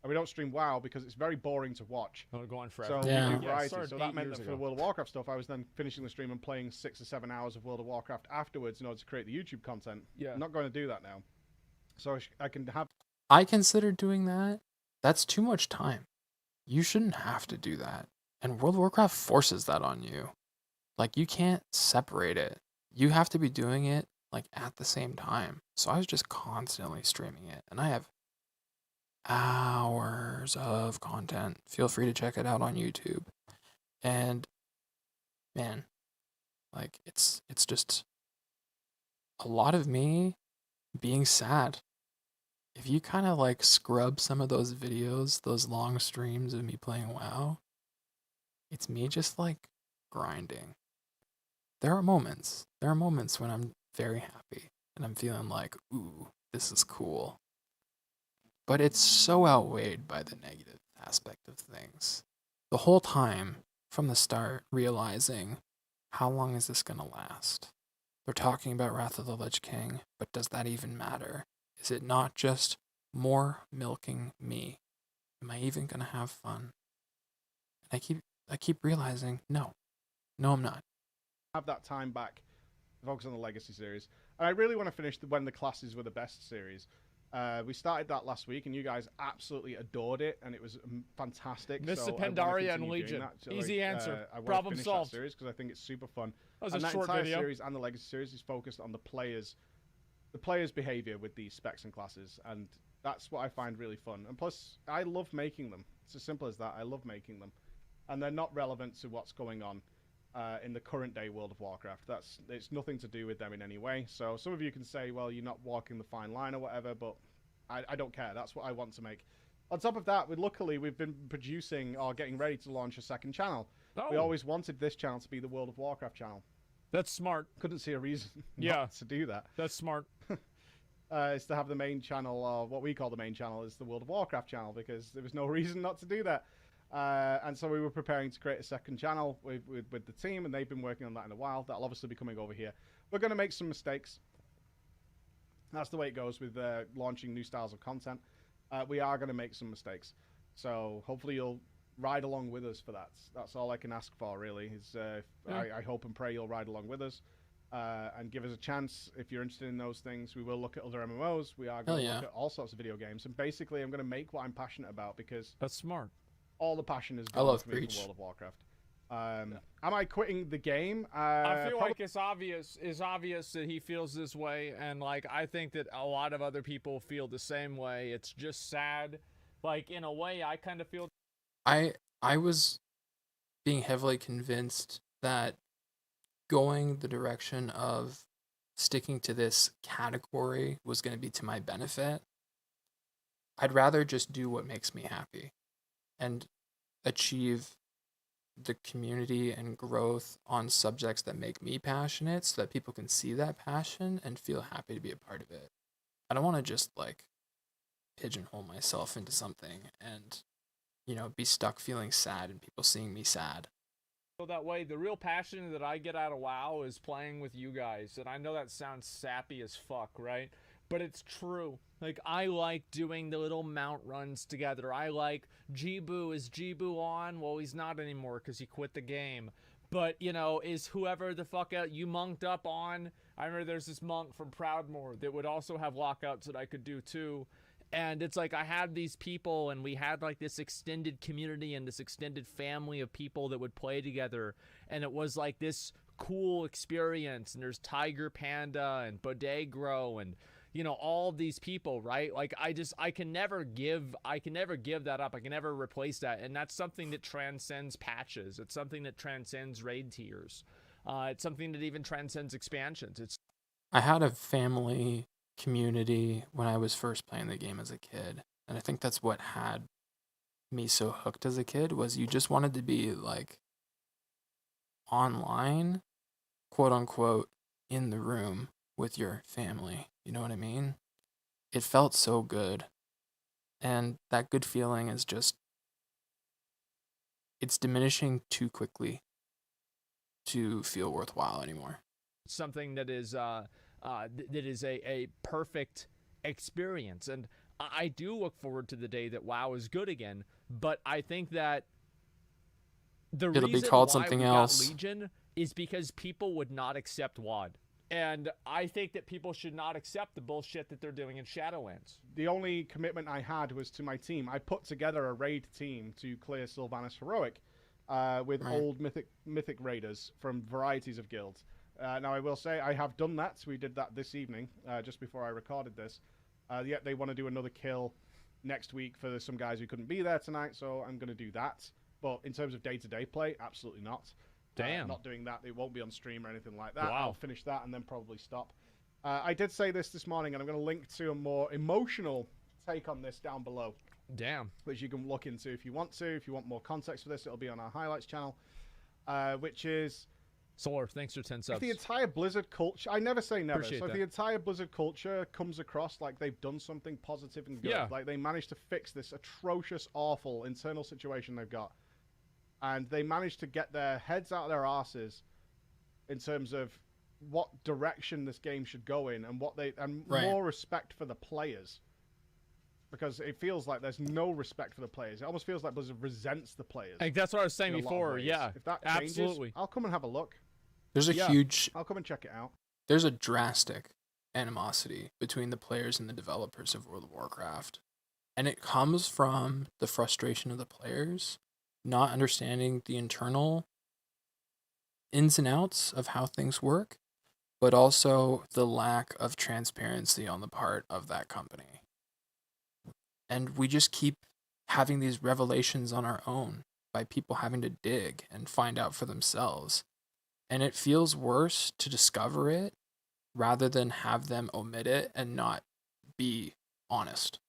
And we don't stream WoW because it's very boring to watch. It'll go on forever. So Yeah. we do variety. So that meant that for ago. the World of Warcraft stuff, I was then finishing the stream and playing 6 or 7 hours of World of Warcraft afterwards in order to create the YouTube content. Yeah. I'm not going to do that now. So I can have... I consider doing that. That's too much time. You shouldn't have to do that. And World of Warcraft forces that on you. Like, you can't separate it. You have to be doing it, like, at the same time. So I was just constantly streaming it. And I have hours of content. Feel free to check it out on YouTube. And, man, Like, it's just a lot of me being sad. If you kind of like scrub some of those videos, those long streams of me playing WoW, it's me just like grinding. There are moments when I'm very happy and I'm feeling like, ooh, this is cool. But it's so outweighed by the negative aspect of things. The whole time, from the start, realizing, how long is this going to last? They're talking about Wrath of the Lich King, but does that even matter? Is it not just more milking me? Am I even going to have fun? And I keep realizing, no, I'm not. Have that time back, focus on the Legacy series. And I really want to finish when the classes were the best series. We started that last week, and you guys absolutely adored it, and it was fantastic. Mr. So Pandaria and Legion. Easy answer. Problem solved. That series because I think it's super fun. That was and a that short entire video. series and the Legacy series is focused on the players' behavior with these specs and classes, and that's what I find really fun. And plus, I love making them. It's as simple as that. I love making them, and they're not relevant to what's going on in the current day World of Warcraft. It's nothing to do with them in any way. So some of you can say, well, you're not walking the fine line or whatever, but I don't care. That's what I want to make. On top of that, luckily we've been producing or getting ready to launch a second channel. Oh. We always wanted this channel to be the World of Warcraft channel. That's smart. Couldn't see a reason not to do that. That's smart. Is to have the main channel, or what we call the main channel, is the World of Warcraft channel, because there was no reason not to do that. And so we were preparing to create a second channel with the team, and they've been working on that in a while. That'll obviously be coming over here. We're going to make some mistakes. That's the way it goes with launching new styles of content. We are going to make some mistakes. So hopefully you'll ride along with us for that. That's all I can ask for, really. I hope and pray you'll ride along with us and give us a chance. If you're interested in those things, we will look at other MMOs. We are going to look at all sorts of video games. And basically, I'm going to make what I'm passionate about, because That's smart. all the passion is I love for me Breach. for World of Warcraft. Am I quitting the game? I feel like it's obvious that he feels this way, and like I think that a lot of other people feel the same way. It's just sad. Like, in a way, I kind of feel I was being heavily convinced that going the direction of sticking to this category was going to be to my benefit. I'd rather just do what makes me happy and achieve the community and growth on subjects that make me passionate, so that people can see that passion and feel happy to be a part of it. I don't want to just like pigeonhole myself into something and, be stuck feeling sad and people seeing me sad. that way. The real passion that I get out of WoW is playing with you guys, and I know that sounds sappy as fuck, right? But it's true. Like, I like doing the little mount runs together. I like Jibu. Is Jibu on? Well, he's not anymore because he quit the game. But, is whoever the fuck out you monked up on? I remember there's this monk from Proudmoore that would also have lockouts that I could do too. And it's like I had these people, and we had like this extended community and this extended family of people that would play together. And it was like this cool experience. And there's Tiger Panda and Bodegro and all these people, right? Like I can never give that up. I can never replace that. And that's something that transcends patches. It's something that transcends raid tiers. It's something that even transcends expansions. I had a family community when I was first playing the game as a kid. And I think that's what had me so hooked as a kid, was you just wanted to be like online, quote unquote, in the room with your family. You know what I mean? It felt so good. And that good feeling is just, it's diminishing too quickly to feel worthwhile anymore. Something that is a perfect experience. And I do look forward to the day that WoW is good again, but I think that the It'll reason be called why something we else. got Legion is because people would not accept WoD. And I think that people should not accept the bullshit that they're doing in Shadowlands. The only commitment I had was to my team. I put together a raid team to clear Sylvanas Heroic with old mythic raiders from varieties of guilds. Now, I will say I have done that. We did that this evening, just before I recorded this. Yet they want to do another kill next week for some guys who couldn't be there tonight, so I'm going to do that. But in terms of day-to-day play, absolutely not. Damn. Not doing that. It won't be on stream or anything like that. Wow. I'll finish that and then probably stop. I did say this morning, and I'm going to link to a more emotional take on this down below. Damn. Which you can look into if you want to. If you want more context for this, it'll be on our highlights channel. Which is... Solar, thanks for 10 subs. If the entire Blizzard culture... I never say never. Appreciate so if that. the entire Blizzard culture comes across like they've done something positive and good, like they managed to fix this atrocious, awful internal situation they've got, and they managed to get their heads out of their asses in terms of what direction this game should go in, and more respect for the players. Because it feels like there's no respect for the players. It almost feels like Blizzard resents the players. Like, that's what I was saying before. Yeah, if that changes, absolutely. I'll come and have a look. There's a huge... I'll come and check it out. There's a drastic animosity between the players and the developers of World of Warcraft. And it comes from the frustration of the players not understanding the internal ins and outs of how things work, but also the lack of transparency on the part of that company. And we just keep having these revelations on our own by people having to dig and find out for themselves. And it feels worse to discover it rather than have them omit it and not be honest.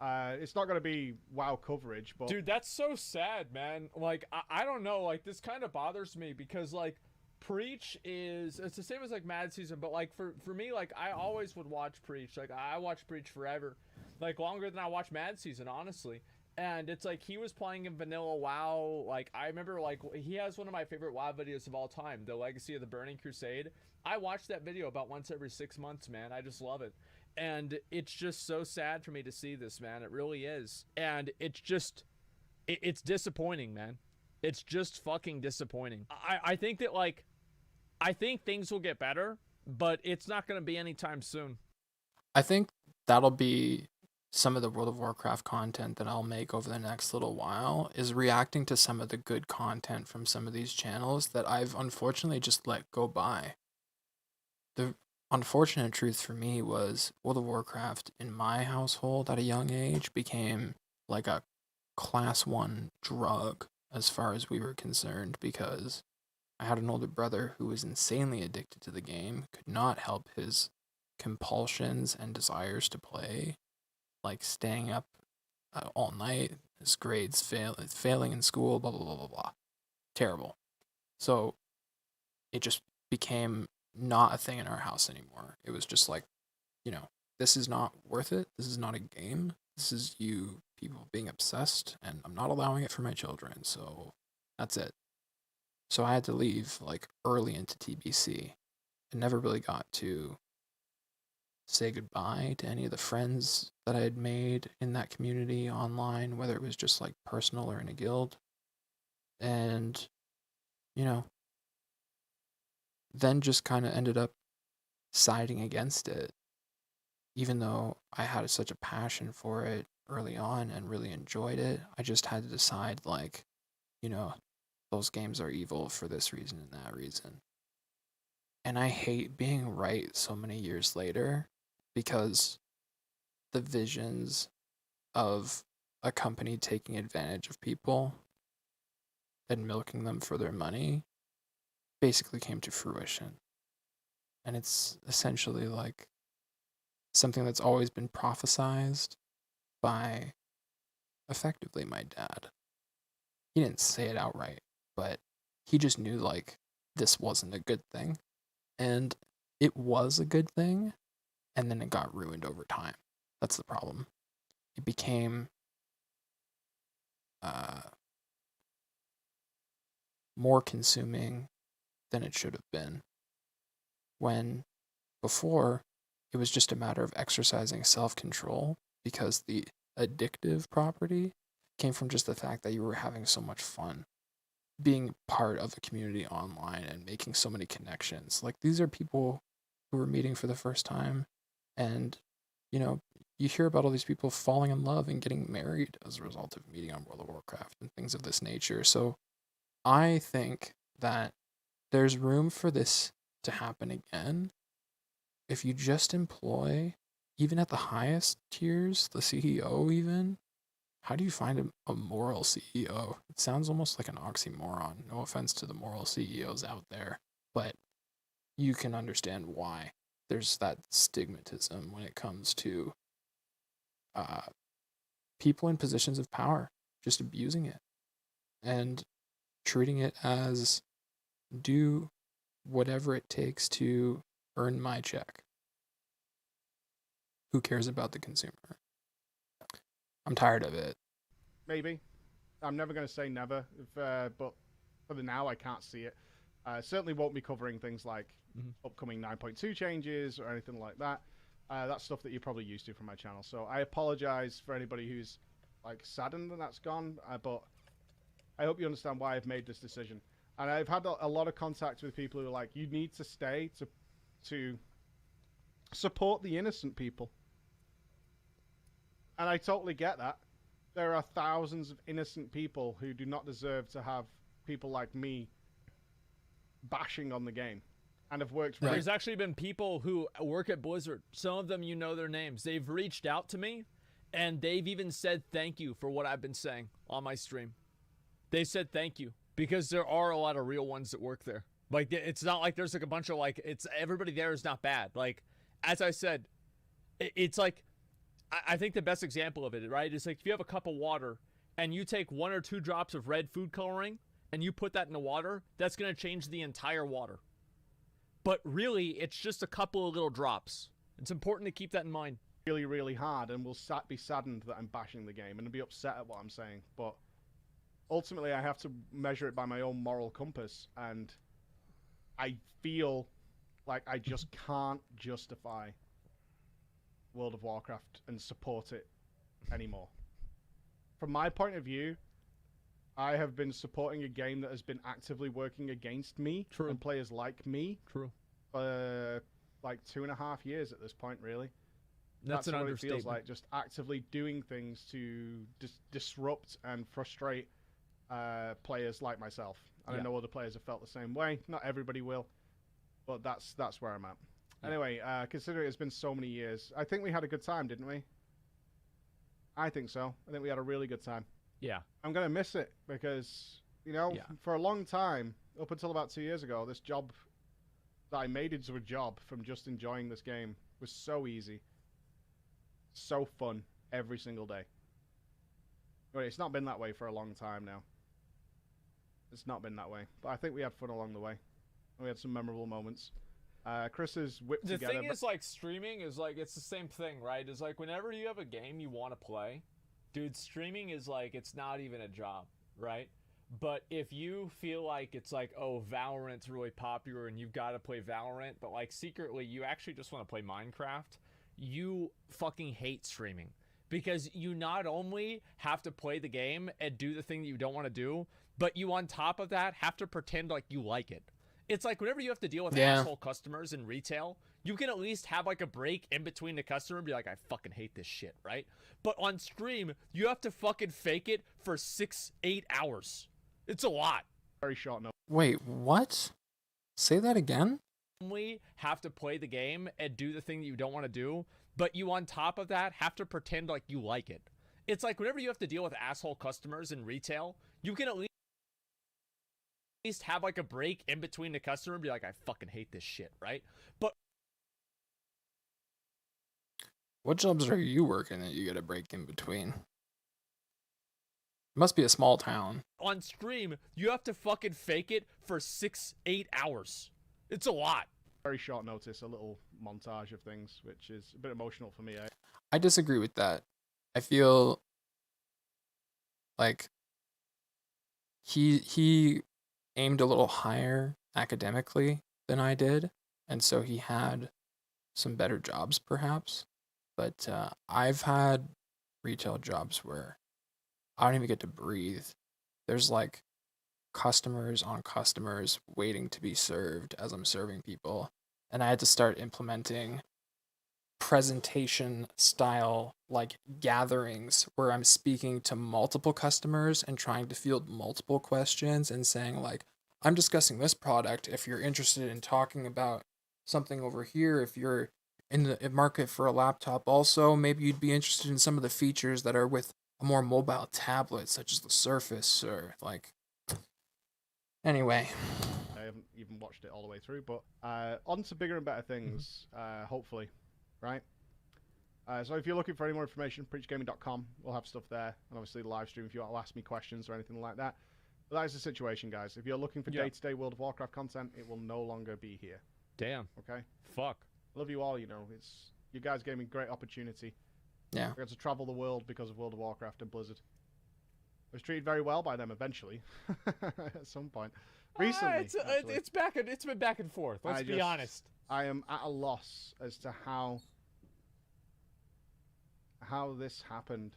It's not going to be WoW coverage, but... Dude, that's so sad, man. Like, I don't know. Like, this kind of bothers me because, like, Preach is... It's the same as, like, Mad Season, but, like, for me, like, I always would watch Preach. Like, I watched Preach forever. Like, longer than I watched Mad Season, honestly. And it's like he was playing in vanilla WoW. Like, I remember, like, he has one of my favorite WoW videos of all time, The Legacy of the Burning Crusade. I watch that video about once every 6 months, man. I just love it. And it's just so sad for me to see this, man. It really is. And it's just, it's disappointing, man. It's just fucking disappointing. I think that, like, I think things will get better, but it's not going to be anytime soon. I think that'll be some of the World of Warcraft content that I'll make over the next little while, is reacting to some of the good content from some of these channels that I've unfortunately just let go by. The unfortunate truth for me was World of Warcraft in my household at a young age became like a class 1 drug as far as we were concerned, because I had an older brother who was insanely addicted to the game, could not help his compulsions and desires to play, like staying up all night, his grades failing in school, blah, blah, blah, blah, blah. Terrible. So it just became not a thing in our house anymore. It was just like, you know, this is not worth it. This is not a game. This is you people being obsessed, and I'm not allowing it for my children. So that's it. So I had to leave like early into TBC. I never really got to say goodbye to any of the friends that I had made in that community online, whether it was just like personal or in a guild. And, you know, then just kind of ended up siding against it, even though I had such a passion for it early on and really enjoyed it. I just had to decide, like, you know, those games are evil for this reason and that reason. And I hate being right so many years later, because the visions of a company taking advantage of people and milking them for their money basically came to fruition. And it's essentially like something that's always been prophesized by effectively my dad. He didn't say it outright, but he just knew, like, this wasn't a good thing. And it was a good thing, and then it got ruined over time. That's the problem. It became more consuming than it should have been, when before it was just a matter of exercising self-control, because the addictive property came from just the fact that you were having so much fun being part of a community online and making so many connections. Like, these are people who were meeting for the first time, and, you know, you hear about all these people falling in love and getting married as a result of meeting on World of Warcraft and things of this nature. So I think that there's room for this to happen again if you just employ, even at the highest tiers, the CEO even, how do you find a moral CEO? It sounds almost like an oxymoron. No offense to the moral CEOs out there, but you can understand why there's that stigmatism when it comes to people in positions of power just abusing it and treating it as do whatever it takes to earn my check. Who cares about the consumer? I'm tired of it. Maybe. I'm never going to say never, but for the now, I can't see it. Certainly won't be covering things like upcoming 9.2 changes or anything like that. That's stuff that you're probably used to from my channel. So I apologize for anybody who's like saddened that that's gone, but I hope you understand why I've made this decision. And I've had a lot of contact with people who are like, you need to stay to support the innocent people. And I totally get that. There are thousands of innocent people who do not deserve to have people like me bashing on the game and have worked There's actually been people who work at Blizzard. Some of them, you know their names. They've reached out to me, and they've even said thank you for what I've been saying on my stream. They said thank you because there are a lot of real ones that work there. Like, it's not like there's like a bunch of like, it's everybody there is not bad. Like, as I said, it's like, I think the best example of it, right, is like if you have a cup of water and you take 1 or 2 drops of red food coloring and you put that in the water, that's going to change the entire water. But really, it's just a couple of little drops. It's important to keep that in mind. Really, really hard, and will be saddened that I'm bashing the game and be upset at what I'm saying. But ultimately, I have to measure it by my own moral compass, and I feel like I just can't justify World of Warcraft and support it anymore. From my point of view, I have been supporting a game that has been actively working against me and players like me for like 2.5 years at this point, really. That's an what understatement. It feels like, just actively doing things to disrupt and frustrate players like myself. And I know other players have felt the same way. Not everybody will, but that's where I'm at. Anyway, considering it's been so many years, I think we had a good time, didn't we? I think so. I think we had a really good time. Yeah. I'm going to miss it because, you know, for a long time, up until about 2 years ago, this job that I made into a job from just enjoying this game was so easy. So fun every single day. But it's not been that way for a long time now. It's not been that way. But I think we had fun along the way. We had some memorable moments. Chris has whipped together. The thing is, like, streaming is like, it's the same thing, right? It's like whenever you have a game you want to play, dude, streaming is like, it's not even a job, right? But if you feel like it's like, oh, Valorant's really popular and you've got to play Valorant, but like secretly you actually just want to play Minecraft, you fucking hate streaming. Because you not only have to play the game and do the thing that you don't want to do, but you on top of that have to pretend like you like it. It's like whenever you have to deal with asshole customers in retail, you can at least have like a break in between the customer and be like, I fucking hate this shit, right? But on stream, you have to fucking fake it for 6-8 hours. It's a lot. Very short note. Wait, what? Say that again? Only have to play the game and do the thing that you don't want to do, but you on top of that have to pretend like you like it. It's like whenever you have to deal with asshole customers in retail, you can at least have like a break in between the customer and be like, I fucking hate this shit, right? But what jobs are you working that you get a break in between? It must be a small town. On stream, you have to fucking fake it for 6-8 hours. It's a lot. Very short notice, a little montage of things, which is a bit emotional for me. I disagree with that. I feel like he aimed a little higher academically than I did, and so he had some better jobs perhaps. But I've had retail jobs where I don't even get to breathe. There's like customers on customers waiting to be served as I'm serving people. And I had to start implementing presentation style like gatherings where I'm speaking to multiple customers and trying to field multiple questions and saying like, I'm discussing this product. If you're interested in talking about something over here, if you're in the market for a laptop also, maybe you'd be interested in some of the features that are with a more mobile tablet such as the Surface or like. Anyway, I haven't even watched it all the way through, but on to bigger and better things, hopefully, right? So if you're looking for any more information, preachgaming.com, we'll have stuff there, and obviously the live stream if you want to ask me questions or anything like that. But that is the situation, guys. If you're looking for day-to-day World of Warcraft content, it will no longer be here. Damn. Okay? Fuck. Love you all, you know. You guys gave me great opportunity. yeah. I got to travel the world because of World of Warcraft and Blizzard. I was treated very well by them eventually, at some point. Recently, it's been back and forth. Let's be honest. I am at a loss as to how this happened.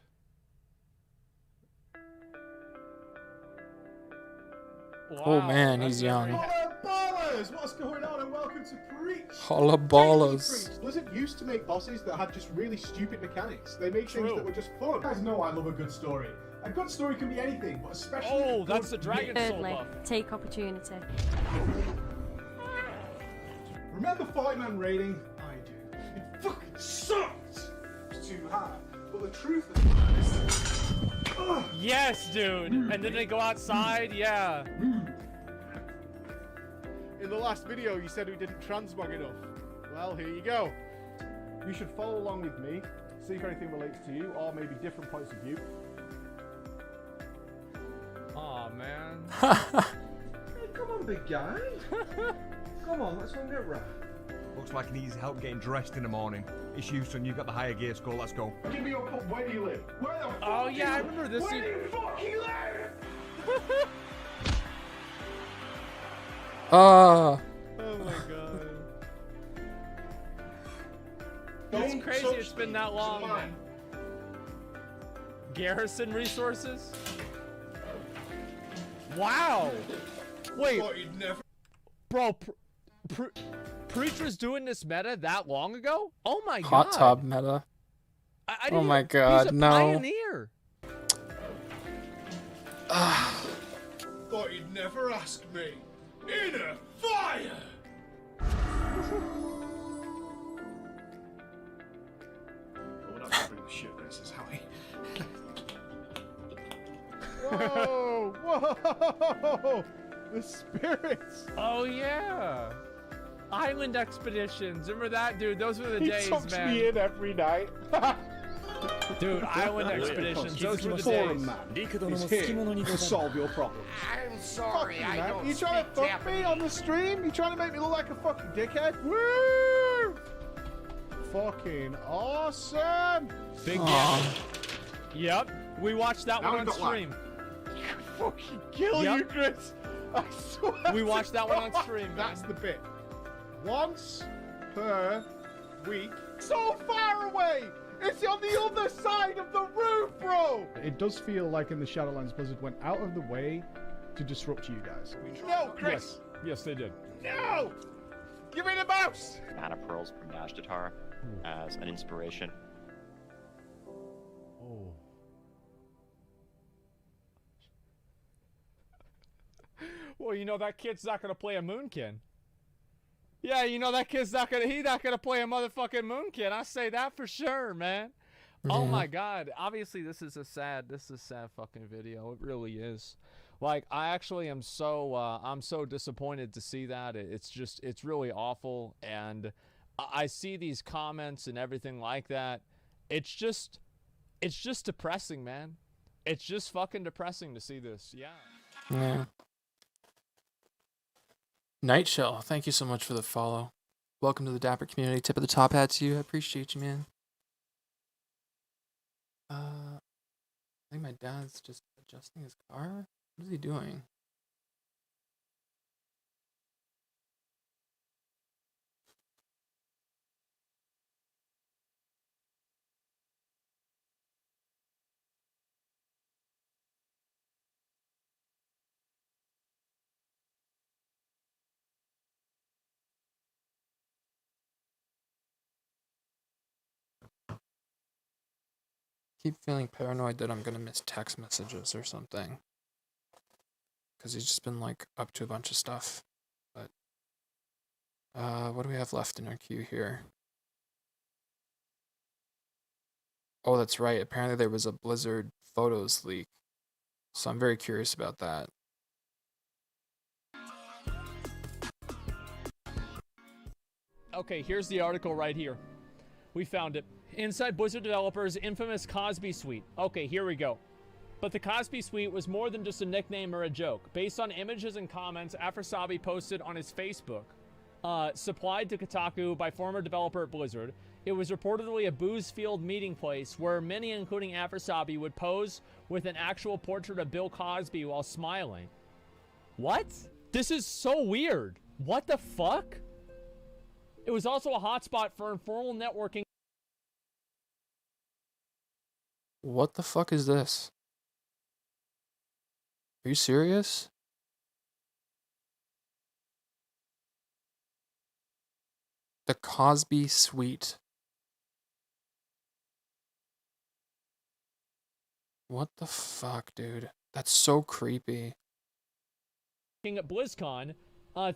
Oh man, he's young. Holla ballers! What's going on? And welcome to Preach! Holla ballers. Preach. Blizzard used to make bosses that had just really stupid mechanics. They made things that were just fun. You guys know I love a good story. A good story can be anything, but especially. Oh, that's the Dragon Soul Thirdly, buff. take opportunity. Remember 40-man raiding? I do. It fucking sucked! It was too hard. But the truth of the matter is. Ugh. Yes, dude. And then they go outside. Yeah. In the last video, you said we didn't transmog enough. Well, here you go. You should follow along with me, see if anything relates to you, or maybe different points of view. Aw, man. Hey, come on, big guy. Come on, let's go and get right. Looks like he needs help getting dressed in the morning. It's Houston, you've got the higher gear score, let's go. Give me your put. Where do you live? Where the fuck Oh, do yeah, I you remember live? this Where scene. do you fucking live? Ah. Oh my god. Don't It's crazy touch it's been me. that It's long. mine. Garrison resources? Wow. Wait, Thought you'd never. bro, Preach was doing this meta that long ago? Oh my god. Hot tub meta. I Oh didn't my even- god, he's a no. pioneer. Thought you'd never ask me. In a fire! We're not gonna bring the shit races, Howie. Whoa! Whoa! The spirits! Oh yeah. Island expeditions. Remember that, dude? Those were the He days, tucks man. me in every night. Dude, island expeditions. Those were the Forum days. man is here to solve your problems. I'm sorry, Fuck you, I man. don't You trying to speak fuck me Japanese. on the stream? You trying to make me look like a fucking dickhead? Woo! Fucking awesome! Big Aw. Yep. We watched that Now one on we've got stream. Fucking kill Yep. you, Chris! I swear. We to watched that one on God. stream, man. That's the bit. Once per week. So far away! It's on the other side of the roof, bro! It does feel like in the Shadowlands Blizzard went out of the way to disrupt you guys. No, Chris! Yes, they did. No! Give me the mouse! Mana pearls from Nashtatar as an inspiration. Oh. Well, you know that kid's not gonna play a Moonkin. Yeah, you know that kid's not gonna play a motherfucking Moonkin. I say that for sure, man. Oh Yeah. my god. Obviously this is a sad fucking video. It really is. Like, I actually am so I'm so disappointed to see that. It's really awful, and I see these comments and everything like that. It's just depressing, man. It's just fucking depressing to see this. Yeah. Yeah. Nightshell, thank you so much for the follow. Welcome to the Dapper community. Tip of the top hat to you. I appreciate you, man. I think my dad's just adjusting his car. What is he doing? Keep feeling paranoid that I'm gonna miss text messages or something. Because he's just been like up to a bunch of stuff. But what do we have left in our queue here? Oh, that's right. Apparently there was a Blizzard photos leak. So I'm very curious about that. Okay, here's the article right here. We found it. Inside Blizzard developers' infamous Cosby Suite. Okay, here we go. But the Cosby Suite was more than just a nickname or a joke. Based on images and comments Afrasabi posted on his Facebook, supplied to Kotaku by former developer at Blizzard, it was reportedly a booze-fueled meeting place where many, including Afrasabi, would pose with an actual portrait of Bill Cosby while smiling. What? This is so weird. What the fuck? It was also a hotspot for informal networking. What the fuck is this? Are you serious? The Cosby Suite. What the fuck, dude? That's so creepy. At BlizzCon,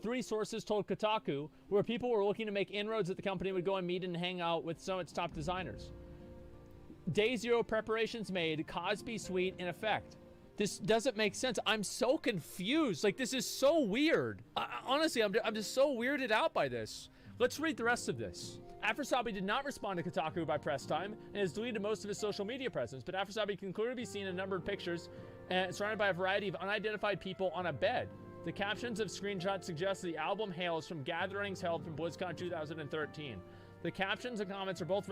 3 sources told Kotaku where people were looking to make inroads at the company would go and meet and hang out with some of its top designers. Day 0 preparations made, Cosby Suite in effect. This doesn't make sense. I'm so confused. Like, this is so weird. Honestly, I'm just so weirded out by this. Let's read the rest of this. Afrasabi did not respond to Kotaku by press time and has deleted most of his social media presence, but Afrasabi can clearly be seen in a number of pictures surrounded by a variety of unidentified people on a bed. The captions of screenshots suggest the album hails from gatherings held from BlizzCon 2013. The captions and comments are both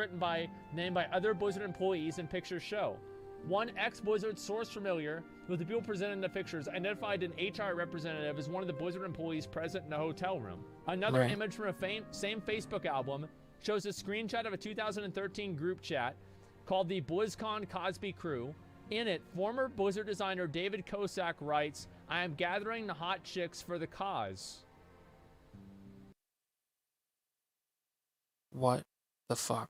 named by other Blizzard employees and pictures show. One ex-Blizzard source familiar with the people presented in the pictures identified an HR representative as one of the Blizzard employees present in a hotel room. Another image from a same Facebook album shows a screenshot of a 2013 group chat called the BlizzCon Cosby Crew. In it, former Blizzard designer David Kotick writes, "I am gathering the hot chicks for the cause." What the fuck?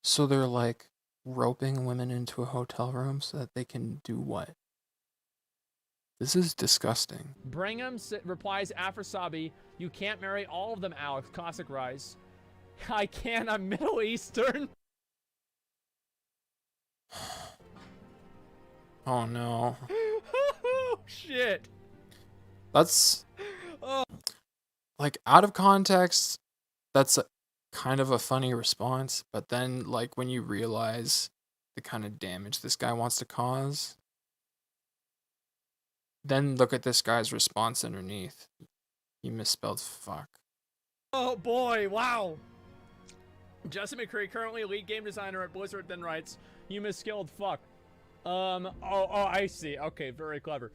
So they're like roping women into a hotel room so that they can do what? This is disgusting. Brigham replies, Afrasabi, "You can't marry all of them, Alex." Kotick writes, "I can, I'm Middle Eastern." Oh no. Oh, shit. That's like out of context. That's kind of a funny response, but then like when you realize the kind of damage this guy wants to cause, then look at this guy's response underneath. He misspelled fuck. Oh boy, wow. Justin McCree, currently lead game designer at Blizzard, then writes, "You misspelled fuck." I see. Okay, very clever.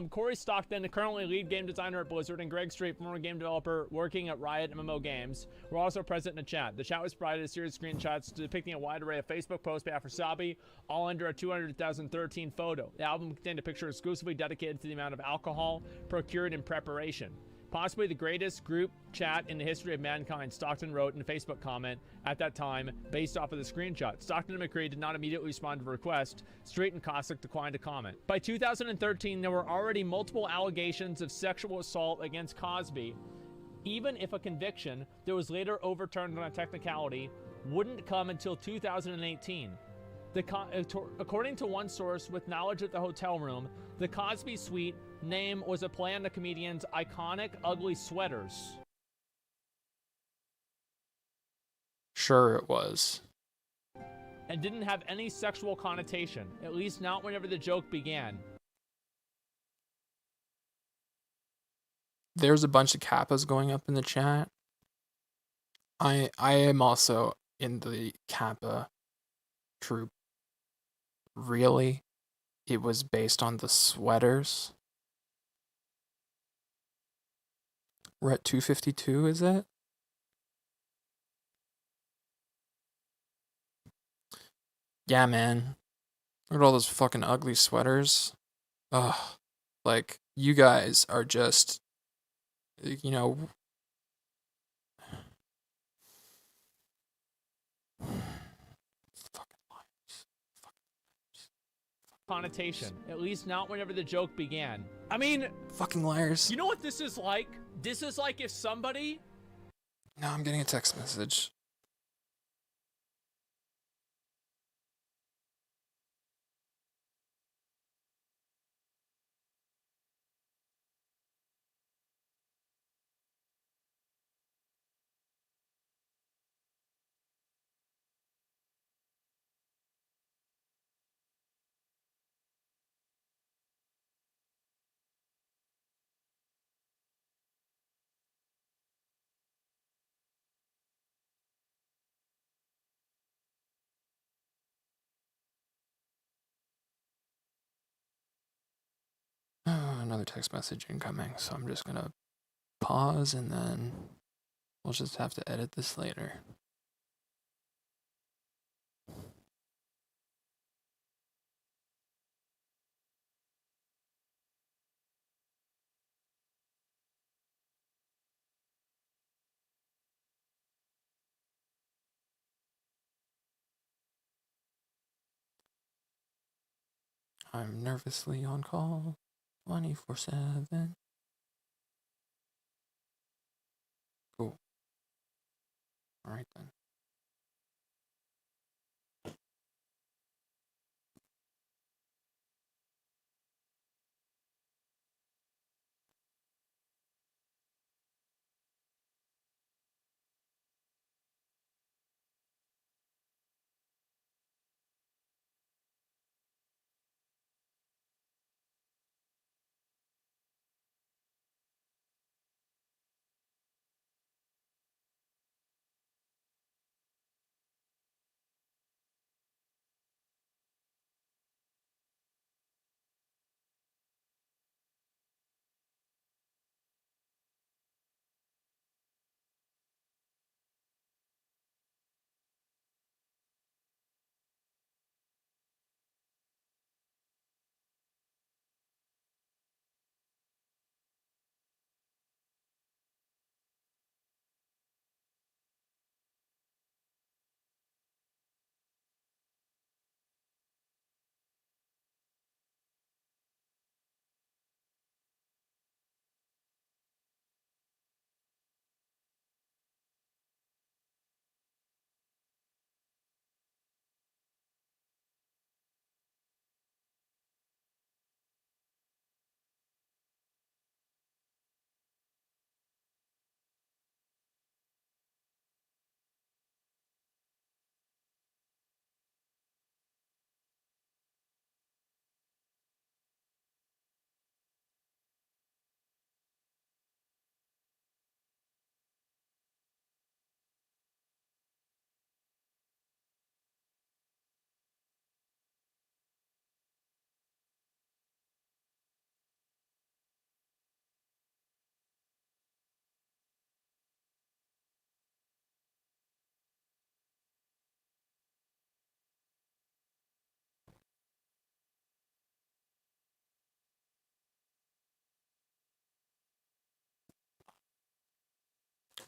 Corey Stockton, currently lead game designer at Blizzard, and Greg Street, former game developer working at Riot MMO Games, were also present in the chat. The chat was provided a series of screenshots depicting a wide array of Facebook posts by Afrasabi, all under a 2013 photo. The album contained a picture exclusively dedicated to the amount of alcohol procured in preparation. Possibly the greatest group chat in the history of mankind, Stockton wrote in a Facebook comment at that time, based off of the screenshot. Stockton and McCree did not immediately respond to the request. Street and Kotick declined to comment. By 2013, there were already multiple allegations of sexual assault against Cosby. Even if a conviction that was later overturned on a technicality wouldn't come until 2018. According to one source with knowledge at the hotel room, the Cosby Suite name was a play on the comedian's iconic ugly sweaters. Sure it was. And didn't have any sexual connotation, at least not whenever the joke began. There's a bunch of kappas going up in the chat. I am also in the kappa troop. Really? It was based on the sweaters? We're at 252, is it? Yeah, man. Look at all those fucking ugly sweaters. Ugh. Like, you guys are just, you know... Connotation, at least not whenever the joke began. I mean, fucking liars. You know what this is like? This is like if somebody... No, I'm getting a text message. another text message incoming, so I'm just gonna pause and then we'll just have to edit this later. I'm nervously on call 24/7. Cool. Alright then.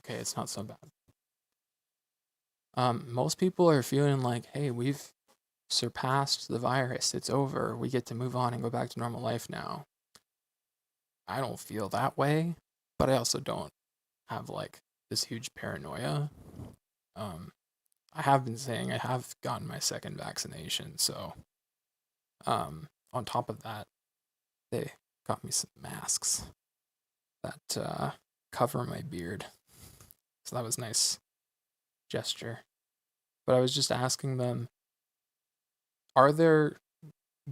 Okay, it's not so bad. Most people are feeling like, hey, we've surpassed the virus. It's over. We get to move on and go back to normal life now. I don't feel that way, but I also don't have like this huge paranoia. I have been saying I have gotten my second vaccination, so on top of that, they got me some masks that cover my beard. So that was a nice gesture. But I was just asking them, are there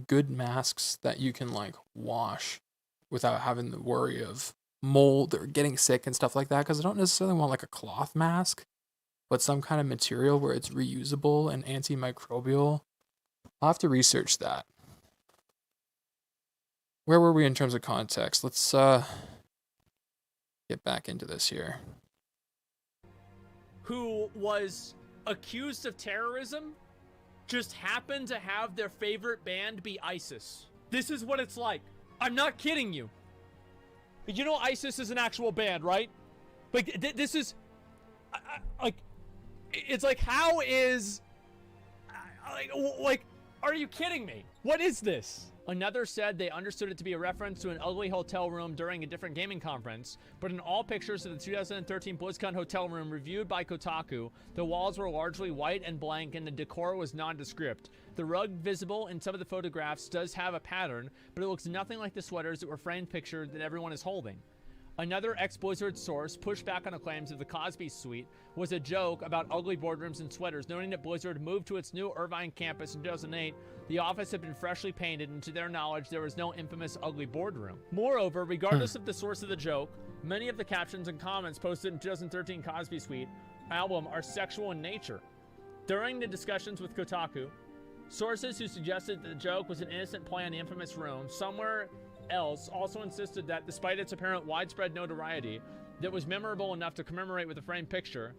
good masks that you can like wash without having the worry of mold or getting sick and stuff like that? Because I don't necessarily want like a cloth mask, but some kind of material where it's reusable and antimicrobial. I'll have to research that. Where were we in terms of context? Let's get back into this here. Who was accused of terrorism just happened to have their favorite band be ISIS. This is what it's like. I'm not kidding you. You know ISIS is an actual band, right? Like, this is... like, it's like, how is... like, are you kidding me? What is this? Another said they understood it to be a reference to an ugly hotel room during a different gaming conference, but in all pictures of the 2013 BlizzCon hotel room reviewed by Kotaku, the walls were largely white and blank and the decor was nondescript. The rug visible in some of the photographs does have a pattern, but it looks nothing like the sweaters that were framed pictured that everyone is holding. Another ex-Blizzard source pushed back on the claims of the Cosby Suite was a joke about ugly boardrooms and sweaters, noting that Blizzard moved to its new Irvine campus in 2008. The office had been freshly painted, and to their knowledge, there was no infamous ugly boardroom. Moreover, regardless of the source of the joke, many of the captions and comments posted in 2013 Cosby Suite album are sexual in nature. During the discussions with Kotaku, sources who suggested that the joke was an innocent play on the infamous room somewhere else also insisted that despite its apparent widespread notoriety that was memorable enough to commemorate with a framed picture,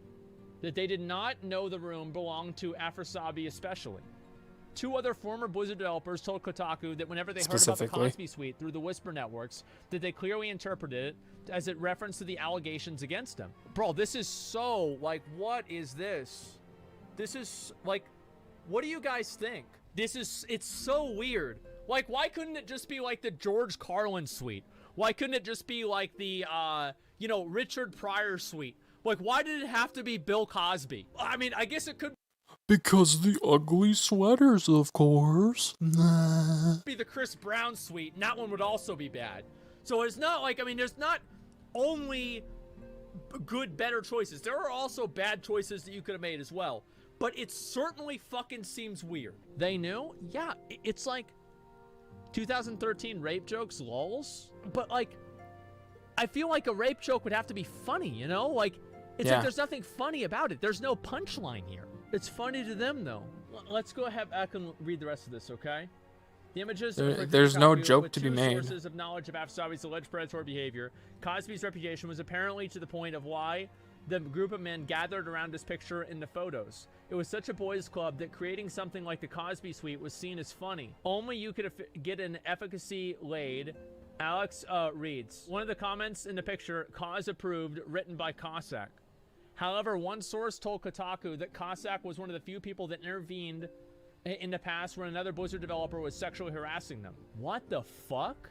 that they did not know the room belonged to Afrasabi especially. Two other former Blizzard developers told Kotaku that whenever they heard about the Cosby Suite through the Whisper networks, that they clearly interpreted it as it referenced to the allegations against them. Bro, this is so, like, what is this? This is, like, what do you guys think? It's so weird. Like, why couldn't it just be like the George Carlin suite? Why couldn't it just be like the, Richard Pryor suite? Like, why did it have to be Bill Cosby? I mean, I guess it could Because the ugly sweaters, of course. be the Chris Brown suite, and that one would also be bad. So it's not like, I mean, there's not only good, better choices. There are also bad choices that you could have made as well. But it certainly fucking seems weird. They knew? Yeah, it's like 2013 rape jokes, lols. But, like, I feel like a rape joke would have to be funny, you know? Like, it's like there's nothing funny about it. There's no punchline here. It's funny to them, though. Let's go ahead back and read the rest of this, okay? The images there's no joke to be made. Sources of knowledge of Afsabi's alleged predatory behavior. Cosby's reputation was apparently to the point of why the group of men gathered around his picture in the photos. It was such a boys' club that creating something like the Cosby Suite was seen as funny. Only you could get an efficacy laid. Alex reads, one of the comments in the picture, cause approved, written by Cossack. However, one source told Kotaku that Cossack was one of the few people that intervened in the past when another Blizzard developer was sexually harassing them. What the fuck?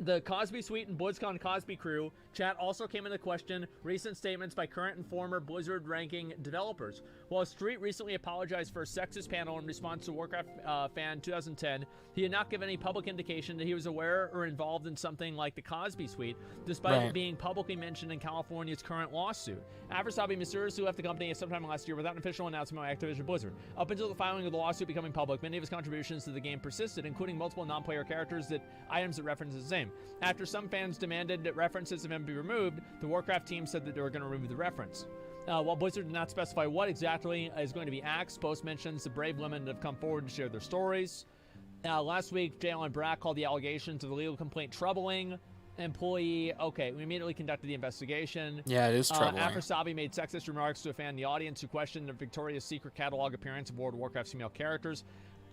The Cosby Suite and BlizzCon Cosby crew chat also came into question recent statements by current and former Blizzard ranking developers. While Street recently apologized for a sexist panel in response to Warcraft Fan 2010, he had not given any public indication that he was aware or involved in something like the Cosby Suite, despite it being publicly mentioned in California's current lawsuit. Afrasabi mysteriously left the company sometime last year without an official announcement by Activision Blizzard. Up until the filing of the lawsuit becoming public, many of his contributions to the game persisted, including multiple non-player characters items that reference his name. After some fans demanded that references of him be removed, the Warcraft team said that they were going to remove the reference. While Blizzard did not specify what exactly is going to be axed, post mentions the brave women that have come forward to share their stories. Last week, Jalen Brack called the allegations of the legal complaint troubling. Employee, okay, we immediately conducted the investigation. Yeah, it is troubling. Afrasabi made sexist remarks to a fan in the audience who questioned the Victoria's Secret catalog appearance of World of Warcraft's female characters.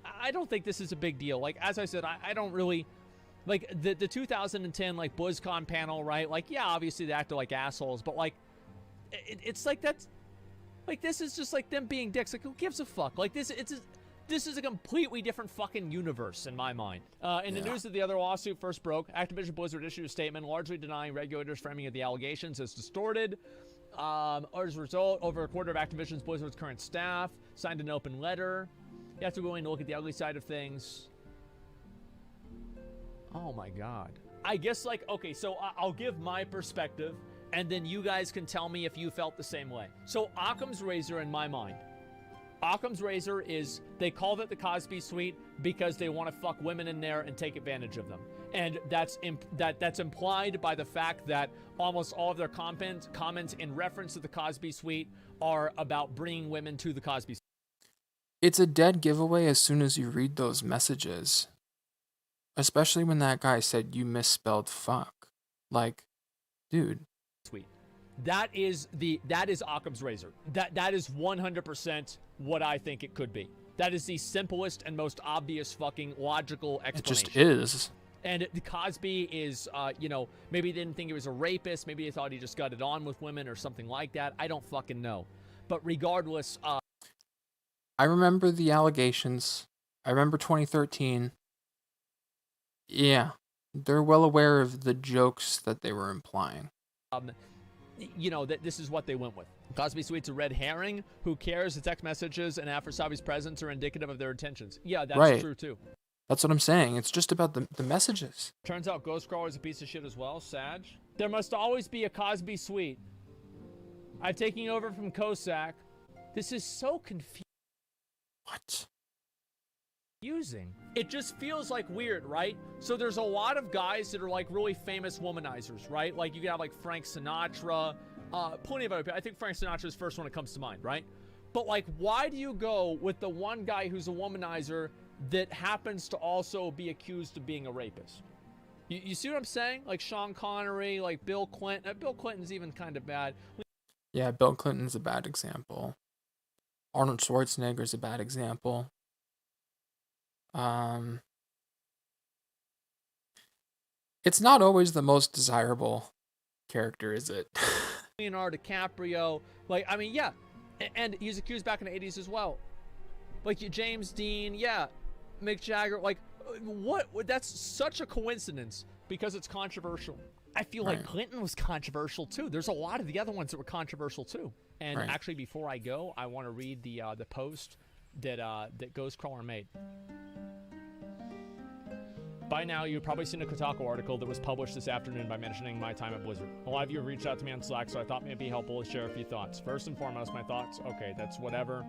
I don't think this is a big deal. Like, as I said, I don't really... Like, the 2010, like, BlizzCon panel, right? Like, yeah, obviously they acted like assholes, but, like, it's like that's... Like, this is just, like, them being dicks. Like, who gives a fuck? Like, this is a completely different fucking universe in my mind. In the news that the other lawsuit first broke, Activision Blizzard issued a statement largely denying regulators' framing of the allegations as distorted. As a result, over a quarter of Activision's Blizzard's current staff signed an open letter. You have to be willing to look at the ugly side of things. Oh my god. I guess, like, okay, so I'll give my perspective, and then you guys can tell me if you felt the same way. So Occam's razor in my mind. Occam's razor is, they called it the Cosby Suite because they want to fuck women in there and take advantage of them. And that's implied by the fact that almost all of their comments in reference to the Cosby Suite are about bringing women to the Cosby Suite. It's a dead giveaway as soon as you read those messages. Especially when that guy said you misspelled fuck. Like, dude. Sweet. That is Occam's razor. That is 100% what I think it could be. That is the simplest and most obvious fucking logical explanation. It just is. And Cosby is, maybe they didn't think he was a rapist. Maybe they thought he just got it on with women or something like that. I don't fucking know. But regardless... I remember the allegations. I remember 2013. Yeah, they're well aware of the jokes that they were implying. That this is what they went with. Cosby Suite's a red herring. Who cares? The text messages and Afrasabi's presence are indicative of their intentions. Yeah, that's true too. That's what I'm saying. It's just about the messages. Turns out Ghostcrawler's a piece of shit as well. Sag. There must always be a Cosby Suite. I'm taking over from Cossack. This is so confusing. What? It just feels like weird, right? So there's a lot of guys that are like really famous womanizers, right? Like you can have like Frank Sinatra, plenty of other people. I think Frank Sinatra is the first one that comes to mind, right? But like, why do you go with the one guy who's a womanizer that happens to also be accused of being a rapist? You see what I'm saying? Like Sean Connery, like Bill Clinton. Bill Clinton's even kind of bad. Yeah, Bill Clinton's a bad example. Arnold Schwarzenegger's a bad example. It's not always the most desirable character, is it? Leonardo DiCaprio, like, I mean, yeah, and he's accused back in the 80s as well. Like James Dean, yeah, Mick Jagger, like, what? That's such a coincidence because it's controversial. I feel like Clinton was controversial too. There's a lot of the other ones that were controversial too. And actually, before I go, I want to read the post that Ghostcrawler made. By now, you've probably seen a Kotick article that was published this afternoon by mentioning my time at Blizzard. A lot of you have reached out to me on Slack, so I thought it'd be helpful to share a few thoughts. First and foremost, my thoughts. Okay, that's whatever.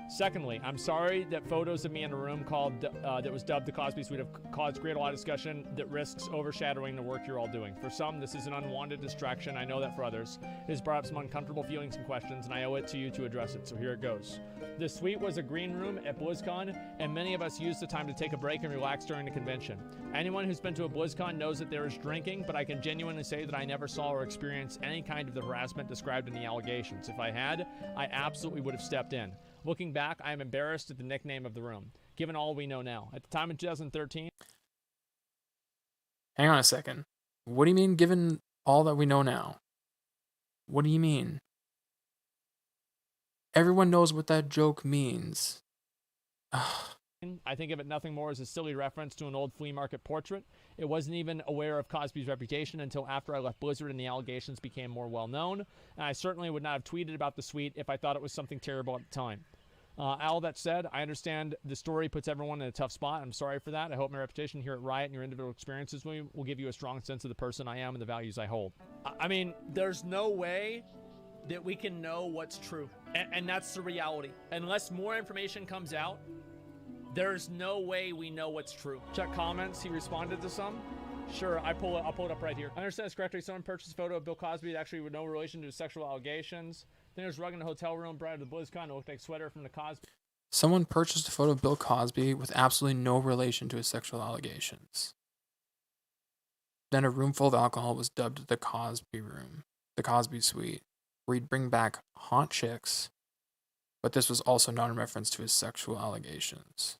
Secondly, I'm sorry that photos of me in a room called that was dubbed the Cosby Suite have create a lot of discussion that risks overshadowing the work you're all doing. For some, this is an unwanted distraction. I know that for others, it has brought up some uncomfortable feelings and questions, and I owe it to you to address it. So here it goes. The suite was a green room at BlizzCon, and many of us used the time to take a break and relax during the convention. Anyone who's been to a BlizzCon knows that there is drinking, but I can genuinely say that I never saw or experienced any kind of the harassment described in the allegations. If I had, I absolutely would have stepped in. Looking back, I am embarrassed at the nickname of the room, given all we know now. At the time in 2013... Hang on a second. What do you mean, given all that we know now? What do you mean? Everyone knows what that joke means. I think of it nothing more as a silly reference to an old flea market portrait. It wasn't even aware of Cosby's reputation until after I left Blizzard and the allegations became more well-known. And I certainly would not have tweeted about the suite if I thought it was something terrible at the time. All that said, I understand the story puts everyone in a tough spot. I'm sorry for that. I hope my reputation here at Riot and your individual experiences will give you a strong sense of the person I am and the values I hold. I mean, there's no way that we can know what's true. And that's the reality. Unless more information comes out, there's no way we know what's true. Check comments. He responded to some. Sure, I'll pull it up right here. I understand this correctly. Someone purchased a photo of Bill Cosby actually with no relation to his sexual allegations. Then there's rug in a hotel room prior to the BlizzCon. It looked like sweater from the Cosby. Someone purchased a photo of Bill Cosby with absolutely no relation to his sexual allegations. Then a room full of alcohol was dubbed the Cosby Room, the Cosby Suite, where he'd bring back hot chicks, but this was also not in reference to his sexual allegations.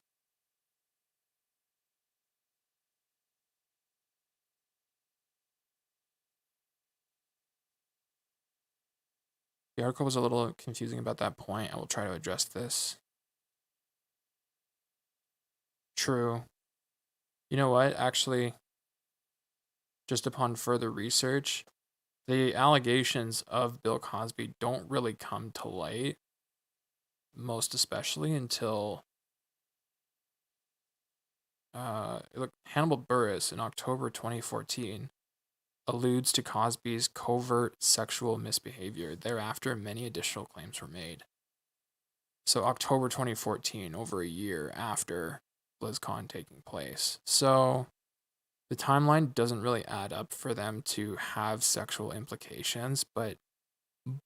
The article was a little confusing about that point. I will try to address this. True. You know what? Actually, just upon further research, the allegations of Bill Cosby don't really come to light, most especially until Hannibal Buress in October 2014 alludes to Cosby's covert sexual misbehavior. Thereafter, many additional claims were made. So October 2014, over a year after BlizzCon taking place. So the timeline doesn't really add up for them to have sexual implications, but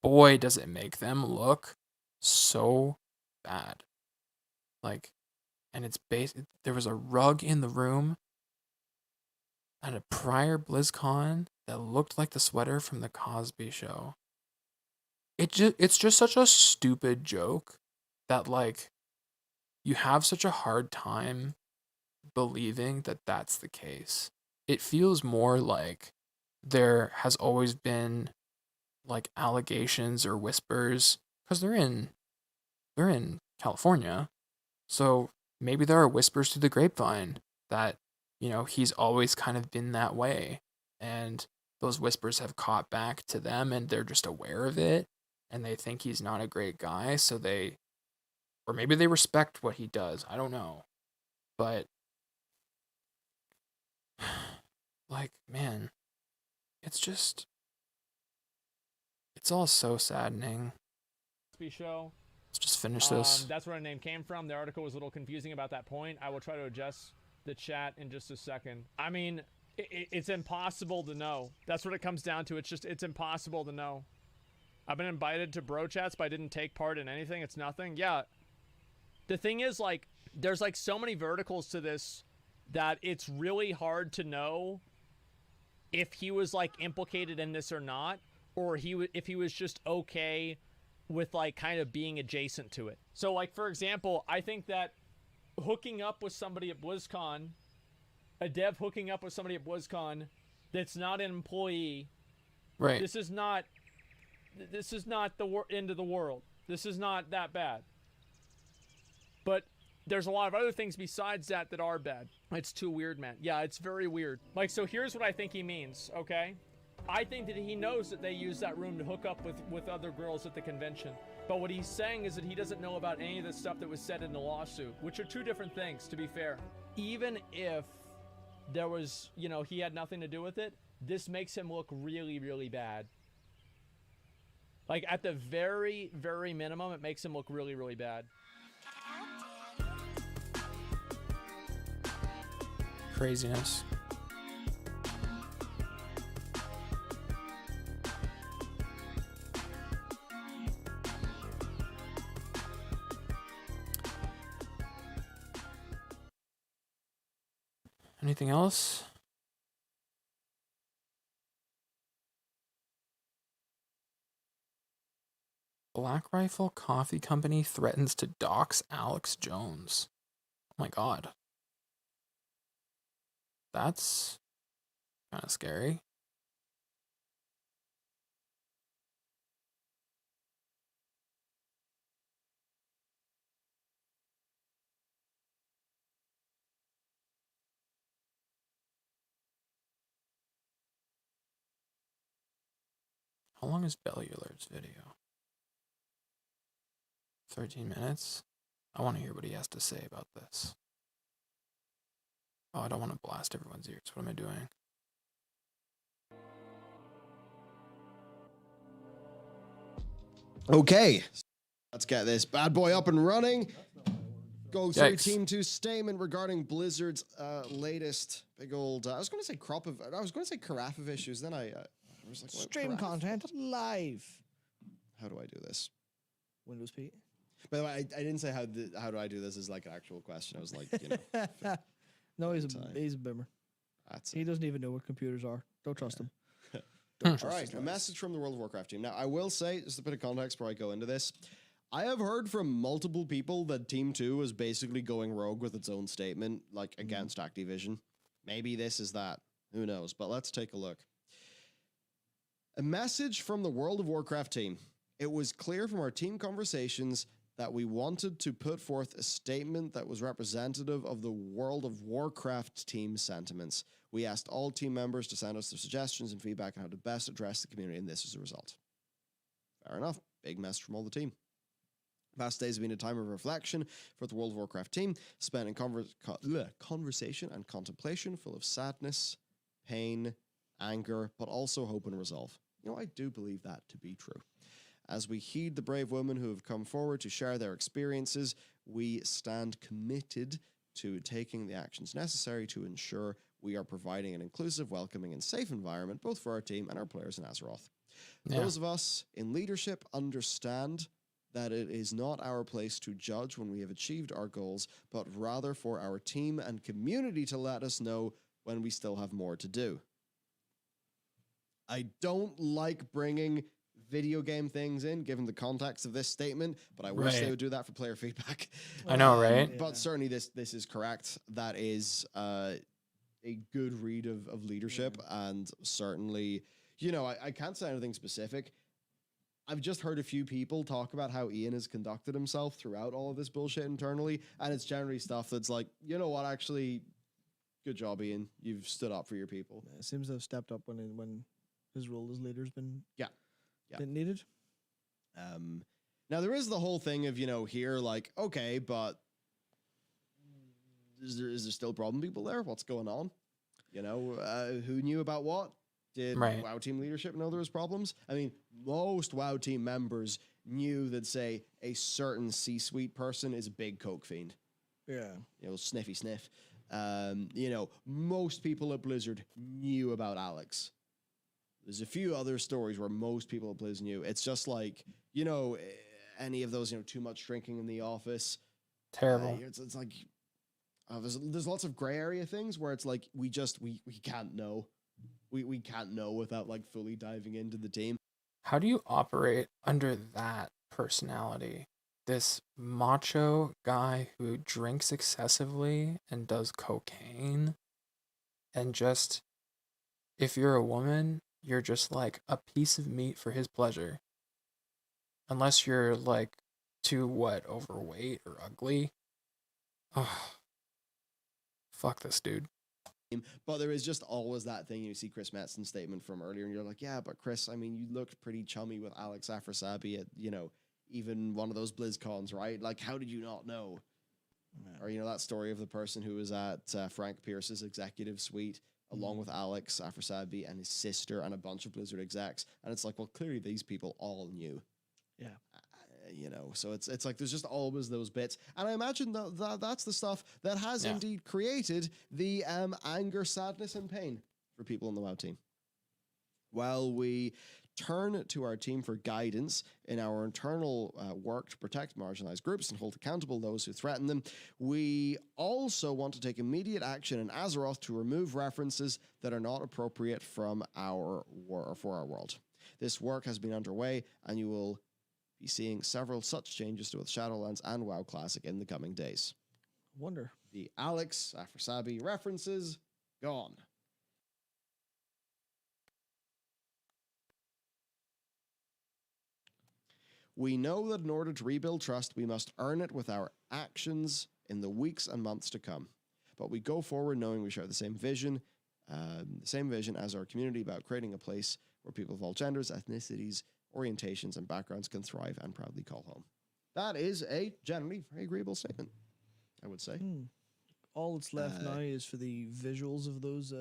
boy, does it make them look so bad. Like, and it's there was a rug in the room at a prior BlizzCon that looked like the sweater from the Cosby Show. It's just such a stupid joke that, like, you have such a hard time believing that that's the case. It feels more like there has always been, like, allegations or whispers, because they're in California, so maybe there are whispers through the grapevine that, you know, he's always kind of been that way, and those whispers have caught back to them, and they're just aware of it, and they think he's not a great guy, so or maybe they respect what he does, I don't know, but, like, man, it's all so saddening. Show. Let's just finish this. That's where the name came from. The article was a little confusing about that point. I will try to adjust the chat in just a second. I mean, it's impossible to know. That's what it comes down to. It's impossible to know. I've been invited to bro chats, but I didn't take part in anything. It's nothing. Yeah. The thing is, like, there's, like, so many verticals to this that it's really hard to know if he was like implicated in this or not, or if he was just okay with like kind of being adjacent to it. So like, for example, I think that hooking up with somebody at BlizzCon, a dev hooking up with somebody at BlizzCon that's not an employee, Right. this is not the end of the world. This is not that bad. But there's a lot of other things besides that that are bad. It's too weird, man. Yeah, it's very weird. Like, so here's what I think he means, okay? I think that he knows that they use that room to hook up with other girls at the convention. But what he's saying is that he doesn't know about any of the stuff that was said in the lawsuit, which are two different things, to be fair. Even if there was, you know, he had nothing to do with it, this makes him look really, really bad. Like, at the very, very minimum, it makes him look really, really bad. Craziness. Anything else? Black Rifle Coffee Company threatens to dox Alex Jones. Oh my god. That's kind of scary. How long is Bellular's video? 13 minutes? I want to hear what he has to say about this. Oh, I don't want to blast everyone's ears. What am I doing? Okay, let's get this bad boy up and running. Go through Yikes. Team 2's statement regarding Blizzard's latest big old. I was going to say carafe of issues. Then I was like, what, Stream carafe? content live. How do I do this? Windows P. By the way, I didn't say how do I do this is like an actual question. I was like, you know. No, he's a boomer. He doesn't even know what computers are. Don't trust him. All right, a message from the World of Warcraft team. Now, I will say, just a bit of context before I go into this. I have heard from multiple people that Team 2 is basically going rogue with its own statement, like against Activision. Maybe this is that. Who knows? But let's take a look. A message from the World of Warcraft team. It was clear from our team conversations that we wanted to put forth a statement that was representative of the World of Warcraft team sentiments. We asked all team members to send us their suggestions and feedback on how to best address the community, and this is the result. Fair enough. Big message from all the team. Past days have been a time of reflection for the World of Warcraft team, spent in conversation and contemplation full of sadness, pain, anger, but also hope and resolve. You know, I do believe that to be true. As we heed the brave women who have come forward to share their experiences, we stand committed to taking the actions necessary to ensure we are providing an inclusive, welcoming, and safe environment both for our team and our players in Azeroth. Yeah. Those of us in leadership understand that it is not our place to judge when we have achieved our goals, but rather for our team and community to let us know when we still have more to do. I don't like bringing video game things in, given the context of this statement, but I wish they would do that for player feedback. I know, right? But certainly this is correct. That is a good read of leadership, and certainly, you know, I can't say anything specific. I've just heard a few people talk about how Ian has conducted himself throughout all of this bullshit internally, and it's generally stuff that's like, you know what, actually, good job, Ian. You've stood up for your people. It seems to have stepped up when his role as leader's been been needed. Now there is the whole thing of, you know, here, like, okay, but is there still problem people there? What's going on? You know, who knew about what? Did WoW team leadership know there was problems? I mean, most WoW team members knew that, say, a certain C-suite person is a big coke fiend. Yeah. You know, sniffy sniff. You know, most people at Blizzard knew about Alex. There's a few other stories where most people at Blizzard knew. It's just like, you know, any of those, you know, too much drinking in the office. Terrible. It's like, there's lots of gray area things where it's like, we can't know. we can't know without like fully diving into the team. How do you operate under that personality? This macho guy who drinks excessively and does cocaine, and just, if you're a woman, you're just like a piece of meat for his pleasure. Unless you're like overweight or ugly. Oh, fuck this dude. But there is just always that thing. You see Chris Metzon's statement from earlier, and you're like, yeah, but Chris, I mean, you looked pretty chummy with Alex Afrasabi at, even one of those BlizzCons, right? Like, how did you not know? Yeah. Or, that story of the person who was at Frank Pierce's executive suite, along with Alex Afrasabi and his sister and a bunch of Blizzard execs. And it's like, well, clearly these people all knew. Yeah. So it's like there's just always those bits, and I imagine that's the stuff that has indeed created the anger, sadness, and pain for people on the WoW team. While we turn to our team for guidance in our internal work to protect marginalized groups and hold accountable those who threaten them, we also want to take immediate action in Azeroth to remove references that are not appropriate from for our world. This work has been underway, and you will be seeing several such changes to both Shadowlands and WoW Classic in the coming days. Wonder. The Alex Afrasabi references, gone. We know that in order to rebuild trust, we must earn it with our actions in the weeks and months to come. But we go forward knowing we share the same vision as our community about creating a place where people of all genders, ethnicities, orientations, and backgrounds can thrive and proudly call home. That is a generally very agreeable statement, I would say. All that's left now is for the visuals of those,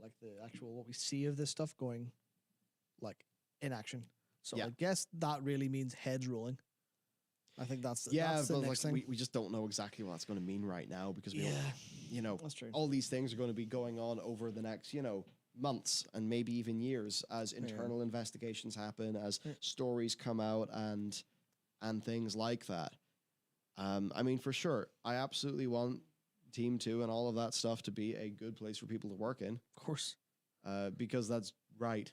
like the actual what we see of this stuff going, like in action. So I guess that really means heads rolling. I think that's the next thing. We just don't know exactly what that's going to mean right now because we don't, that's true. All these things are going to be going on over the next, months and maybe even years as internal investigations happen, as stories come out and things like that. I mean, for sure, I absolutely want Team 2 and all of that stuff to be a good place for people to work in. Of course. Because that's right.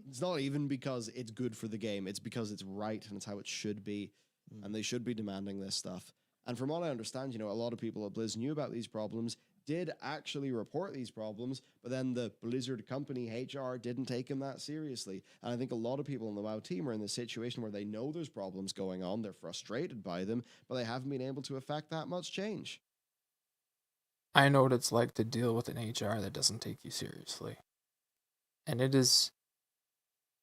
It's not even because it's good for the game. It's because it's right and it's how it should be. And they should be demanding this stuff. And from what I understand, a lot of people at Blizz knew about these problems, did actually report these problems, but then the Blizzard company HR didn't take them that seriously. And I think a lot of people in the WoW team are in this situation where they know there's problems going on, they're frustrated by them, but they haven't been able to affect that much change. I know what it's like to deal with an HR that doesn't take you seriously. And it is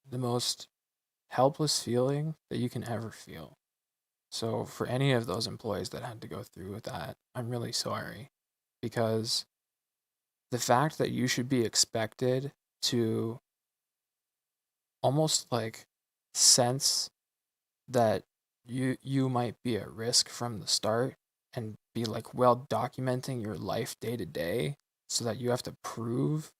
the most helpless feeling that you can ever feel. So for any of those employees that had to go through with that, I'm really sorry. Because the fact that you should be expected to almost like sense that you might be at risk from the start and be like well documenting your life day to day so that you have to prove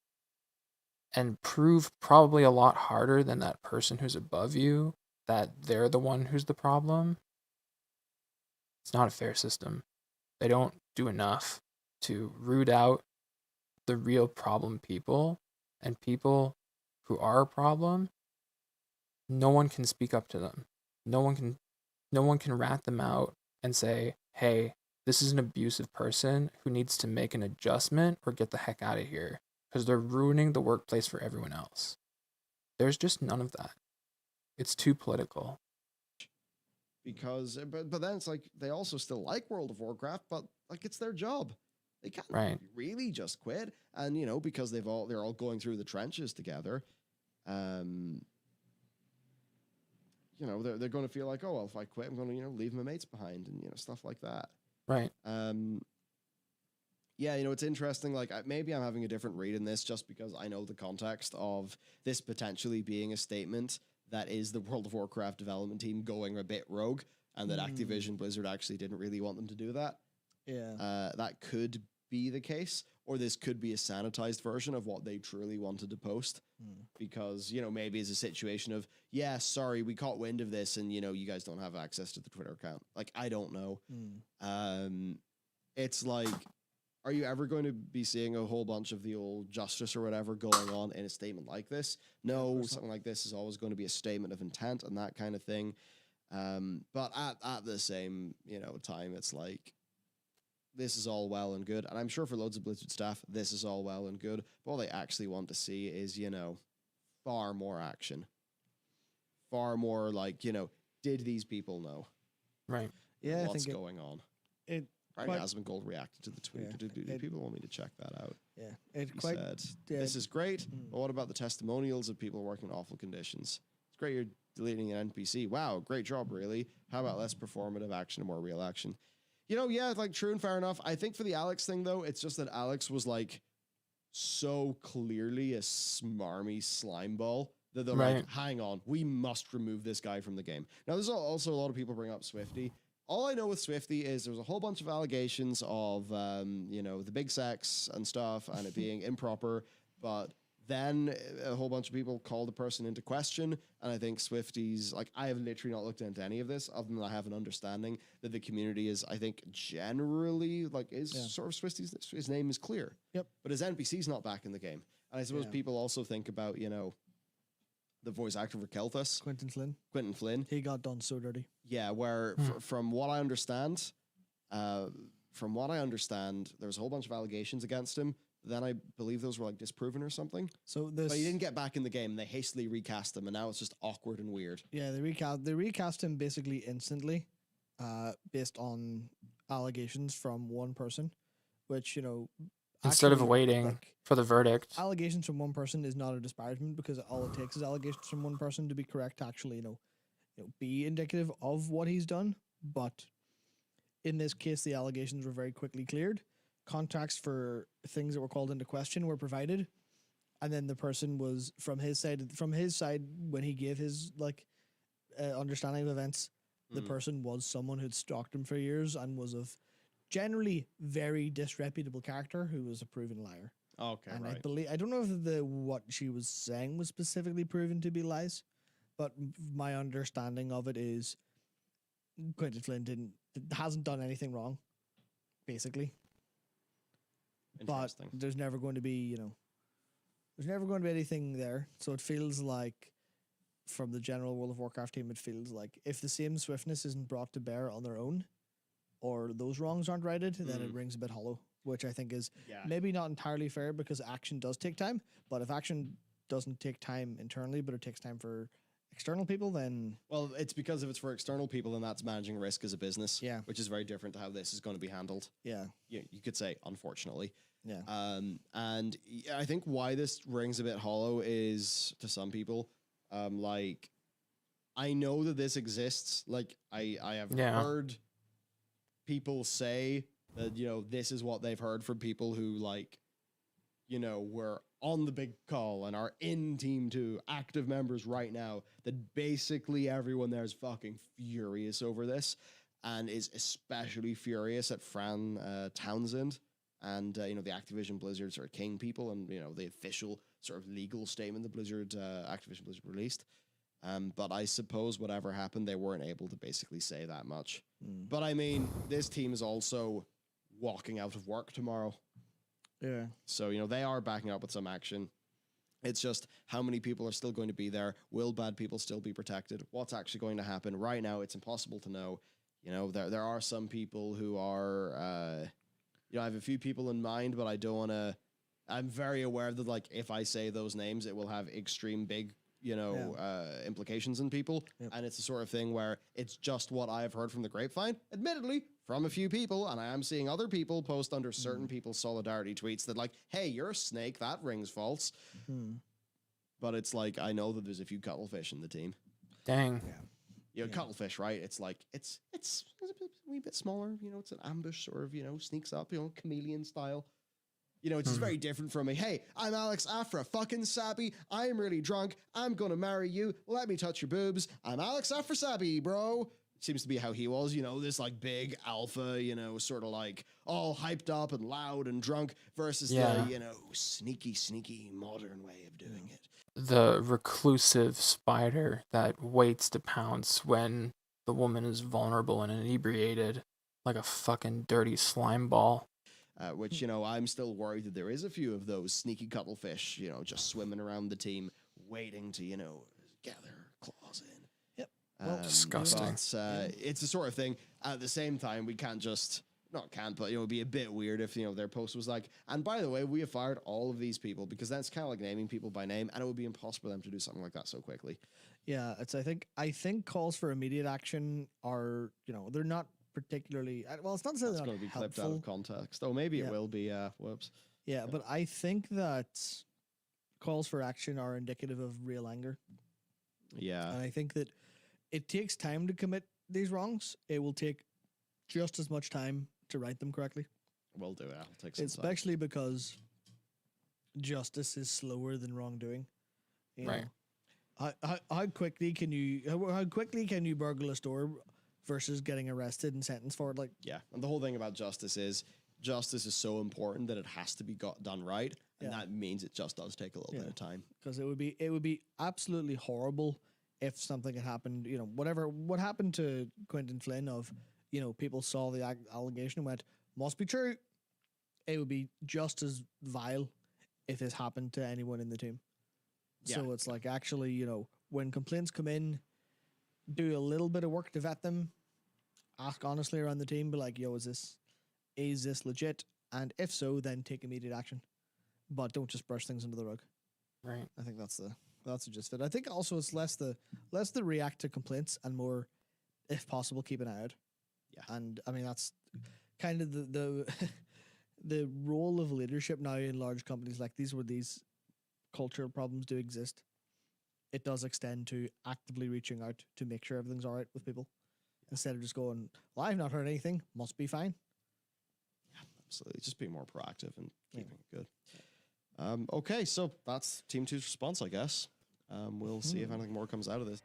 probably a lot harder than that person who's above you that they're the one who's the problem. It's not a fair system. They don't do enough to root out the real problem people, and people who are a problem, no one can speak up to them. No one can rat them out and say, hey, this is an abusive person who needs to make an adjustment or get the heck out of here, because they're ruining the workplace for everyone else. There's just none of that. It's too political. Because, but then it's like, they also still like World of Warcraft, but like it's their job. They can't really just quit. And, because they're all going through the trenches together, they're going to feel like, oh, well, if I quit, I'm going to, leave my mates behind and, stuff like that. Right. It's interesting. Like, maybe I'm having a different read in this just because I know the context of this potentially being a statement that is the World of Warcraft development team going a bit rogue, and that Activision Blizzard actually didn't really want them to do that. Yeah. That could be the case, or this could be a sanitized version of what they truly wanted to post. Because, maybe it's a situation of, yeah, sorry, we caught wind of this, and, you guys don't have access to the Twitter account. Like, I don't know. It's like, are you ever going to be seeing a whole bunch of the old justice or whatever going on in a statement like this? No, something like this is always going to be a statement of intent and that kind of thing. But at the same, time, it's like, this is all well and good. And I'm sure for loads of Blizzard staff, this is all well and good. But all they actually want to see is, far more action. Far more like, did these people know? Right. Yeah, What's I think going on? It Right, Asmongold reacted to the tweet. Yeah, Do people want me to check that out? Yeah, it He quite. said, Yeah, this is great, but what about the testimonials of people working in awful conditions? It's great you're deleting an NPC. Wow, great job, really. How about less performative action and more real action? Yeah, like true and fair enough. I think for the Alex thing, though, it's just that Alex was like so clearly a smarmy slime ball that they're Right. like, hang on, we must remove this guy from the game. Now, there's also a lot of people bring up Swifty. All I know with Swifty is there was a whole bunch of allegations of, the big sex and stuff and it being improper, but then a whole bunch of people called the person into question, and I think Swifty's, like, I have literally not looked into any of this, other than I have an understanding that the community is, I think, generally, like, sort of Swifty's, his name is clear. Yep. But his NPC's not back in the game. And I suppose people also think about, the voice actor for Kelthus. Quentin Flynn. He got done so dirty. Yeah, where from what I understand, there was a whole bunch of allegations against him. Then I believe those were like disproven or something. So but he didn't get back in the game. They hastily recast him, and now it's just awkward and weird. Yeah, they recast him basically instantly, based on allegations from one person, which Instead of actually, waiting like, for the verdict. allegations from one person is not a disparagement, because all it takes is allegations from one person to be correct to actually be indicative of what he's done. But in this case, the allegations were very quickly cleared. Context for things that were called into question were provided, and then the person was from his side when he gave his understanding of events. The person was someone who'd stalked him for years and was of generally very disreputable character who was a proven liar. Okay, and right. I don't know if what she was saying was specifically proven to be lies, but my understanding of it is Quentin Flynn hasn't done anything wrong, basically. But there's never going to be, there's never going to be anything there. So it feels like, from the general World of Warcraft team, it feels like if the same swiftness isn't brought to bear on their own, or those wrongs aren't righted, then it rings a bit hollow, which I think is maybe not entirely fair, because action does take time. But if action doesn't take time internally, but it takes time for external people, then... Well, it's because if it's for external people, then that's managing risk as a business, Yeah. which is very different to how this is going to be handled. Yeah. You could say, unfortunately. Yeah. And I think why this rings a bit hollow is, to some people, I know that this exists. Like, I have heard people say that, this is what they've heard from people who, were on the big call and are in Team 2, active members right now, that basically everyone there is fucking furious over this, and is especially furious at Fran Townsend and, the Activision Blizzard sort of king people, and, the official sort of legal statement that Activision Blizzard released. But I suppose whatever happened, they weren't able to basically say that much. But I mean, this team is also walking out of work tomorrow. Yeah. So, they are backing up with some action. It's just how many people are still going to be there? Will bad people still be protected? What's actually going to happen? Right now, it's impossible to know. There are some people who are, I have a few people in mind, but I don't want to, I'm very aware that, if I say those names, it will have extreme big, implications in people. Yep. And it's the sort of thing where it's just what I've heard from the grapevine, admittedly, from a few people, and I am seeing other people post under certain people's solidarity tweets that hey, you're a snake, that rings false. But it's I know that there's a few cuttlefish in the team. Dang. Cuttlefish, right? It's it's a wee bit smaller, it's an ambush sort of, sneaks up, chameleon style. It's just very different from hey, I'm Alex Afra, fucking Sabi, I'm really drunk, I'm gonna marry you, let me touch your boobs, I'm Alex Afra Sabi, bro. Seems to be how he was, this big alpha, sort of all hyped up and loud and drunk versus the, sneaky modern way of doing it. The reclusive spider that waits to pounce when the woman is vulnerable and inebriated, like a fucking dirty slime ball. which, you know, I'm still worried that there is a few of those sneaky cuttlefish, you know, just swimming around the team, waiting to, you know, get their claws in. Yep. Disgusting. But, it's the sort of thing. At the same time, we can't just, not can't, but, you know, it'd be a bit weird if, you know, their post was like, and by the way, we have fired all of these people, because that's kind of like naming people by name, and it would be impossible for them to do something like that so quickly. Yeah, I think calls for immediate action are, you know, they're not particularly, well, it's not necessarily It's not going to be clipped out helpful. of context. Oh, maybe Yeah. it will be. Whoops. Yeah, but I think that calls for action are indicative of real anger. Yeah. And I think that it takes time to commit these wrongs. It will take just as much time to right them correctly. We'll do it. I'll take some time. Especially because justice is slower than wrongdoing. You Right. know, how quickly can you burgle a store versus getting arrested and sentenced for it? Like, Yeah. And the whole thing about justice is so important that it has to be done right. And that means it just does take a little bit of time. because it would be absolutely horrible if something had happened. You know, what happened to Quentin Flynn of, you know, people saw the allegation and went, must be true. It would be just as vile if this happened to anyone in the team. So Yeah. it's like, actually, you know, when complaints come in, do a little bit of work to vet them, ask honestly around the team, be like, yo, is this legit? And if so, then take immediate action. But don't just brush things under the rug. Right. I think that's the gist of it. I think also it's less the react to complaints and more, if possible, keep an eye out. Yeah. And I mean, that's kind of the the role of leadership now in large companies like these, where these cultural problems do exist. It does extend to actively reaching out to make sure everything's all right with people, instead of just going, well, I've not heard anything, must be fine. Absolutely. Just being more proactive and keeping it good. Okay, so that's Team 2's response, I guess. We'll see if anything more comes out of this.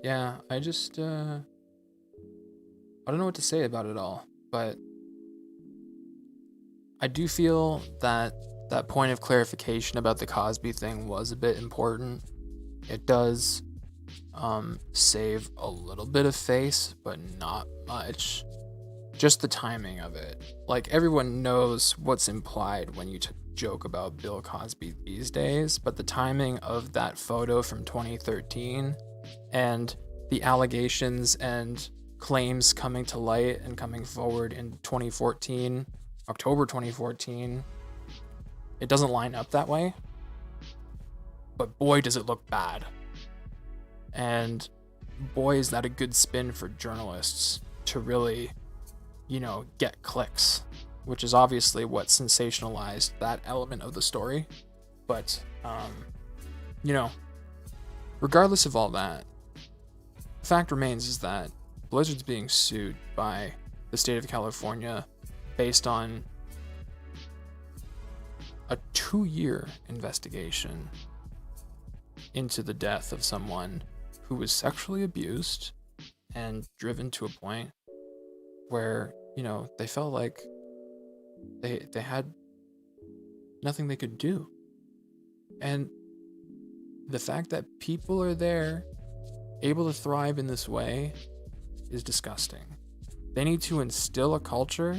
Yeah, I just, I don't know what to say about it all, but I do feel that that point of clarification about the Cosby thing was a bit important. It does save a little bit of face, but not much. Just the timing of it. Like, everyone knows what's implied when you joke about Bill Cosby these days, but the timing of that photo from 2013 and the allegations and claims coming to light and coming forward in 2014, October 2014, it doesn't line up that way. But boy, does it look bad. And boy, is that a good spin for journalists to really, you know, get clicks, which is obviously what sensationalized that element of the story. But, you know, regardless of all that, the fact remains is that Blizzard's being sued by the state of California based on a 2-year investigation into the death of someone who was sexually abused and driven to a point where, you know, they felt like they had nothing they could do. And the fact that people are there able to thrive in this way is disgusting. They need to instill a culture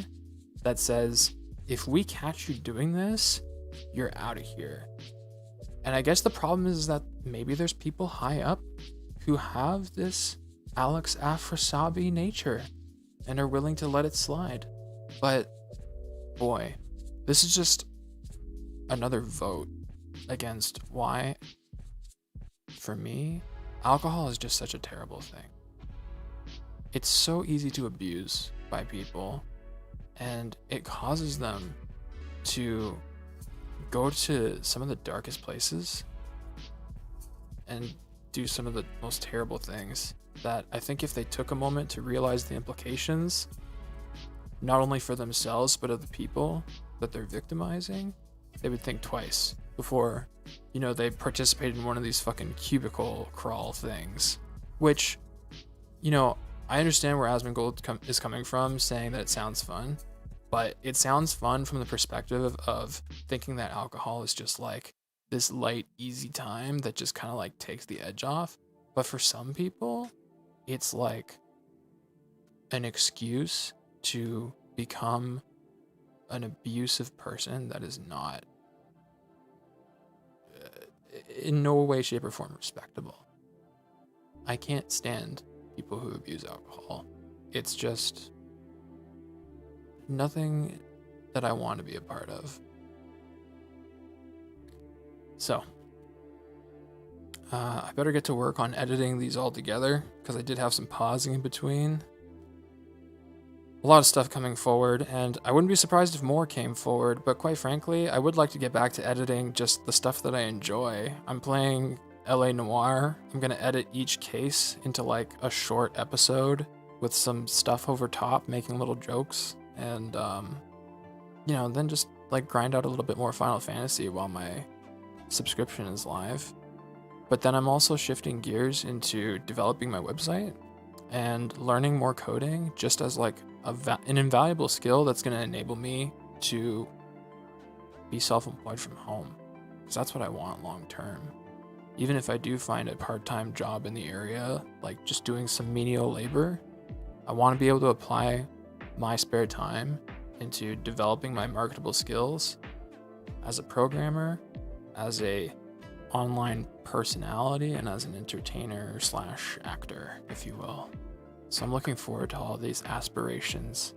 that says, if we catch you doing this, you're out of here. And I guess the problem is that maybe there's people high up who have this Alex Afrasabi nature and are willing to let it slide. But boy, this is just another vote against why, for me, alcohol is just such a terrible thing. It's so easy to abuse by people, and it causes them to go to some of the darkest places and do some of the most terrible things that I think if they took a moment to realize the implications, not only for themselves, but of the people that they're victimizing, they would think twice before, you know, they participated in one of these fucking cubicle crawl things. Which, you know, I understand where Asmongold is coming from, saying that it sounds fun, but it sounds fun from the perspective of thinking that alcohol is just like this light, easy time that just kind of like takes the edge off. But for some people, it's like an excuse to become an abusive person that is not in no way, shape, or form respectable. I can't stand people who abuse alcohol. It's just nothing that I want to be a part of. So, I better get to work on editing these all together, because I did have some pausing in between. A lot of stuff coming forward, and I wouldn't be surprised if more came forward, but quite frankly, I would like to get back to editing just the stuff that I enjoy. I'm playing LA Noire. I'm going to edit each case into like a short episode with some stuff over top, making little jokes, and, then just like grind out a little bit more Final Fantasy while my subscription is live. But then I'm also shifting gears into developing my website and learning more coding, just as like an invaluable skill that's going to enable me to be self-employed from home, because that's what I want long term. Even if I do find a part-time job in the area, like just doing some menial labor, I want to be able to apply my spare time into developing my marketable skills as a programmer, as a online personality, and as an entertainer / actor, if you will. So I'm looking forward to all these aspirations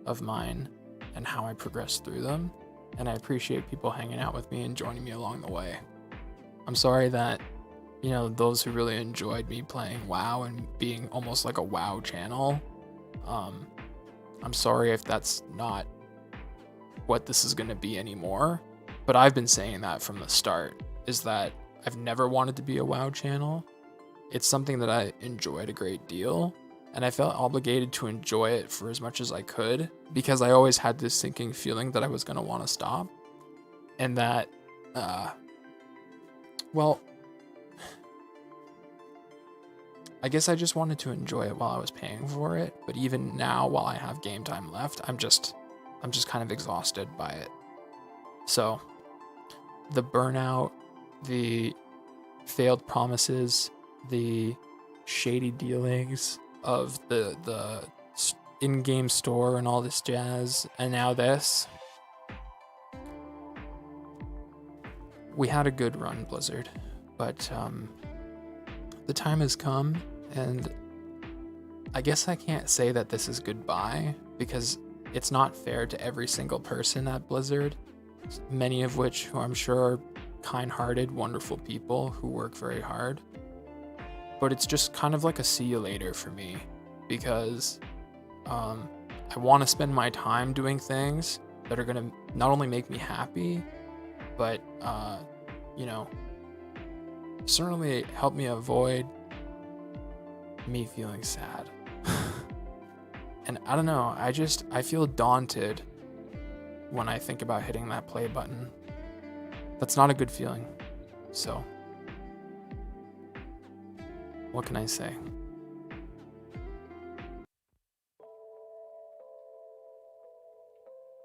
of mine and how I progress through them, and I appreciate people hanging out with me and joining me along the way. I'm sorry that, those who really enjoyed me playing WoW and being almost like a WoW channel, I'm sorry if that's not what this is going to be anymore, but I've been saying that from the start, is that I've never wanted to be a WoW channel. It's something that I enjoyed a great deal, and I felt obligated to enjoy it for as much as I could, because I always had this sinking feeling that I was going to want to stop, and that, I guess I just wanted to enjoy it while I was paying for it, but even now, while I have game time left, I'm just kind of exhausted by it. So, the burnout, the failed promises, the shady dealings of the in-game store and all this jazz, and now this. We had a good run, Blizzard, but the time has come, and I guess I can't say that this is goodbye, because it's not fair to every single person at Blizzard, many of which who I'm sure are kind-hearted, wonderful people who work very hard. But it's just kind of like a see you later for me, because I want to spend my time doing things that are going to not only make me happy, but, certainly help me avoid me feeling sad. And I don't know, I feel daunted when I think about hitting that play button. That's not a good feeling. So, what can I say?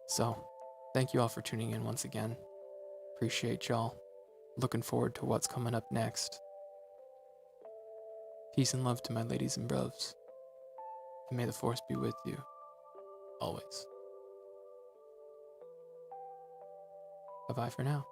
So, thank you all for tuning in once again. Appreciate y'all. Looking forward to what's coming up next. Peace and love to my ladies and bros. And may the force be with you. Always. Bye-bye for now.